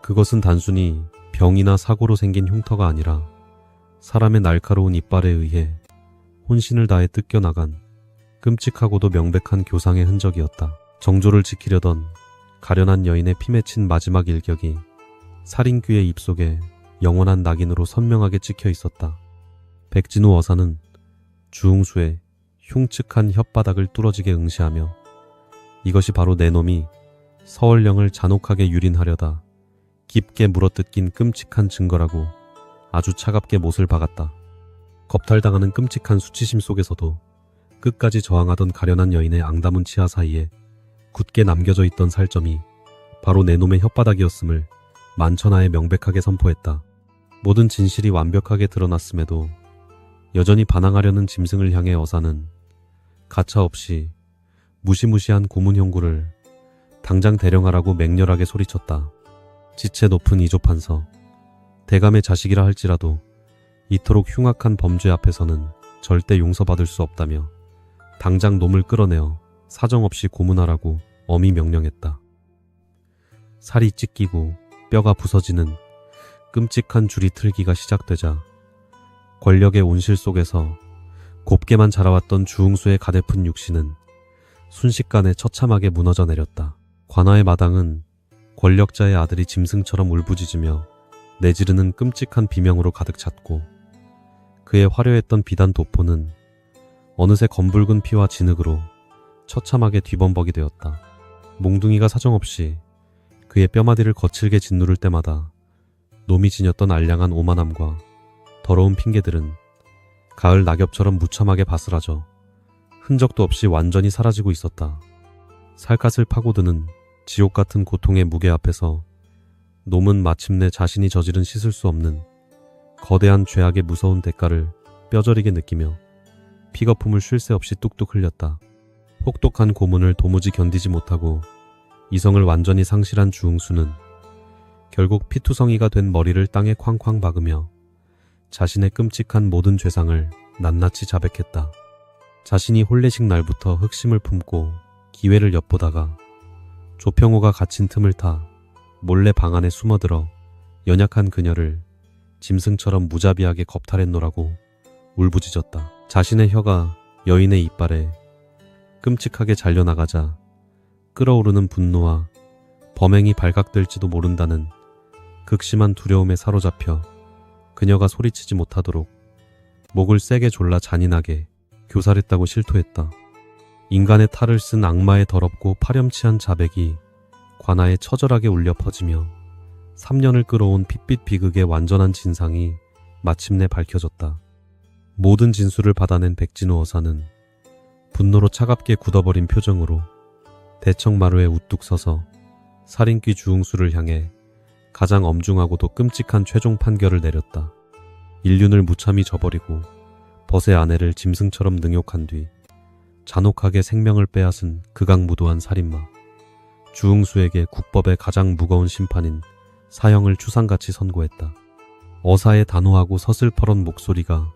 [SPEAKER 2] 그것은 단순히 병이나 사고로 생긴 흉터가 아니라 사람의 날카로운 이빨에 의해 혼신을 다해 뜯겨나간 끔찍하고도 명백한 교상의 흔적이었다. 정조를 지키려던 가련한 여인의 피 맺힌 마지막 일격이 살인귀의 입속에 영원한 낙인으로 선명하게 찍혀 있었다. 백진우 어사는 주웅수의 흉측한 혓바닥을 뚫어지게 응시하며 이것이 바로 내 놈이 서월령을 잔혹하게 유린하려다 깊게 물어뜯긴 끔찍한 증거라고 아주 차갑게 못을 박았다. 겁탈당하는 끔찍한 수치심 속에서도 끝까지 저항하던 가련한 여인의 앙다문 치아 사이에 굳게 남겨져 있던 살점이 바로 내 놈의 혓바닥이었음을 만천하에 명백하게 선포했다. 모든 진실이 완벽하게 드러났음에도 여전히 반항하려는 짐승을 향해 어사는 가차없이 무시무시한 고문 형구를 당장 대령하라고 맹렬하게 소리쳤다. 지체 높은 이조판서, 대감의 자식이라 할지라도 이토록 흉악한 범죄 앞에서는 절대 용서받을 수 없다며 당장 놈을 끌어내어 사정없이 고문하라고 엄히 명령했다. 살이 찢기고 뼈가 부서지는 끔찍한 줄이 틀기가 시작되자 권력의 온실 속에서 곱게만 자라왔던 주웅수의 가대픈 육신은 순식간에 처참하게 무너져 내렸다. 관아의 마당은 권력자의 아들이 짐승처럼 울부짖으며 내지르는 끔찍한 비명으로 가득 찼고 그의 화려했던 비단 도포는 어느새 검붉은 피와 진흙으로 처참하게 뒤범벅이 되었다. 몽둥이가 사정없이 그의 뼈마디를 거칠게 짓누를 때마다 놈이 지녔던 알량한 오만함과 더러운 핑계들은 가을 낙엽처럼 무참하게 바스라져 흔적도 없이 완전히 사라지고 있었다. 살갗을 파고드는 지옥 같은 고통의 무게 앞에서 놈은 마침내 자신이 저지른 씻을 수 없는 거대한 죄악의 무서운 대가를 뼈저리게 느끼며 피거품을 쉴 새 없이 뚝뚝 흘렸다. 혹독한 고문을 도무지 견디지 못하고 이성을 완전히 상실한 주응수는 결국 피투성이가 된 머리를 땅에 쾅쾅 박으며 자신의 끔찍한 모든 죄상을 낱낱이 자백했다. 자신이 혼례식 날부터 흑심을 품고 기회를 엿보다가 조평호가 갇힌 틈을 타 몰래 방 안에 숨어들어 연약한 그녀를 짐승처럼 무자비하게 겁탈했노라고 울부짖었다. 자신의 혀가 여인의 이빨에 끔찍하게 잘려나가자 끓어오르는 분노와 범행이 발각될지도 모른다는 극심한 두려움에 사로잡혀 그녀가 소리치지 못하도록 목을 세게 졸라 잔인하게 교살했다고 실토했다. 인간의 탈을 쓴 악마의 더럽고 파렴치한 자백이 관아에 처절하게 울려 퍼지며 3년을 끌어온 핏빛 비극의 완전한 진상이 마침내 밝혀졌다. 모든 진술을 받아낸 백진우 어사는 분노로 차갑게 굳어버린 표정으로 대청마루에 우뚝 서서 살인귀 주응수를 향해 가장 엄중하고도 끔찍한 최종 판결을 내렸다. 인륜을 무참히 저버리고 벗의 아내를 짐승처럼 능욕한 뒤 잔혹하게 생명을 빼앗은 극악무도한 살인마. 주응수에게 국법의 가장 무거운 심판인 사형을 추상같이 선고했다. 어사의 단호하고 서슬퍼런 목소리가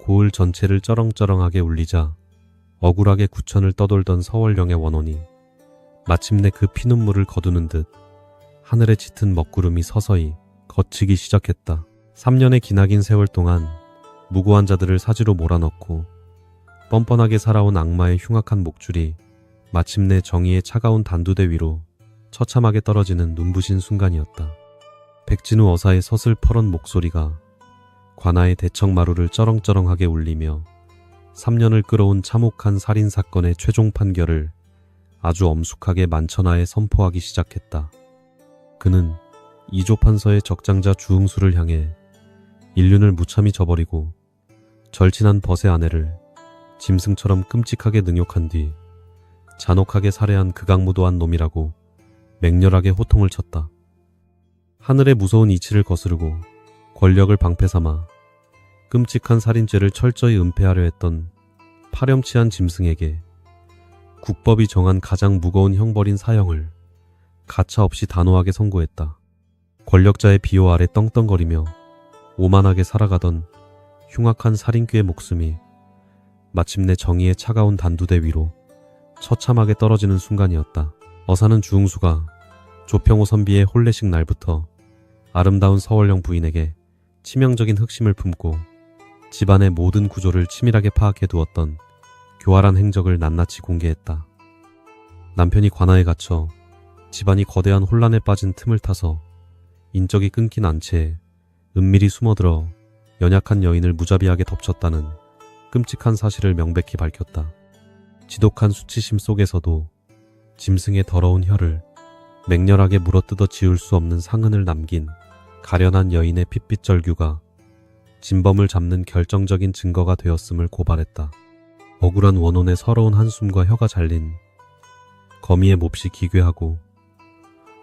[SPEAKER 2] 고을 전체를 쩌렁쩌렁하게 울리자 억울하게 구천을 떠돌던 서월령의 원혼이 마침내 그 피눈물을 거두는 듯 하늘에 짙은 먹구름이 서서히 걷히기 시작했다. 3년의 기나긴 세월 동안 무고한 자들을 사지로 몰아넣고 뻔뻔하게 살아온 악마의 흉악한 목줄이 마침내 정의의 차가운 단두대 위로 처참하게 떨어지는 눈부신 순간이었다. 백진우 어사의 서슬퍼런 목소리가 관아의 대청마루를 쩌렁쩌렁하게 울리며 3년을 끌어온 참혹한 살인사건의 최종 판결을 아주 엄숙하게 만천하에 선포하기 시작했다. 그는 이조판서의 적장자 주응수를 향해 인륜을 무참히 저버리고 절친한 벗의 아내를 짐승처럼 끔찍하게 능욕한 뒤 잔혹하게 살해한 극악무도한 놈이라고 맹렬하게 호통을 쳤다. 하늘의 무서운 이치를 거스르고 권력을 방패삼아 끔찍한 살인죄를 철저히 은폐하려 했던 파렴치한 짐승에게 국법이 정한 가장 무거운 형벌인 사형을 가차없이 단호하게 선고했다. 권력자의 비호 아래 떵떵거리며 오만하게 살아가던 흉악한 살인귀의 목숨이 마침내 정의의 차가운 단두대 위로 처참하게 떨어지는 순간이었다. 어사는 주응수가 조평호 선비의 혼례식 날부터 아름다운 서월령 부인에게 치명적인 흑심을 품고 집안의 모든 구조를 치밀하게 파악해 두었던 교활한 행적을 낱낱이 공개했다. 남편이 관아에 갇혀 집안이 거대한 혼란에 빠진 틈을 타서 인적이 끊긴 안채에 은밀히 숨어들어 연약한 여인을 무자비하게 덮쳤다는 끔찍한 사실을 명백히 밝혔다. 지독한 수치심 속에서도 짐승의 더러운 혀를 맹렬하게 물어뜯어 지울 수 없는 상흔을 남긴 가련한 여인의 핏빛 절규가 진범을 잡는 결정적인 증거가 되었음을 고발했다. 억울한 원혼의 서러운 한숨과 혀가 잘린 거미의 몹시 기괴하고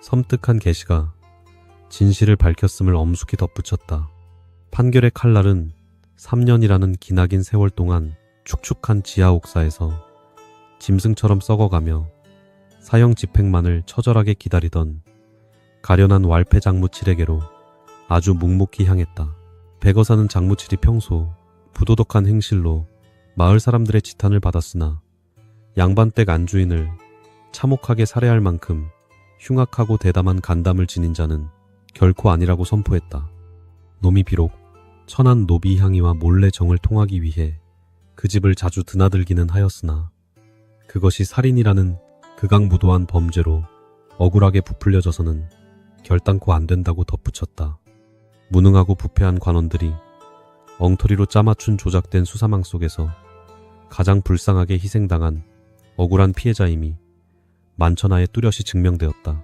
[SPEAKER 2] 섬뜩한 계시가 진실을 밝혔음을 엄숙히 덧붙였다. 판결의 칼날은 3년이라는 기나긴 세월 동안 축축한 지하 옥사에서 짐승처럼 썩어가며 사형 집행만을 처절하게 기다리던 가련한 왈패 장무칠에게로 아주 묵묵히 향했다. 백어사는 장무칠이 평소 부도덕한 행실로 마을 사람들의 지탄을 받았으나 양반댁 안주인을 참혹하게 살해할 만큼 흉악하고 대담한 간담을 지닌 자는 결코 아니라고 선포했다. 놈이 비록 천한 노비 향이와 몰래 정을 통하기 위해 그 집을 자주 드나들기는 하였으나 그것이 살인이라는 극악무도한 범죄로 억울하게 부풀려져서는 결단코 안 된다고 덧붙였다. 무능하고 부패한 관원들이 엉터리로 짜맞춘 조작된 수사망 속에서 가장 불쌍하게 희생당한 억울한 피해자임이 만천하에 뚜렷이 증명되었다.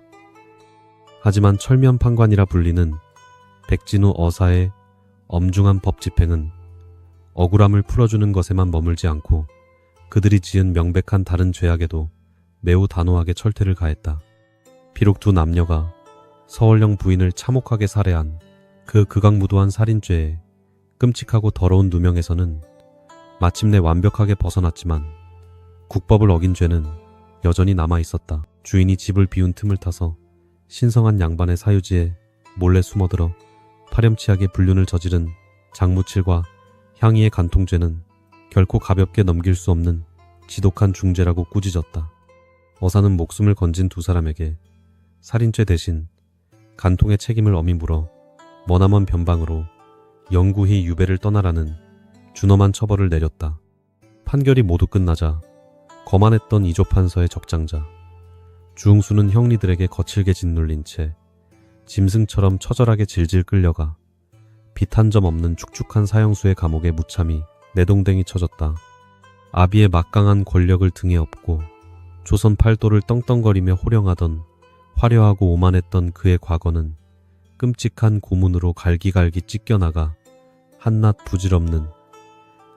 [SPEAKER 2] 하지만 철면 판관이라 불리는 백진우 어사의 엄중한 법 집행은 억울함을 풀어주는 것에만 머물지 않고 그들이 지은 명백한 다른 죄악에도 매우 단호하게 철퇴를 가했다. 비록 두 남녀가 서월령 부인을 참혹하게 살해한 그 극악무도한 살인죄에 끔찍하고 더러운 누명에서는 마침내 완벽하게 벗어났지만 국법을 어긴 죄는 여전히 남아있었다. 주인이 집을 비운 틈을 타서 신성한 양반의 사유지에 몰래 숨어들어 파렴치하게 불륜을 저지른 장무칠과 향이의 간통죄는 결코 가볍게 넘길 수 없는 지독한 중죄라고 꾸짖었다. 어사는 목숨을 건진 두 사람에게 살인죄 대신 간통의 책임을 엄히 물어 머나먼 변방으로 영구히 유배를 떠나라는 준엄한 처벌을 내렸다. 판결이 모두 끝나자 거만했던 이조 판서의 적장자 주흥수는 형리들에게 거칠게 짓눌린 채 짐승처럼 처절하게 질질 끌려가 빛 한 점 없는 축축한 사형수의 감옥에 무참히 내동댕이 쳐졌다. 아비의 막강한 권력을 등에 업고 조선 팔도를 떵떵거리며 호령하던 화려하고 오만했던 그의 과거는 끔찍한 고문으로 갈기갈기 찢겨나가 한낮 부질없는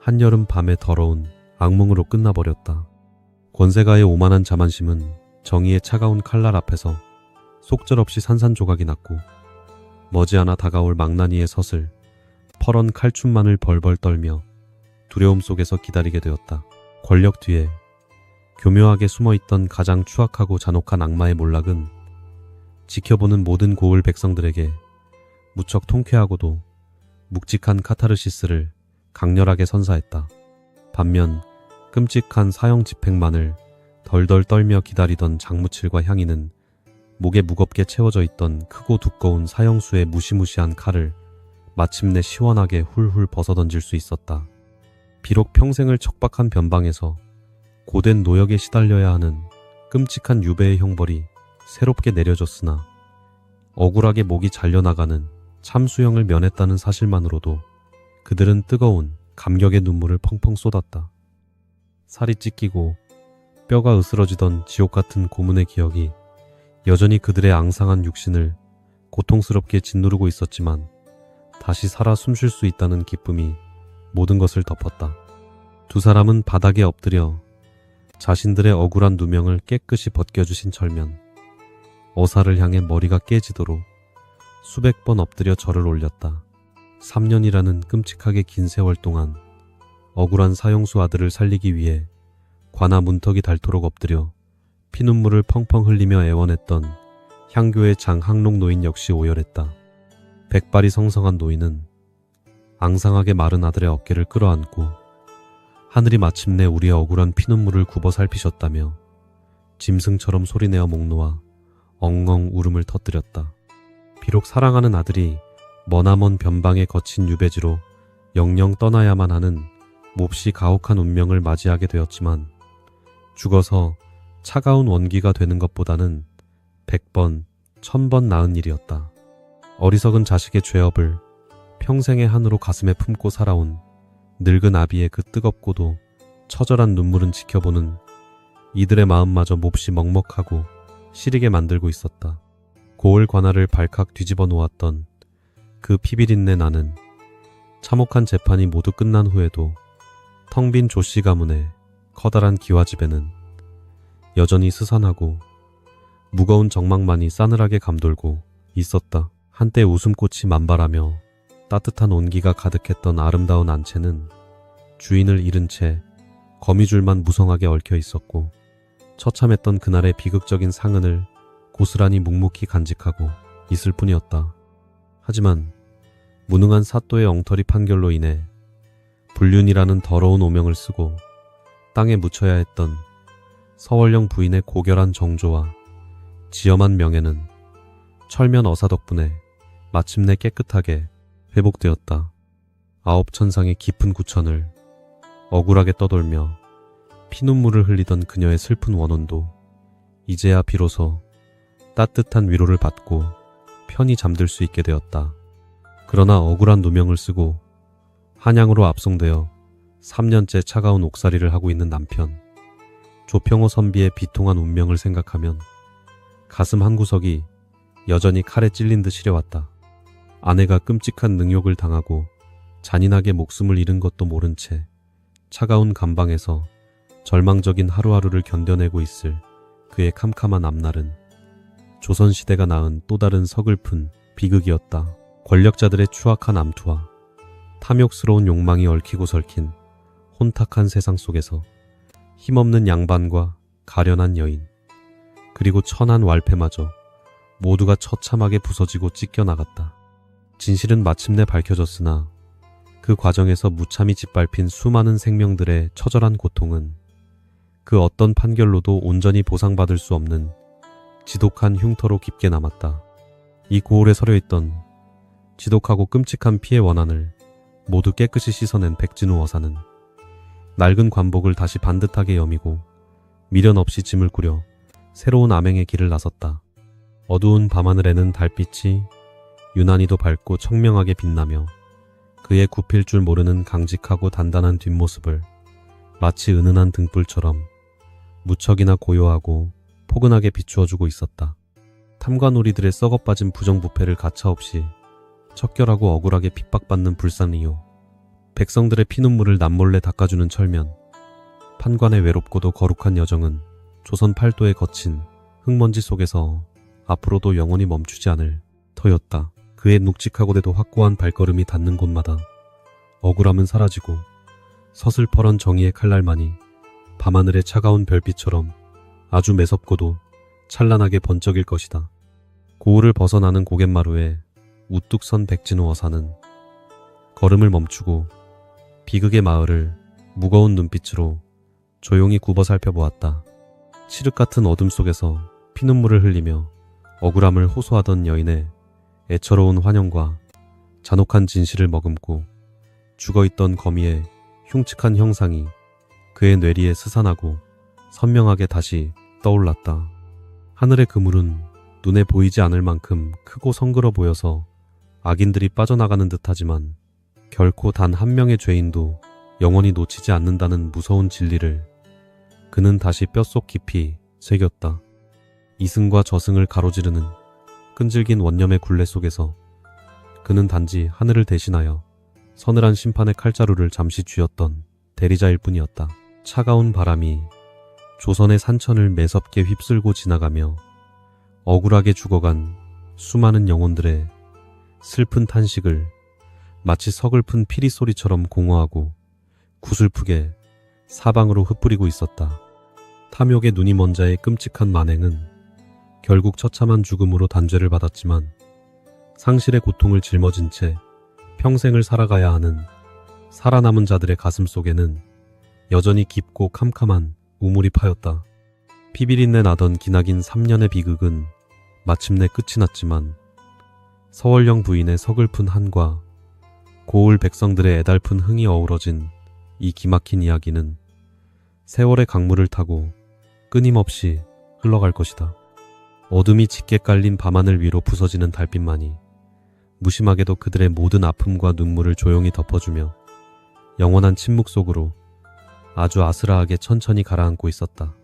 [SPEAKER 2] 한여름 밤의 더러운 악몽으로 끝나버렸다. 권세가의 오만한 자만심은 정의의 차가운 칼날 앞에서 속절없이 산산조각이 났고 머지않아 다가올 망나니의 섯을 퍼런 칼춤만을 벌벌 떨며 두려움 속에서 기다리게 되었다. 권력 뒤에 교묘하게 숨어있던 가장 추악하고 잔혹한 악마의 몰락은 지켜보는 모든 고을 백성들에게 무척 통쾌하고도 묵직한 카타르시스를 강렬하게 선사했다. 반면 끔찍한 사형 집행만을 덜덜 떨며 기다리던 장무칠과 향이는 목에 무겁게 채워져 있던 크고 두꺼운 사형수의 무시무시한 칼을 마침내 시원하게 훌훌 벗어던질 수 있었다. 비록 평생을 척박한 변방에서 고된 노역에 시달려야 하는 끔찍한 유배의 형벌이 새롭게 내려졌으나 억울하게 목이 잘려나가는 참수형을 면했다는 사실만으로도 그들은 뜨거운 감격의 눈물을 펑펑 쏟았다. 살이 찢기고 뼈가 으스러지던 지옥 같은 고문의 기억이 여전히 그들의 앙상한 육신을 고통스럽게 짓누르고 있었지만 다시 살아 숨쉴 수 있다는 기쁨이 모든 것을 덮었다. 두 사람은 바닥에 엎드려 자신들의 억울한 누명을 깨끗이 벗겨주신 철면 어사를 향해 머리가 깨지도록 수백 번 엎드려 절을 올렸다. 3년이라는 끔찍하게 긴 세월 동안 억울한 사형수 아들을 살리기 위해 관아 문턱이 닳도록 엎드려 피눈물을 펑펑 흘리며 애원했던 향교의 장학록 노인 역시 오열했다. 백발이 성성한 노인은 앙상하게 마른 아들의 어깨를 끌어안고 하늘이 마침내 우리의 억울한 피눈물을 굽어 살피셨다며 짐승처럼 소리내어 목 놓아 엉엉 울음을 터뜨렸다. 비록 사랑하는 아들이 머나먼 변방의 거친 유배지로 영영 떠나야만 하는 몹시 가혹한 운명을 맞이하게 되었지만 죽어서 차가운 원기가 되는 것보다는 100번, 1000번 나은 일이었다. 어리석은 자식의 죄업을 평생의 한으로 가슴에 품고 살아온 늙은 아비의 그 뜨겁고도 처절한 눈물은 지켜보는 이들의 마음마저 몹시 먹먹하고 시리게 만들고 있었다. 고을 관아를 발칵 뒤집어 놓았던 그 피비린내 나는 참혹한 재판이 모두 끝난 후에도 텅 빈 조씨 가문의 커다란 기와집에는 여전히 스산하고 무거운 정막만이 싸늘하게 감돌고 있었다. 한때 웃음꽃이 만발하며 따뜻한 온기가 가득했던 아름다운 안채는 주인을 잃은 채 거미줄만 무성하게 얽혀 있었고 처참했던 그날의 비극적인 상흔을 고스란히 묵묵히 간직하고 있을 뿐이었다. 하지만 무능한 사또의 엉터리 판결로 인해 불륜이라는 더러운 오명을 쓰고 땅에 묻혀야 했던 서월령 부인의 고결한 정조와 지엄한 명예는 철면 어사 덕분에 마침내 깨끗하게 회복되었다. 아홉천상의 깊은 구천을 억울하게 떠돌며 피눈물을 흘리던 그녀의 슬픈 원혼도 이제야 비로소 따뜻한 위로를 받고 편히 잠들 수 있게 되었다. 그러나 억울한 누명을 쓰고 한양으로 압송되어 3년째 차가운 옥살이를 하고 있는 남편. 조평호 선비의 비통한 운명을 생각하면 가슴 한구석이 여전히 칼에 찔린 듯 시려왔다. 아내가 끔찍한 능욕을 당하고 잔인하게 목숨을 잃은 것도 모른 채 차가운 감방에서 절망적인 하루하루를 견뎌내고 있을 그의 캄캄한 앞날은 조선시대가 낳은 또 다른 서글픈 비극이었다. 권력자들의 추악한 암투와 탐욕스러운 욕망이 얽히고 설킨 혼탁한 세상 속에서 힘없는 양반과 가련한 여인, 그리고 천한 왈패마저 모두가 처참하게 부서지고 찢겨나갔다. 진실은 마침내 밝혀졌으나 그 과정에서 무참히 짓밟힌 수많은 생명들의 처절한 고통은 그 어떤 판결로도 온전히 보상받을 수 없는 지독한 흉터로 깊게 남았다. 이 고을에 서려 있던 지독하고 끔찍한 피해 원한을 모두 깨끗이 씻어낸 백진우 어사는 낡은 관복을 다시 반듯하게 여미고 미련 없이 짐을 꾸려 새로운 암행의 길을 나섰다. 어두운 밤하늘에는 달빛이 유난히도 밝고 청명하게 빛나며 그의 굽힐 줄 모르는 강직하고 단단한 뒷모습을 마치 은은한 등불처럼 무척이나 고요하고 포근하게 비추어주고 있었다. 탐관오리들의 썩어빠진 부정부패를 가차없이 척결하고 억울하게 핍박받는 불쌍리요, 백성들의 피눈물을 남몰래 닦아주는 철면, 판관의 외롭고도 거룩한 여정은 조선 팔도에 거친 흙먼지 속에서 앞으로도 영원히 멈추지 않을 터였다. 그의 묵직하고대도 확고한 발걸음이 닿는 곳마다 억울함은 사라지고 서슬퍼런 정의의 칼날만이 밤하늘의 차가운 별빛처럼 아주 매섭고도 찬란하게 번쩍일 것이다. 고을을 벗어나는 고갯마루에 우뚝 선 백진우 어사는 걸음을 멈추고 비극의 마을을 무거운 눈빛으로 조용히 굽어 살펴보았다. 칠흑 같은 어둠 속에서 피눈물을 흘리며 억울함을 호소하던 여인의 애처로운 환영과 잔혹한 진실을 머금고 죽어있던 거미의 흉측한 형상이 그의 뇌리에 스산하고 선명하게 다시 떠올랐다. 하늘의 그물은 눈에 보이지 않을 만큼 크고 성그러 보여서 악인들이 빠져나가는 듯하지만 결코 단 한 명의 죄인도 영원히 놓치지 않는다는 무서운 진리를 그는 다시 뼛속 깊이 새겼다. 이승과 저승을 가로지르는 끈질긴 원념의 굴레 속에서 그는 단지 하늘을 대신하여 서늘한 심판의 칼자루를 잠시 쥐었던 대리자일 뿐이었다. 차가운 바람이 조선의 산천을 매섭게 휩쓸고 지나가며 억울하게 죽어간 수많은 영혼들의 슬픈 탄식을 마치 서글픈 피리 소리처럼 공허하고 구슬프게 사방으로 흩뿌리고 있었다. 탐욕의 눈이 먼 자의 끔찍한 만행은 결국 처참한 죽음으로 단죄를 받았지만 상실의 고통을 짊어진 채 평생을 살아가야 하는 살아남은 자들의 가슴 속에는 여전히 깊고 캄캄한 우물이 파였다. 피비린내 나던 기나긴 3년의 비극은 마침내 끝이 났지만 서월령 부인의 서글픈 한과 고을 백성들의 애달픈 흥이 어우러진 이 기막힌 이야기는 세월의 강물을 타고 끊임없이 흘러갈 것이다. 어둠이 짙게 깔린 밤하늘 위로 부서지는 달빛만이 무심하게도 그들의 모든 아픔과 눈물을 조용히 덮어주며 영원한 침묵 속으로 아주 아스라하게 천천히 가라앉고 있었다.